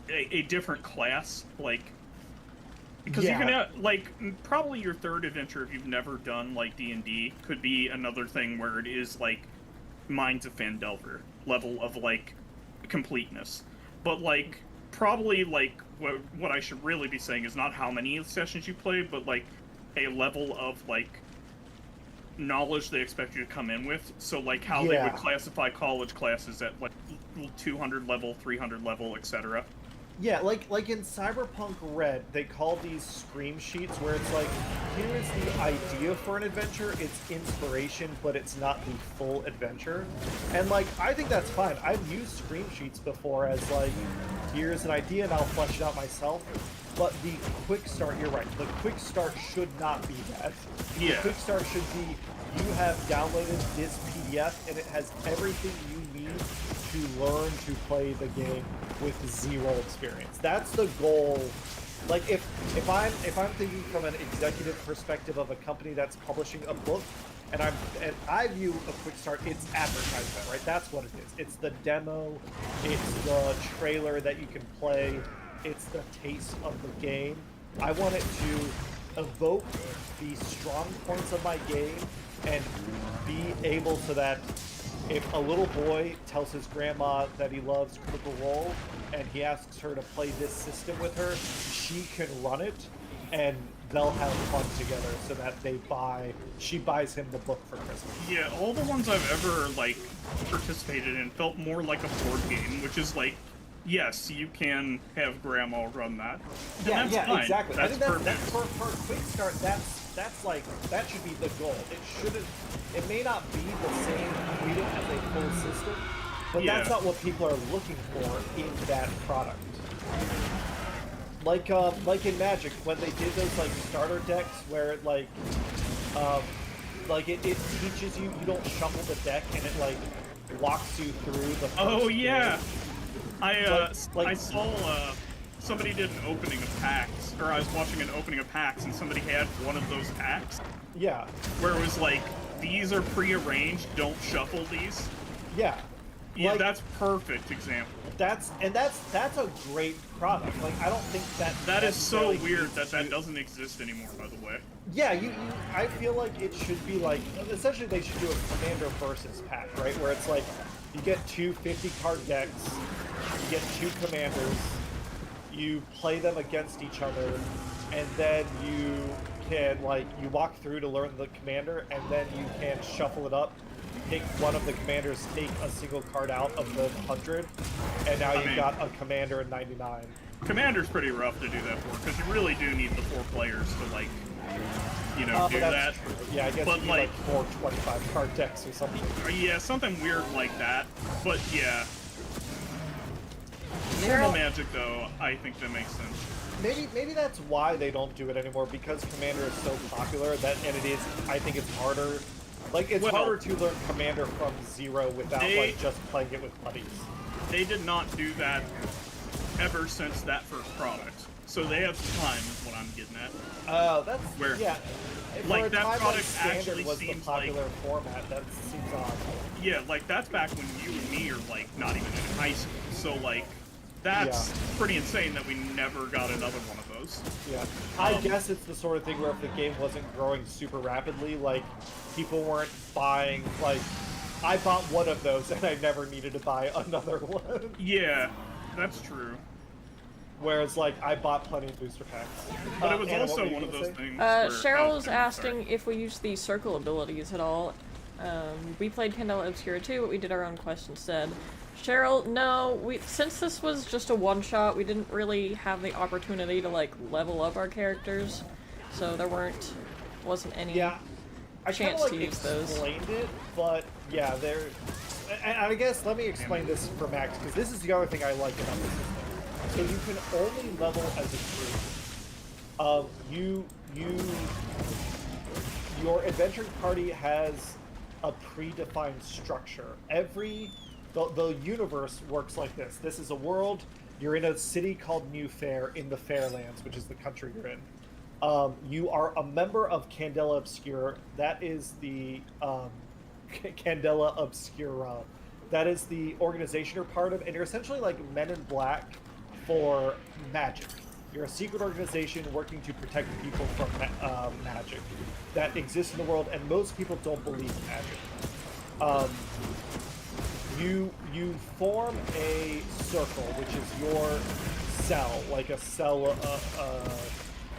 a different class, like, because you can have, like, probably your third adventure, if you've never done like D&D, could be another thing where it is like Mines of Phandelver level of like completeness, but like probably like what I should really be saying is not how many sessions you played, but like a level of like knowledge they expect you to come in with. So like how they would classify college classes at like 200 level, 300 level, etc. Yeah, like in Cyberpunk Red, they call these scream sheets where it's like, here is the idea for an adventure, it's inspiration, but it's not the full adventure. And like, I think that's fine. I've used scream sheets before as like, here's an idea and I'll flesh it out myself. But the quick start, you're right, the quick start should not be that. Yeah. The quick start should be, you have downloaded this PDF and it has everything you need to learn to play the game with zero experience. That's the goal. Like if I'm thinking from an executive perspective of a company that's publishing a book, and I view a quick start, it's advertisement, right? That's what it is. It's the demo, it's the trailer that you can play, it's the taste of the game. I want it to evoke the strong points of my game and be able so that if a little boy tells his grandma that he loves Critical Role and he asks her to play this system with her, she can run it and they'll have fun together so that she buys him the book for Christmas. Yeah, all the ones I've ever like participated in felt more like a board game, which is like, yes, you can have grandma run that. And Yeah, fine. exactly. That's I think perfect. that's for a quick start, that's like, that should be the goal. It may not be the same freedom as a full system, but that's not what people are looking for in that product. Like in Magic, when they did those like starter decks where it like it teaches you don't shuffle the deck and it like walks you through the first yeah. game. I saw somebody did an opening of packs, or I was watching an opening of packs, and somebody had one of those packs. Yeah. Where it was like, these are prearranged, don't shuffle these. Yeah. Yeah, like, that's perfect example. That's a great product. Like, I don't think that is so weird that doesn't exist anymore, by the way. Yeah, I feel like it should be like, essentially they should do a Commander versus pack, right? Where it's like, you get two 50-card decks, you get two commanders, you play them against each other, and then you can, like, you walk through to learn the commander, and then you can shuffle it up, take one of the commanders, take a single card out of the 100, and now you've got a commander in 99. Commander's pretty rough to do that for, because you really do need the 4 players to, like, you know, do that. True. Yeah, I guess but you need like 4 25-card decks or something. Yeah, something weird like that. But yeah. Normal Magic, though, I think that makes sense. Maybe that's why they don't do it anymore, because Commander is so popular and it is. I think it's harder. Like, it's harder to learn Commander from zero without like just playing it with buddies. They did not do that ever since that first product. So they have some time, is what I'm getting at. Oh, that's where, yeah. Like, that product actually was the popular format. That seems odd. Yeah, like, that's back when you and me are, like, not even in high school. So, like, that's pretty insane that we never got another one of those. Yeah. I guess it's the sort of thing where if the game wasn't growing super rapidly, like, people weren't buying, like, I bought one of those and I never needed to buy another one. Yeah, that's true. Whereas, like, I bought plenty of booster packs. But it was also one of those things Cheryl's asking if we use the circle abilities at all. We played Candela Obscura too, but we did our own quest instead. Cheryl, no, since this was just a one-shot, we didn't really have the opportunity to, like, level up our characters. So there wasn't any chance to use those. I explained it, but yeah, and I guess let me explain this for Max, because this is the other thing I like about this system. So you can only level as a group. Your adventuring party has a predefined structure. The universe works like this. This is a world. You're in a city called New Fair in the Fairlands, which is the country you're in. You are a member of Candela Obscura. That is the Candela Obscura. That is the organization you're part of, and you're essentially like Men in Black for magic. You're a secret organization working to protect people from magic that exists in the world, and most people don't believe in magic. You form a circle, which is your cell, like a cell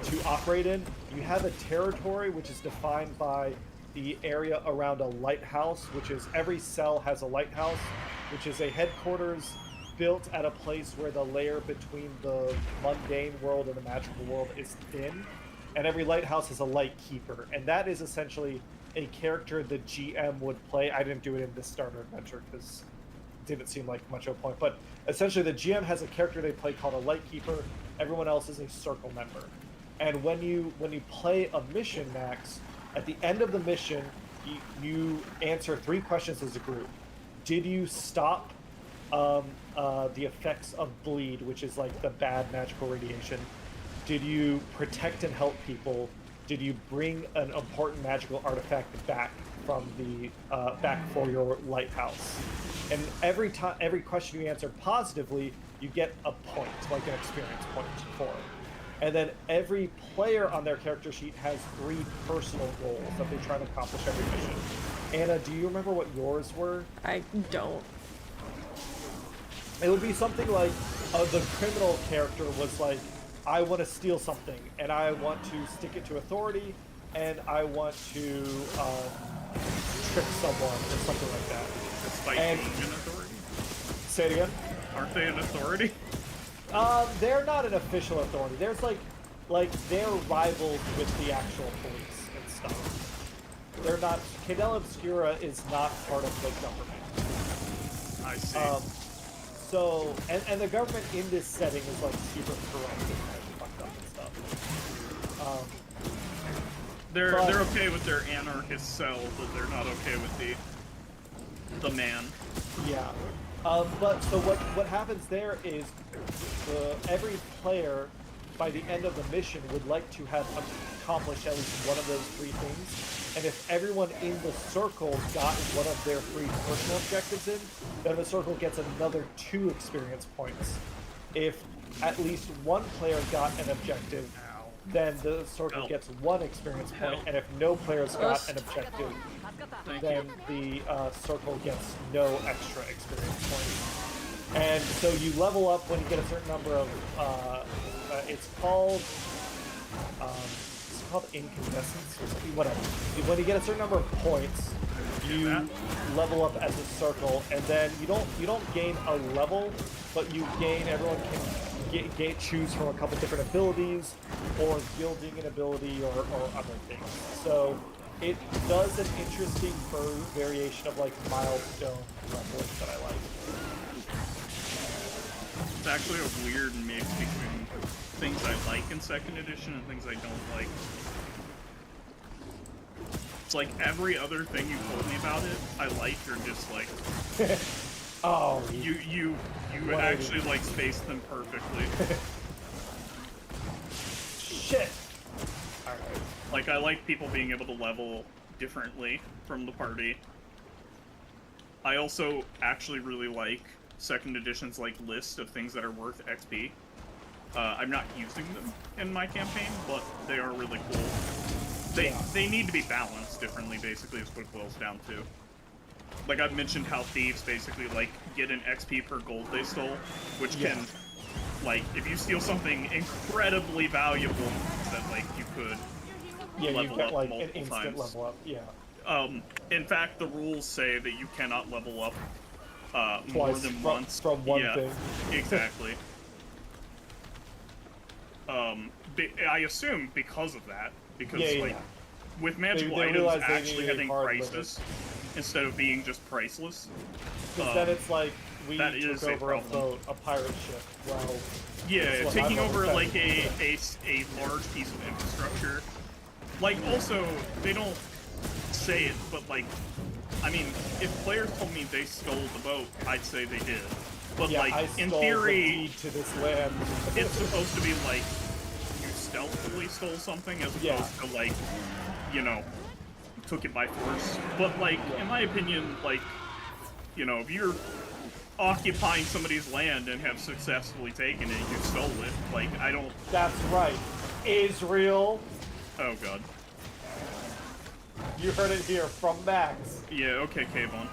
to operate in. You have a territory which is defined by the area around a lighthouse, which is every cell has a lighthouse, which is a headquarters built at a place where the layer between the mundane world and the magical world is thin, and every lighthouse has a light keeper, and that is essentially a character the GM would play. I didn't do it in this starter adventure because it didn't seem like much of a point, but essentially the GM has a character they play called a light keeper. Everyone else is a circle member, and when you play a mission, Max, at the end of the mission, you answer 3 questions as a group. Did you stop the effects of bleed, which is like the bad magical radiation? Did you protect and help people? Did you bring an important magical artifact back from the back for your lighthouse? And every question you answer positively, you get a point, like an experience point for it. And then every player on their character sheet has 3 personal goals that they try to accomplish every mission. Anna, do you remember what yours were? I don't. It would be something like the criminal character was like, I want to steal something, and I want to stick it to authority, and I want to trick someone or something like that. Despite being an authority? Say it again? Aren't they an authority? They're not an official authority. There's like they're rivals with the actual police and stuff. They're not. Candela Obscura is not part of the government. I see. So, and the government in this setting is like super corrupt and fucked up and stuff. They're okay with their anarchist cell, but they're not okay with the man. Yeah. But so what happens there is every player by the end of the mission would like to have accomplished at least one of those 3 things. And if everyone in the circle got one of their 3 personal objectives in, then the circle gets another 2 experience points. If at least one player got an objective, then the circle gets 1 experience point. And if no players got an objective, then the circle gets no extra experience points. And so you level up when you get a certain number of, it's called incandescence or something, whatever. When you get a certain number of points, you level up as a circle, and then you don't gain a level, but you gain, everyone can choose from a couple different abilities, or gilding an ability, or other things. So it does an interesting variation of like milestone leveling that I like. It's actually a weird mix between things I like in 2nd edition and things I don't like. It's like every other thing you told me about it, I like or dislike. Oh, you actually like spaced them perfectly. Shit. Alright. Like I like people being able to level differently from the party. I also actually really like 2nd edition's like list of things that are worth XP. I'm not using them in my campaign, but they are really cool. They need to be balanced differently, basically, is what it boils down to. Like I've mentioned how thieves basically like get an XP per gold they stole, which can, like, if you steal something incredibly valuable, that like you could level up like multiple an times. Level up. Yeah. In fact, the rules say that you cannot level up more than once from one thing. Exactly. I assume because of that, because with magical items actually having prices instead of being just priceless. Because then it's like we took over a boat, a pirate ship. Well, yeah, taking over like a large piece of infrastructure. Like also, they don't say it, but like, I mean, if players told me they stole the boat, I'd say they did. But like, in theory, to this land. it's supposed to be like, you stealthily stole something as Yeah. opposed to, like, you know, took it by force. But, like, in my opinion, like, you know, if you're occupying somebody's land and have successfully taken it, you stole it. Like, I don't... That's right. Israel. Oh, God. You heard it here from Max. Yeah, okay, Kayvon.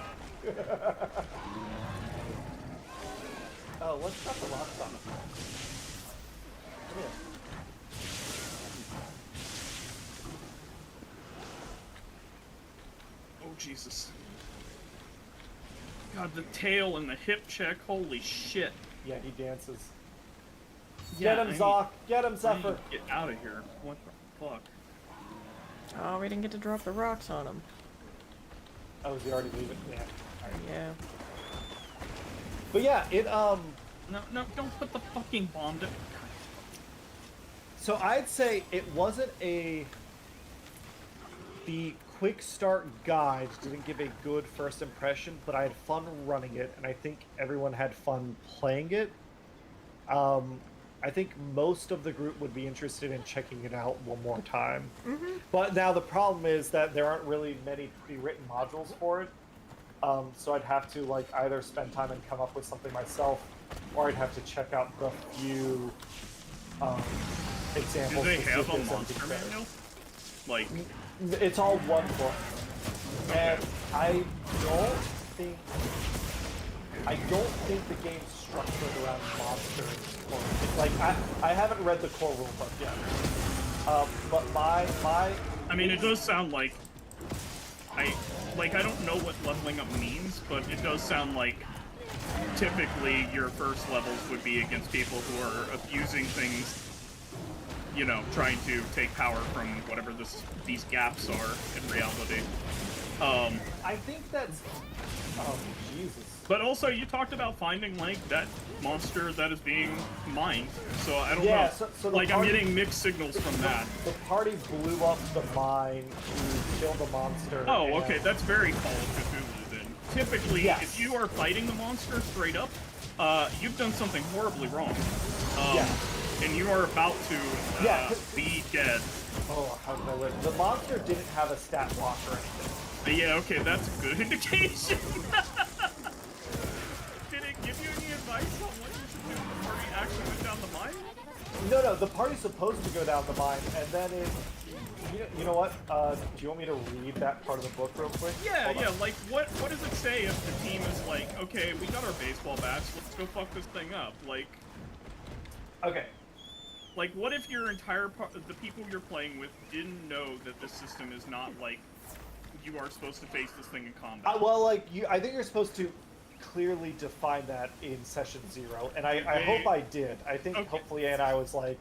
Oh, let's got the rocks on it. Come here. Oh, Jesus. God, the tail and the hip check, holy shit. Yeah, he dances. Yeah, Get him, Zoc! Get him, I need Zephyr! to get out of here. What the fuck? Oh, we didn't get to drop the rocks on him. Oh, is he already leaving? Yeah. Yeah. But yeah, it, No, don't put the fucking bomb down. So I'd say it wasn't the quick start guide didn't give a good first impression, but I had fun running it, and I think everyone had fun playing it. I think most of the group would be interested in checking it out one more time. Mm-hmm. But now the problem is that there aren't really many pre-written modules for it. So I'd have to like either spend time and come up with something myself, or I'd have to check out the few examples. Do they to see have if a there's monster something better. manual? Like, It's all one book, and I don't think the game's structured around monsters. Or, it's like I haven't read the core rulebook yet, but my I mean, it does sound like I don't know what leveling up means, but it does sound like typically your first levels would be against people who are abusing things, you know, trying to take power from whatever these gaps are in reality. I think that's Jesus. But also, you talked about finding, like, that monster that is being mined, so I don't Yeah, know. so like, party, I'm getting mixed signals from that. The party blew up the mine to kill the monster. Oh, and... okay, that's very Call of Cthulhu then. Typically, yes. if you are fighting the monster straight up, you've done something horribly wrong. And you are about to be dead. Oh, how did I live? The monster didn't have a stat block or anything. Yeah, okay, that's a good indication. Did it give you any advice on what you should do before you actually went down the mine? No, the party's supposed to go down the mine, and then it... You know what? Do you want me to read that part of the book real quick? Yeah, like, what does it say if the team is like, okay, we got our baseball bats, let's go fuck this thing up, like... Okay. Like, what if your entire the people you're playing with didn't know that this system is not, like, you are supposed to face this thing in combat? Well, like, I think you're supposed to clearly define that in session 0, and I hope I did. I think hopefully and I was like,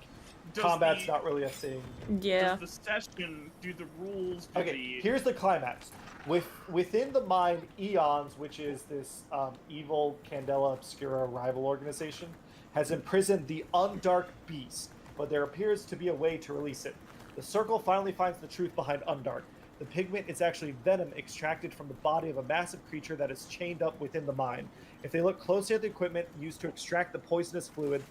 combat's not really a thing. Yeah. Does the session, do the rules, here's the climax. Within the mine, Eons, which is this evil Candela Obscura rival organization, has imprisoned the Undark Beast, but there appears to be a way to release it. The Circle finally finds the truth behind Undark. The pigment is actually venom extracted from the body of a massive creature that is chained up within the mine. If they look closely at the equipment used to extract the poisonous fluid,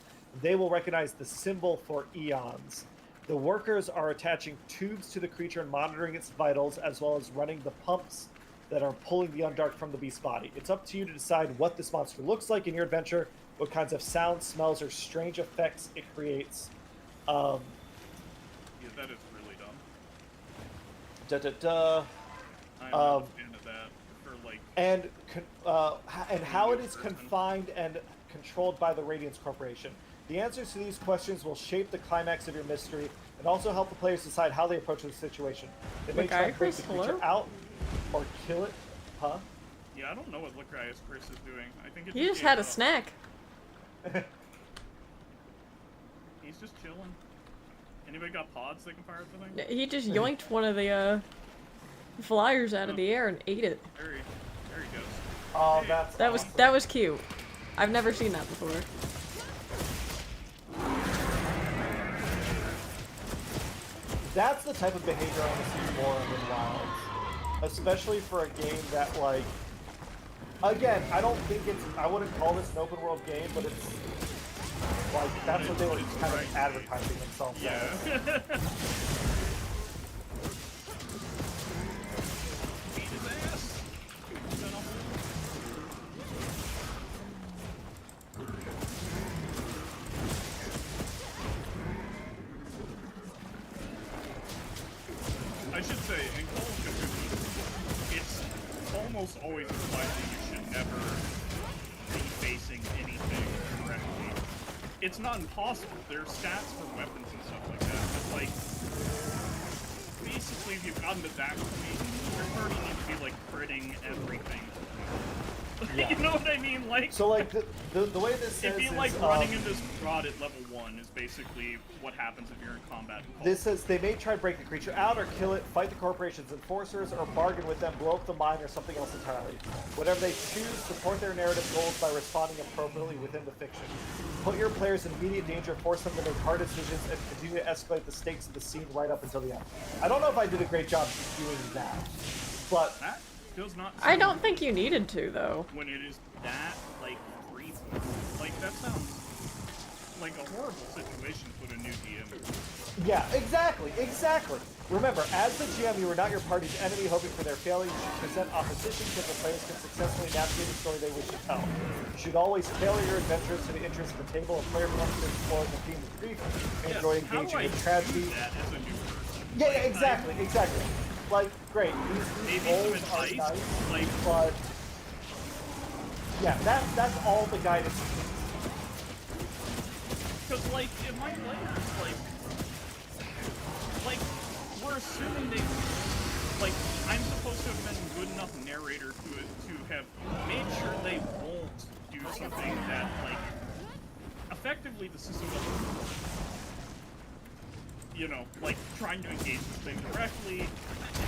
they will recognize the symbol for Eons. The workers are attaching tubes to the creature and monitoring its vitals, as well as running the pumps that are pulling the Undark from the beast's body. It's up to you to decide what this monster looks like in your adventure, what kinds of sounds, smells, or strange effects it creates. Yeah, that is really dumb. I'm not a fan of that. For, like, and how it is confined and controlled by the Radiance Corporation. The answers to these questions will shape the climax of your mystery and also help the players decide how they approach the situation. They may try to break the creature out or kill it. Huh? Yeah, I don't know what Licorice Chris is doing. I think He just had a snack. He's just chilling. Anybody got pods they can fire at the thing? He just yoinked one of the flyers out of the air and ate it. There he goes. Oh, Hey. that's That awesome. was cute. I've never seen that before. That's the type of behavior I want to see more of in Wilds. Especially for a game that, like... Again, I don't think it's... I wouldn't call this an open world game, but it's... Like, that's what they were kind of advertising themselves as. Yeah. I should say, in Call of Cthulhu, it's almost always implied that you should never be facing anything directly. It's not impossible. There are stats for weapons and stuff like that, but, like, basically, if you've gotten to that point, your party needs to be, like, critting everything. Yeah. You know what I mean? Like, so, like, the way this says it'd be like running into rod at level 1 is basically what happens if you're in combat. This says they may try to break the creature out or kill it, fight the corporation's enforcers, or bargain with them, blow up the mine, or something else entirely. Whatever they choose, support their narrative goals by responding appropriately within the fiction. Put your players in immediate danger, force them to make hard decisions, and continue to escalate the stakes of the scene right up until the end. I don't know if I did a great job doing that, but... That does not I don't think you needed to, though. when it is that, like, creepy. Like, that sounds like a horrible situation to put a new DM in. Yeah, exactly. Remember, as the GM, you are not your party's enemy, hoping for their failure. You should present opposition so the players can successfully navigate the story they wish to tell. You should always tailor your adventures to the interests of the table. A player wants to explore the theme of grief, enjoy engaging in tragedy. That as a new person? Yeah, exactly. Like, great. These roles are nice, but yeah, that's all the guidance. Because, like, if my players, like, we're assuming they, like, I'm supposed to have been a good enough narrator to have made sure they won't do something that, like, effectively the system doesn't work. You know, like, trying to engage with things directly.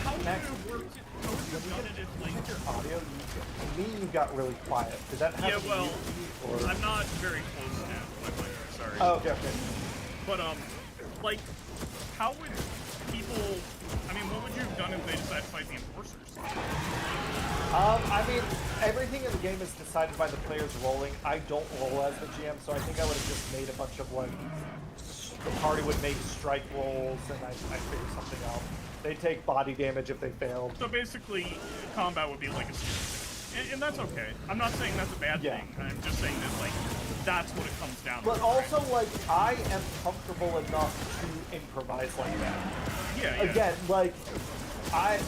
How would it have worked? How would you have done it if, like... Your audio, to me, you got really quiet. Did that happen Yeah, well, to you, or... I'm not very close now. Sorry. Oh, okay. But, like, how would people... I mean, what would you have done if they decided to fight the enforcers? I mean, everything in the game is decided by the players rolling. I don't roll as the GM, so I think I would have just made a bunch of, like... The party would make strike rolls, and I figure something out. They'd take body damage if they failed. So basically, combat would be like a skill, and that's okay. I'm not saying that's a bad thing. I'm just saying that, like, that's what it comes down to. But also, like, I am comfortable enough to improvise like that. Yeah. Again, like, I'm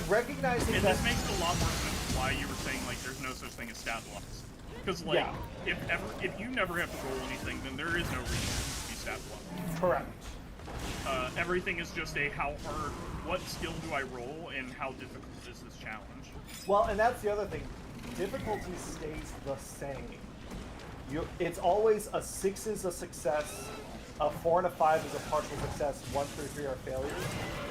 recognizing and that... this makes a lot more sense why you were saying, like, there's no such thing as stat blocks. Because, like, if you never have to roll anything, then there is no reason to be stat blocked. Correct. Everything is just a how hard, what skill do I roll, and how difficult is this challenge. Well, and that's the other thing. Difficulty stays the same. It's always a 6 is a success, a 4 and a 5 is a partial success, 1 through 3 are failures.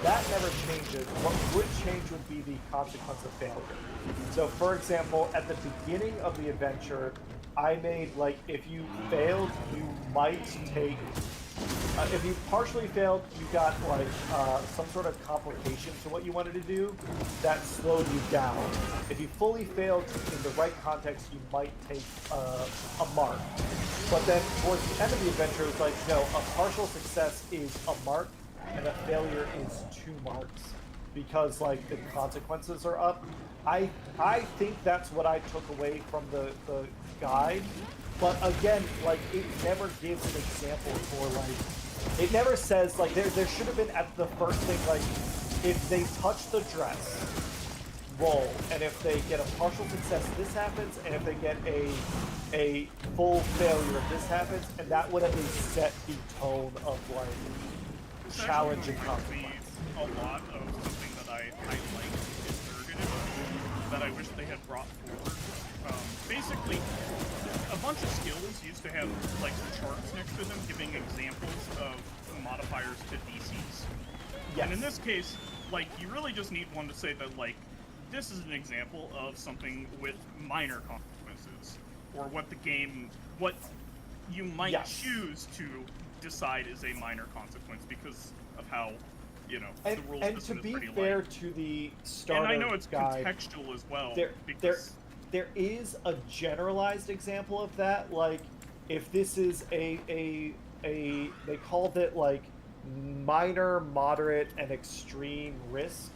That never changes. What would change would be the consequence of failure. So, for example, at the beginning of the adventure, I made, like, if you failed, you might take... if you partially failed, you got, like, some sort of complication to what you wanted to do that slowed you down. If you fully failed in the right context, you might take a mark. But then towards the end of the adventure, it's like, no, a partial success is a mark, and a failure is 2 marks. Because, like, the consequences are up. I think that's what I took away from the guide. But again, like, it never gives an example for, like, it never says, like, there should have been at the first thing, like, if they touch the dress, roll, and if they get a partial success, this happens, and if they get a full failure, this happens, and that would at least set the tone of, like, challenge and consequence. A lot of something that I liked in third edition that I wish they had brought forward. Basically, a bunch of skills used to have, like, some charts next to them giving examples of modifiers to DCs. Yes. And in this case, like, you really just need one to say that, like, this is an example of something with minor consequences, or what what you might choose to decide is a minor consequence because of how, you know, the rules and to be fair to the starter guide, and I know it's guide, contextual as well. There is a generalized example of that, like, if this is they called it like minor, moderate, and extreme risk.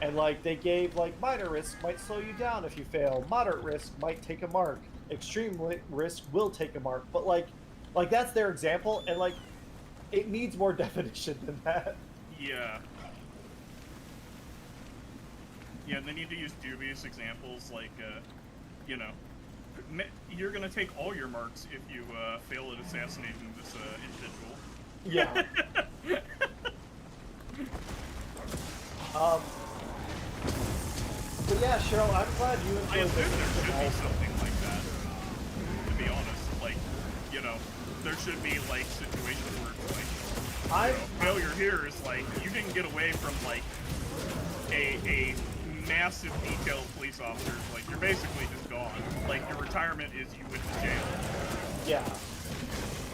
And like they gave like minor risk might slow you down if you fail, moderate risk might take a mark, extreme risk will take a mark. But like that's their example, and like it needs more definition than that. Yeah. Yeah, they need to use dubious examples like, you know, you're gonna take all your marks if you fail at assassinating this individual. Yeah. But yeah, Cheryl, I'm glad you enjoyed I assume this. there should be something like that, to be honest. Like, you know, there should be, like, situations where it's like, failure here is like, you didn't get away from, like, a massive detail of police officers. Like, you're basically just gone. Like, your retirement is you went to jail. Yeah.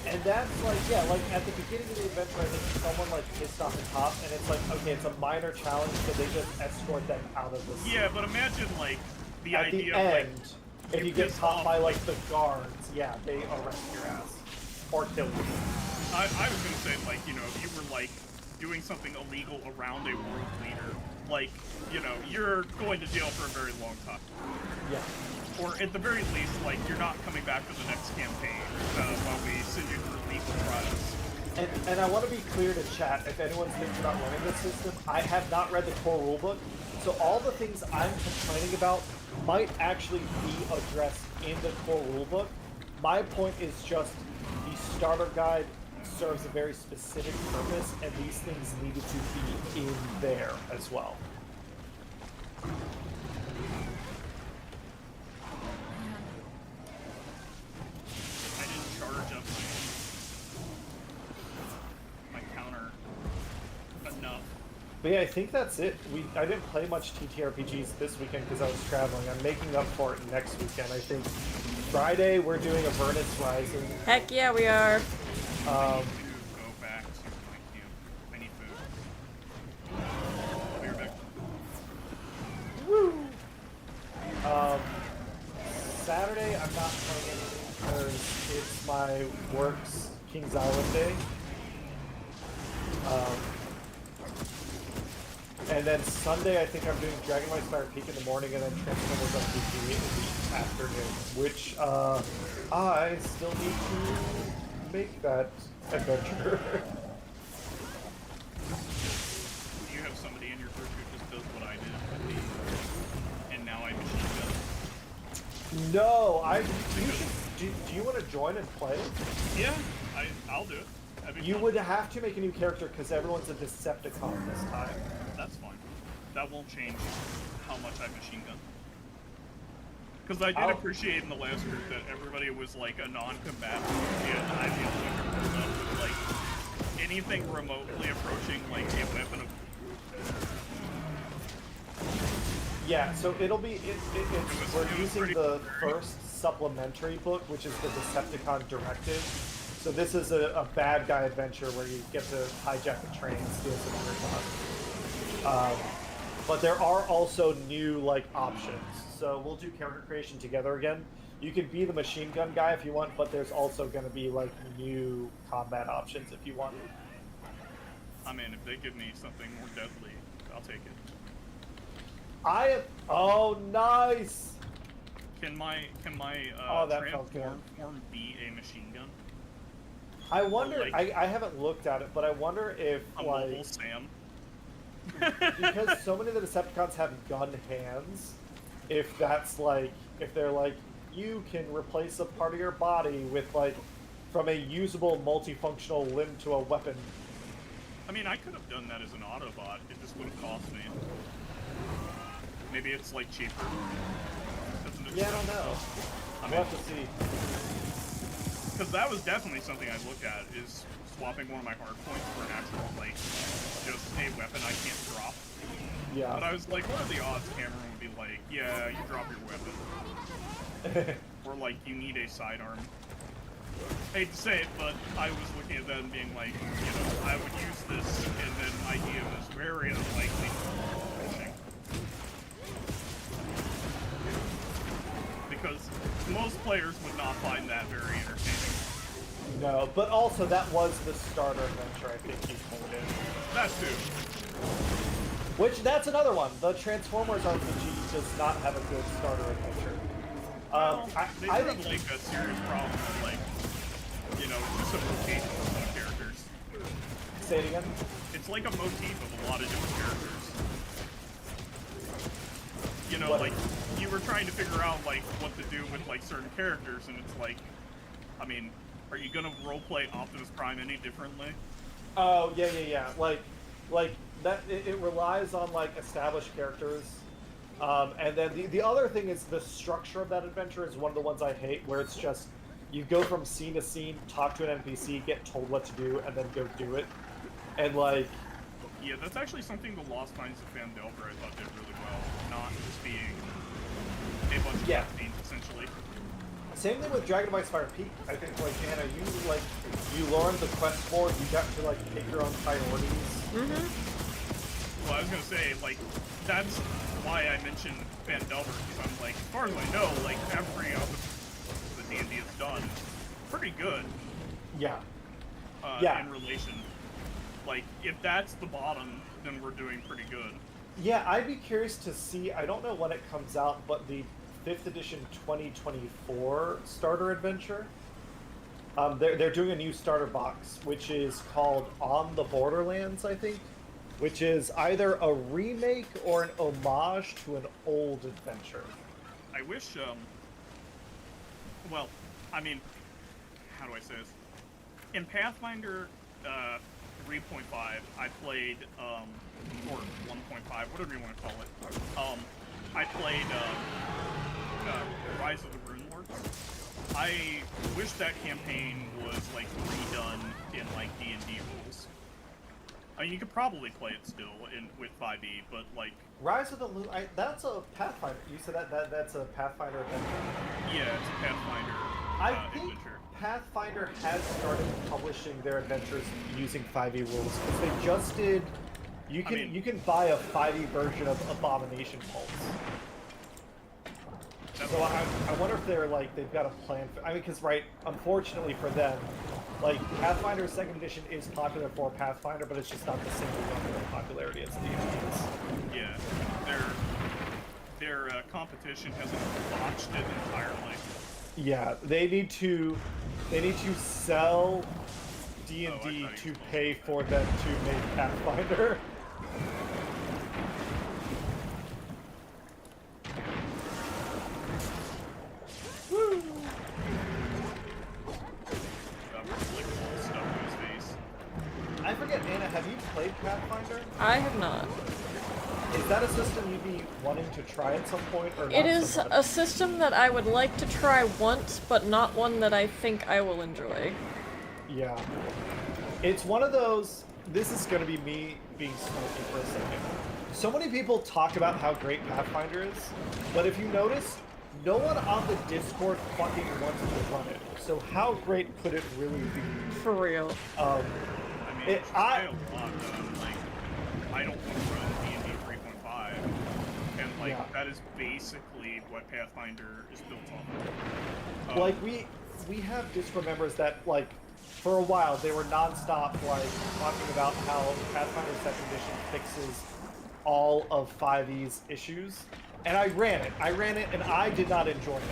And that's like, yeah, like at the beginning of the adventure, I think someone like pissed off the cop, and it's like, okay, it's a minor challenge, so they just escort them out of the scene. Yeah, but imagine like the at idea the end, of like, if you get caught by like the guards, yeah, they arrest your ass or kill you. I was gonna say, like, you know, if you were like doing something illegal around a world leader, like, you know, you're going to jail for a very long time. Yeah. Or at the very least, like, you're not coming back for the next campaign while we send you through legal trials. And I want to be clear to chat, if anyone's thinking about running this system, I have not read the core rulebook, so all the things I'm complaining about might actually be addressed in the core rulebook. My point is just the starter guide serves a very specific purpose, and these things needed to be in there as well. But yeah, I think that's it. I didn't play much TTRPGs this weekend because I was traveling. I'm making up for it next weekend. I think Friday we're doing a Vernus Rising. Heck yeah, we are. Go back to my camp. I need food. I'll be right back. Woo! Saturday I'm not playing anything because it's my work's Kings Island day. And then Sunday, I think I'm doing Dragonlight Spire Peak in the morning, and then Transformers RPG in the afternoon, which I still need to make that adventure. You have somebody in your group who just does what I did, and now I machine gun. No, do you want to join and play? Yeah, I'll do it. You would have to make a new character because everyone's a Decepticon this time. That's fine. That won't change how much I machine gun. Because I did appreciate in the last group that everybody was like a non-combatant, and I feel like we pulled up with like anything remotely approaching like a weapon of. Yeah, so it'll be we're using the first supplementary book, which is the Decepticon Directive. So this is a bad guy adventure where you get to hijack a train and steal some underground. But there are also new like options. So we'll do character creation together again. You can be the machine gun guy if you want, but there's also going to be like new combat options if you want. I mean, if they give me something more deadly, I'll take it. Oh, nice. Can my transform form be a machine gun? I wonder. Like, I haven't looked at it, but I wonder if like mobile Sam. Because so many of the Decepticons have gun hands. If that's like, if they're like, you can replace a part of your body with like, from a usable multifunctional limb to a weapon. I mean, I could have done that as an Autobot. It just would have cost me. Maybe it's like cheaper. Yeah, I don't know. We'll have to see. Because that was definitely something I looked at, is swapping one of my hard points for an actual, like, just a weapon I can't drop. Yeah. But I was like, what are the odds Cameron would be like, yeah, you drop your weapon. Or like, you need a sidearm. I hate to say it, but I was looking at that and being like, you know, I would use this, and then idea was very unlikely fishing. Because most players would not find that very entertaining. No, but also that was the starter adventure, I think you told it. That too. Which, that's another one. The Transformers RPG does not have a good starter adventure. They I have think like a serious problem with, like, you know, just a motif of a lot of characters. Say it again? It's like a motif of a lot of different characters. You know, What? like, you were trying to figure out, like, what to do with, like, certain characters, and it's like, I mean, are you gonna roleplay Optimus Prime any differently? Oh, yeah. Like that, it relies on, like, established characters. And then the other thing is the structure of that adventure is one of the ones I hate, where it's just, you go from scene to scene, talk to an NPC, get told what to do, and then go do it. And, like... Yeah, that's actually something the Lost Mines of Fandelver I thought did really well. Not just being a bunch of cutscenes, essentially. Same thing with Dragon Ball Fire Peak. I think, like, Anna, you learned the quest board, you got to, like, pick your own priorities. Mm-hmm. Well, I was gonna say, like, that's why I mentioned Fandelver, because I'm like, as far as I know, like, every other the D&D has done is pretty good. Yeah. In relation. Like, if that's the bottom, then we're doing pretty good. Yeah, I'd be curious to see, I don't know when it comes out, but the 5th edition 2024 starter adventure, they're doing a new starter box, which is called On the Borderlands, I think, which is either a remake or an homage to an old adventure. I wish, well, I mean, how do I say this? In Pathfinder 3.5, I played, or 1.5, whatever you want to call it. I played Rise of the Rune Lords. I wish that campaign was, like, redone in, like, D&D rules. I mean, you could probably play it still with 5e, but, like... Rise of the that's a Pathfinder. You said that's a Pathfinder adventure? Yeah, it's a Pathfinder I think adventure. Pathfinder has started publishing their adventures using 5e rules, because they just did... You can buy a 5e version of Abomination Pulse. So I wonder if they've got a plan for... I mean, because, right, unfortunately for them, like, Pathfinder 2nd Edition is popular for Pathfinder, but it's just not the same level of popularity as D&D is. Yeah, their competition hasn't botched it entirely. Yeah, they need to sell D&D to pay for them to make Pathfinder. Woo! I forget, Anna, have you played Pathfinder? I have not. Is that a system you'd be wanting to try at some point, or not? It is a system that I would like to try once, but not one that I think I will enjoy. Yeah. It's one of those... This is going to be me being smoky for a second. So many people talk about how great Pathfinder is, but if you notice, no one on the Discord fucking wants to run it. So how great could it really be? For real. I mean, I don't want to run D&D 3.5, and that is basically what Pathfinder is built on. Like, we have Discord members that, like, for a while, they were non-stop, like, talking about how Pathfinder 2nd Edition fixes all of 5e's issues. And I ran it, and I did not enjoy it.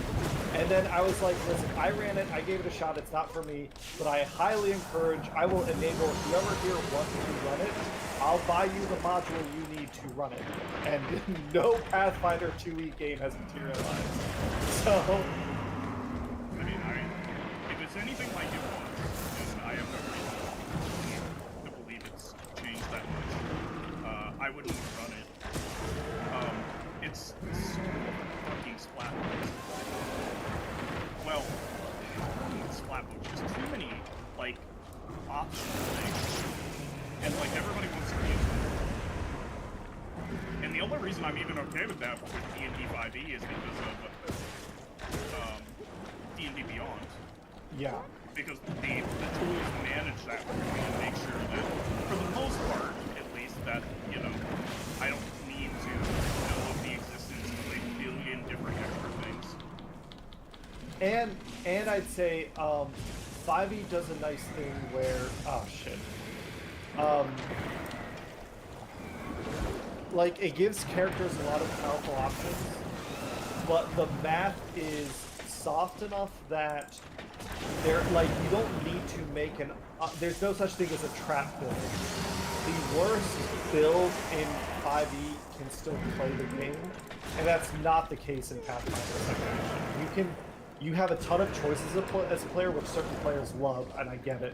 And then I was like, listen, I ran it, I gave it a shot, it's not for me, but I highly encourage, I will enable whoever here wants to run it, I'll buy you the module you need to run it. And no Pathfinder 2e game has materialized. So... I mean, if it's anything like it was, and I have no reason to believe it's changed that much, I wouldn't run it. It's so fucking splatbooks. Well, splatbooks, just too many, like, optional things. And, like, everybody wants to use them. And the only reason I'm even okay with that with D&D 5e is because of D&D Beyond. Yeah. Because the tools manage that for me and make sure that, for the most part, at least, that, you know, I don't need to know of the existence of a billion different extra things. And I'd say, 5e does a nice thing where, oh shit. Like, it gives characters a lot of powerful options, but the math is soft enough that they're, like, you don't need to make an, there's no such thing as a trap build. The worst build in 5e can still play the game, and that's not the case in Pathfinder 2nd Edition. You have a ton of choices as a player, which certain players love, and I get it,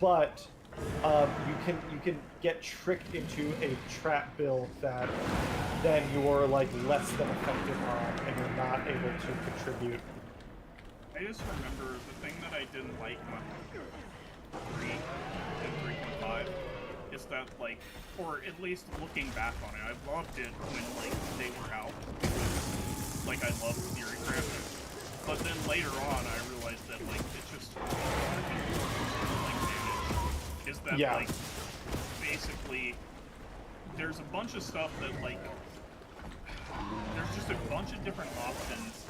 but you can get tricked into a trap build that then you're like less than effective on, and you're not able to contribute. I just remember the thing that I didn't like about 3 and 3.5 is that, like, or at least looking back on it, I loved it when, like, they were out. Like, I loved theory crafting. But then later on, I realized that, like, it's just like, damage. Is that, like, basically, there's a bunch of stuff that, like, there's just a bunch of different options.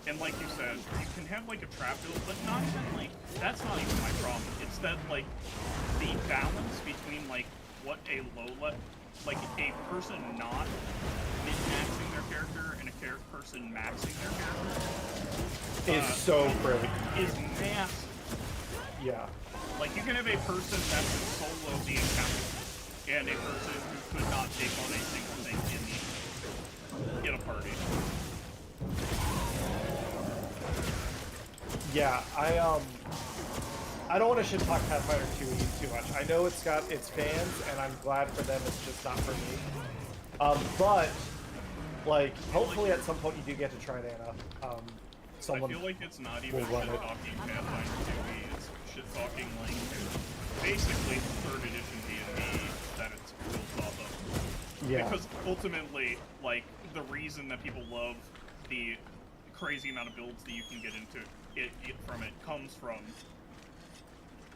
And like you said, you can have, like, a trap build, but not even, like, that's not even my problem. It's that, like, the balance between, like, what a like, a person not min-maxing their character and a person maxing their character is so great. Is massive. Yeah. Like, you can have a person that can solo the encounter, and a person who could not take on a single thing in a party. Yeah, I don't want to shit talk Pathfinder 2e too much. I know it's got its fans, and I'm glad for them. It's just not for me. But like, hopefully at some point you do get to try it, Anna. I feel like it's not even shit talking Pathfinder 2e. It's shit talking, like, basically the 3rd edition D&D that it's built off of. Yeah. Because ultimately, like, the reason that people love the crazy amount of builds that you can get into it from it comes from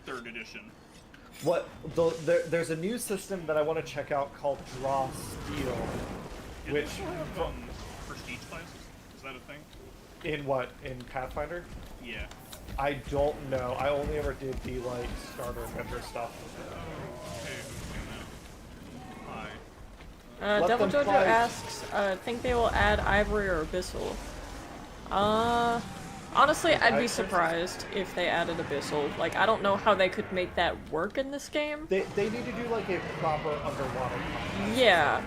3rd edition. There's a new system that I want to check out called Draw Steel, which prestige classes. Is that a thing? In what? In Pathfinder? Yeah. I don't know. I only ever did the, like, starter adventure stuff. Hi. Devil Jojo asks, think they will add Ivory or Abyssal? Honestly, I'd be surprised if they added Abyssal. Like, I don't know how they could make that work in this game. They need to do, like, a proper underwater combat. Yeah.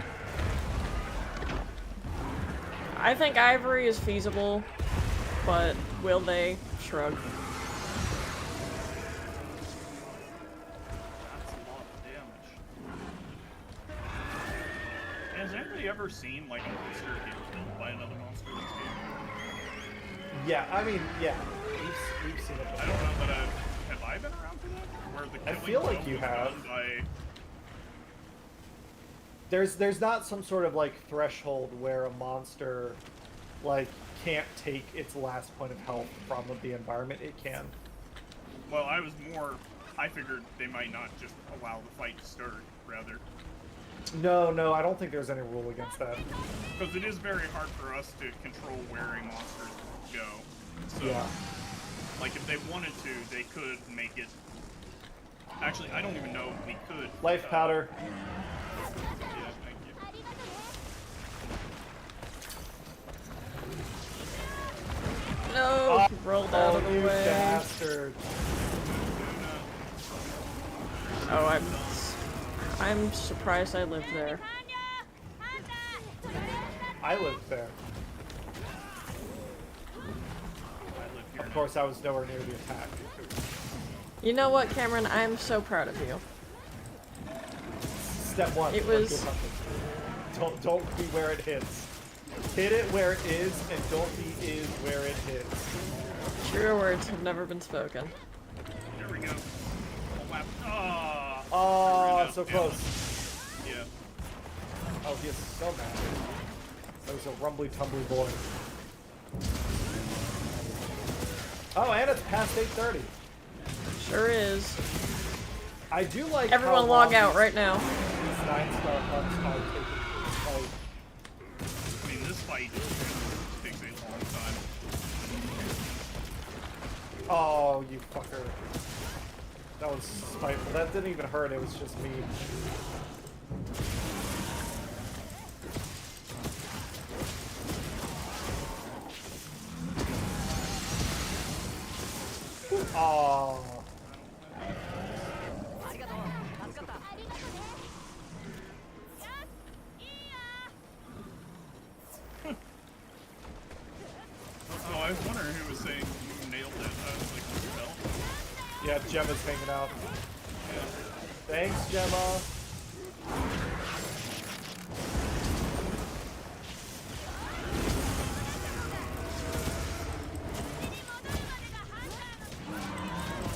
I think Ivory is feasible, but will they? Shrug. That's a lot of damage. Has anybody ever seen, like, a monster get killed by another monster in this game? Yeah, I mean, yeah. We've seen it before. I don't know that have I been around for that? Where the I feel like you have. There's not some sort of, like, threshold where a monster, like, can't take its last point of health from the environment. It can. Well, I figured they might not just allow the fight to start, rather. No, I don't think there's any rule against that. Because it is very hard for us to control where a monster go. So, yeah. Like, if they wanted to, they could make it... Actually, I don't even know if we could... Life powder. Yeah, thank you. No! Rolled out of the way. Bastard. Oh, I'm surprised I lived there. I lived there. Of course, I was nowhere near the attack. You know what, Cameron? I'm so proud of you. Step 1. It was... Don't be where it hits. Hit it where it is, and don't be is where it hits. Truer words have never been spoken. There we go. Oh, so close. Yeah. Oh, he is so mad. That was a rumbly tumbly boy. Oh, and it's past 8:30. Sure is. I do like everyone log out right now. These 9-star hunts are taking fight. I mean, this fight takes a long time. Oh, Oh, you fucker. That was spiteful. That didn't even hurt, it was just me. Oh. Oh, I was wondering who was saying you nailed it. I was like, you fell? Yeah, Gemma's hanging out. Yeah. Thanks, Gemma.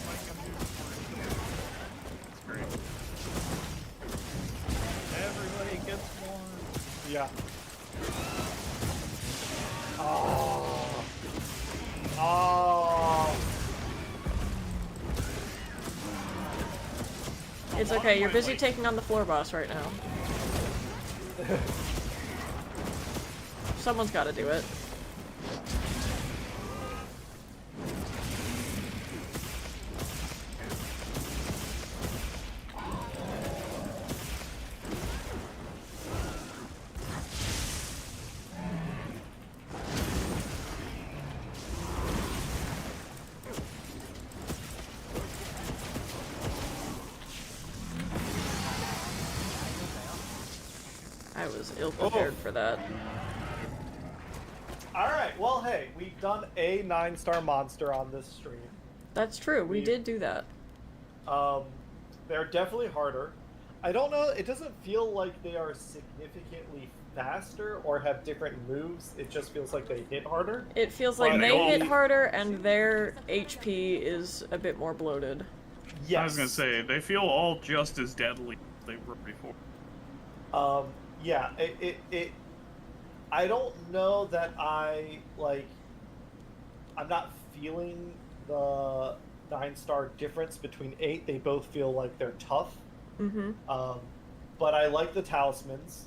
That's great. Everybody gets one. Yeah. Oh. Oh. It's okay, you're busy taking on the floor boss right now. Someone's gotta do it. I was ill-prepared for that. Alright, well hey, we've done a 9-star monster on this stream. That's true, we did do that. They're definitely harder. I don't know, it doesn't feel like they are significantly faster or have different moves. It just feels like they hit harder. It feels like they hit harder and their HP is a bit more bloated. Yes. I was gonna say, they feel all just as deadly as they were before. Yeah, I don't know that I'm not feeling the 9-star difference between 8. They both feel like they're tough. Mm-hmm. But I like the talismans.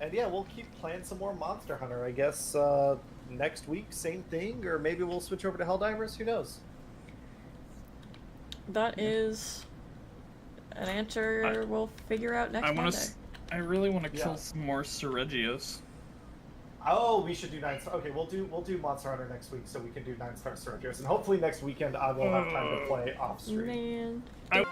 And yeah, we'll keep playing some more Monster Hunter, I guess, next week, same thing, or maybe we'll switch over to Helldivers, who knows? That is an answer we'll figure out next Monday. I really want to kill some more Ceregios. Oh, we should do 9-star. Okay, we'll do Monster Hunter next week, so we can do 9-star Ceregios, and hopefully next weekend I will have time to play off stream. Man.